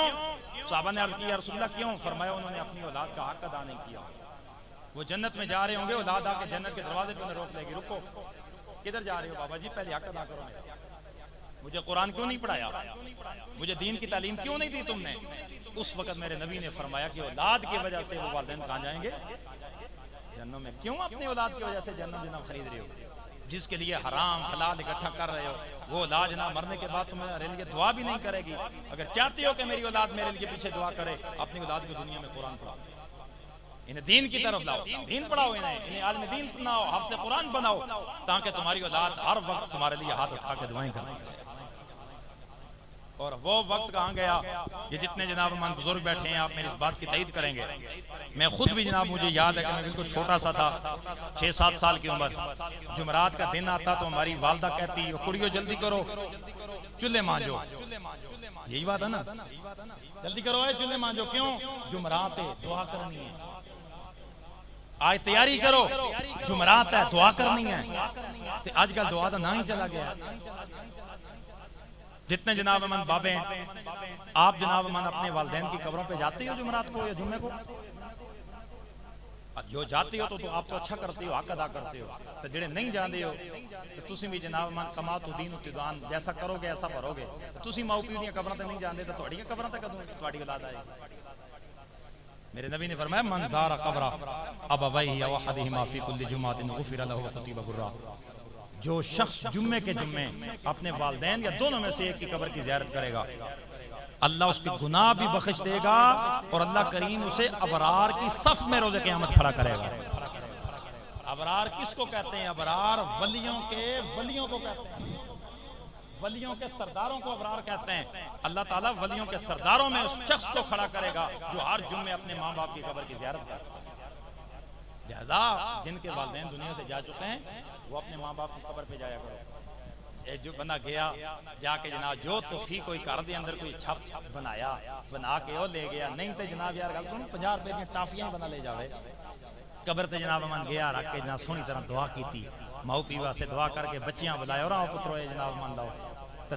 صحابہ نے عرض کی یا رسول اللہ کیوں؟ فرمایا انہوں نے اپنی اولاد کا حق ادا نہیں کیا۔ وہ جنت میں جا رہے ہوں گے، اولاد آ کے جنت کے دروازے پہ انہیں روک لے گی، رکو کدھر جا رہے ہو بابا جی، پہلے حق ادا کرو۔ مجھے قرآن کیوں نہیں پڑھایا؟ مجھے دین کی تعلیم کیوں نہیں دی تم نے؟ اس وقت میرے نبی نے فرمایا کہ اولاد کی وجہ سے وہ والدین کہاں جائیں گے؟ جہنم میں۔ کیوں اپنی اولاد کی وجہ سے جہنم جناب خرید رہے ہو؟ جس کے لیے حرام حلال اکٹھا کر رہے ہو، وہ اولاد جناب مرنے کے بعد تمہارے لیے دعا بھی نہیں کرے گی۔ اگر چاہتے ہو کہ میری اولاد میرے لیے پیچھے دعا کرے، اپنی اولاد کو دنیا میں قرآن پڑھاؤ، انہیں دین کی طرف لاؤ، دین پڑھاؤ، انہیں عالم دین بناؤ، حافظ قرآن بناؤ، تاکہ تمہاری اولاد ہر وقت تمہارے لیے ہاتھ اٹھا کے دعائیں کرتی ہے۔ اور وہ وقت کہاں گیا؟ یہ جتنے جناب من بزرگ بیٹھے ہیں، آپ میری اس بات کی تائید کریں گے، میں خود بھی جناب مجھے یاد ہے کہ میں بالکل چھوٹا سا تھا، 6-7 سال کی عمر، جمعرات کا دن آتا تو ہماری والدہ کہتی کڑیو جلدی کرو چولہے مانجو، یہی بات ہے نا، جلدی کرو اے چولہے مانجو، کیوں؟ جمعرات ہے، دعا کرنی ہے، آج تیاری کرو، جمعرات ہے، دعا کرنی ہے۔ تو آج کل دعا تو نہ ہی چلا گیا۔ جتنے جناب من بابے ہیں، آپ جناب من اپنے والدین کی قبروں پہ جاتے ہو جمعرات کو یا جمعے کو؟ جو جاتے ہو تو آپ تو اچھا کرتے ہو، حق ادا کرتے ہو، تو جڑے نہیں جاندے ہو تو تسی بھی جناب من کما تو دین و تدان جیسا کرو گے ایسا بھرو گے۔ تسی ماؤ پیو دیاں قبراں تے نہیں جاندے تو تہاڈیاں قبراں تے کدوں تہاڈی اولاد آئے گی؟ میرے نبی نے فرمایا من زار قبر ابویہ او احدہما فی کل جمعۃ غفر لہ وکتب برا، جو شخص جمعے کے جمعے اپنے والدین یا دونوں میں سے ایک کی قبر کی زیارت کرے گا، اللہ اس کے گناہ بھی بخش دے گا، اور اللہ کریم اسے ابرار کی صف میں روز قیامت کھڑا کرے گا۔ ابرار کس کو کہتے ہیں؟ ابرار ولیوں کو کہتے ہیں، ولیوں کے سرداروں کو ابرار کہتے ہیں۔ اللہ تعالیٰ ولیوں کے سرداروں میں اس شخص کو کھڑا کرے گا جو ہر جمعے اپنے ماں باپ کی قبر کی زیارت کرتا ہے۔ لہذا جن کے والدین دنیا سے جا چکے ہیں وہ اپنے ماں باپ کی قبر پہ جایا کرو۔ جو بندہ گیا جا کے جناب جو توفیق کوئی گھر دے اندر کوئی چھپ بنایا، بنا کے وہ لے گیا، نہیں تے جناب یار گل سن 50 روپے کی ٹافیاں بنا لے جاوے، قبر تے جناب من گیا رکھ کے جناب سونی طرح دعا کیتی، ماؤ پیو سے دعا کر کے بچیاں بلائے اور آؤ پترو یہ جناب من لاؤ،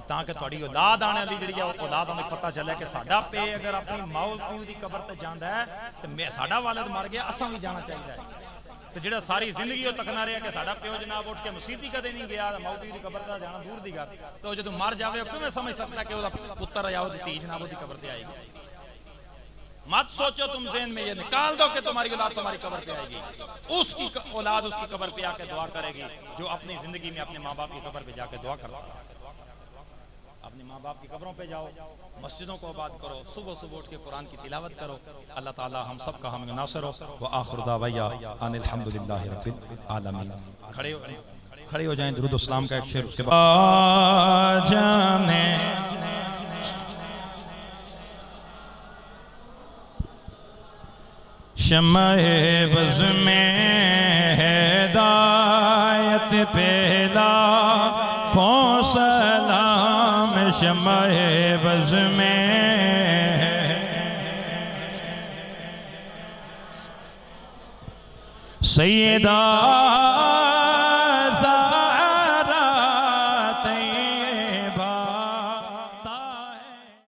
تاکہ تھوڑی اولاد آنے والی جڑی ہے اولاد ہمیں پتہ چلے کہ ساڈا پے اگر اپنی ماؤ پیو دی قبر تے جاندا ہے تے ساڈا والد مر گیا اساں بھی جانا چاہیے۔ تو جڑا ساری زندگی وہ تکنا رہا کہ ساڈا پیو جناب اٹھ کے مسیتی کدے نہیں گیا، ماؤ پیو دی قبر تے جانا دور دی گل، تو جدوں مر جاوے کیویں سمجھ سکتا کہ وہ پتر یا وہ دھی جناب دی قبر تے آئے گی؟ مت سوچو تم ذہن میں یہ نکال دو کہ تمہاری اولاد تمہاری قبر پہ آئے گی، اس کی اولاد اس کی قبر پہ آ کے دعا کرے گی جو اپنی زندگی میں اپنے ماں باپ کی قبر پہ جا کے دعا کرتا ہے۔ اپنے ماں باپ کی قبروں پہ جاؤ، مسجدوں کو آباد کرو، صبح صبح اٹھ کے قرآن کی تلاوت کرو۔ اللہ تعالی ہم سب کا ہم ناصر ہو۔ وآخر دعوانا ان الحمدللہ رب العالمین۔ کھڑے ہو جائیں، درود و سلام کا ایک شعر اس کے بعد جانے شمع بز میں ہدایت پہلا پوں سلام، شمع بز میں سیدہ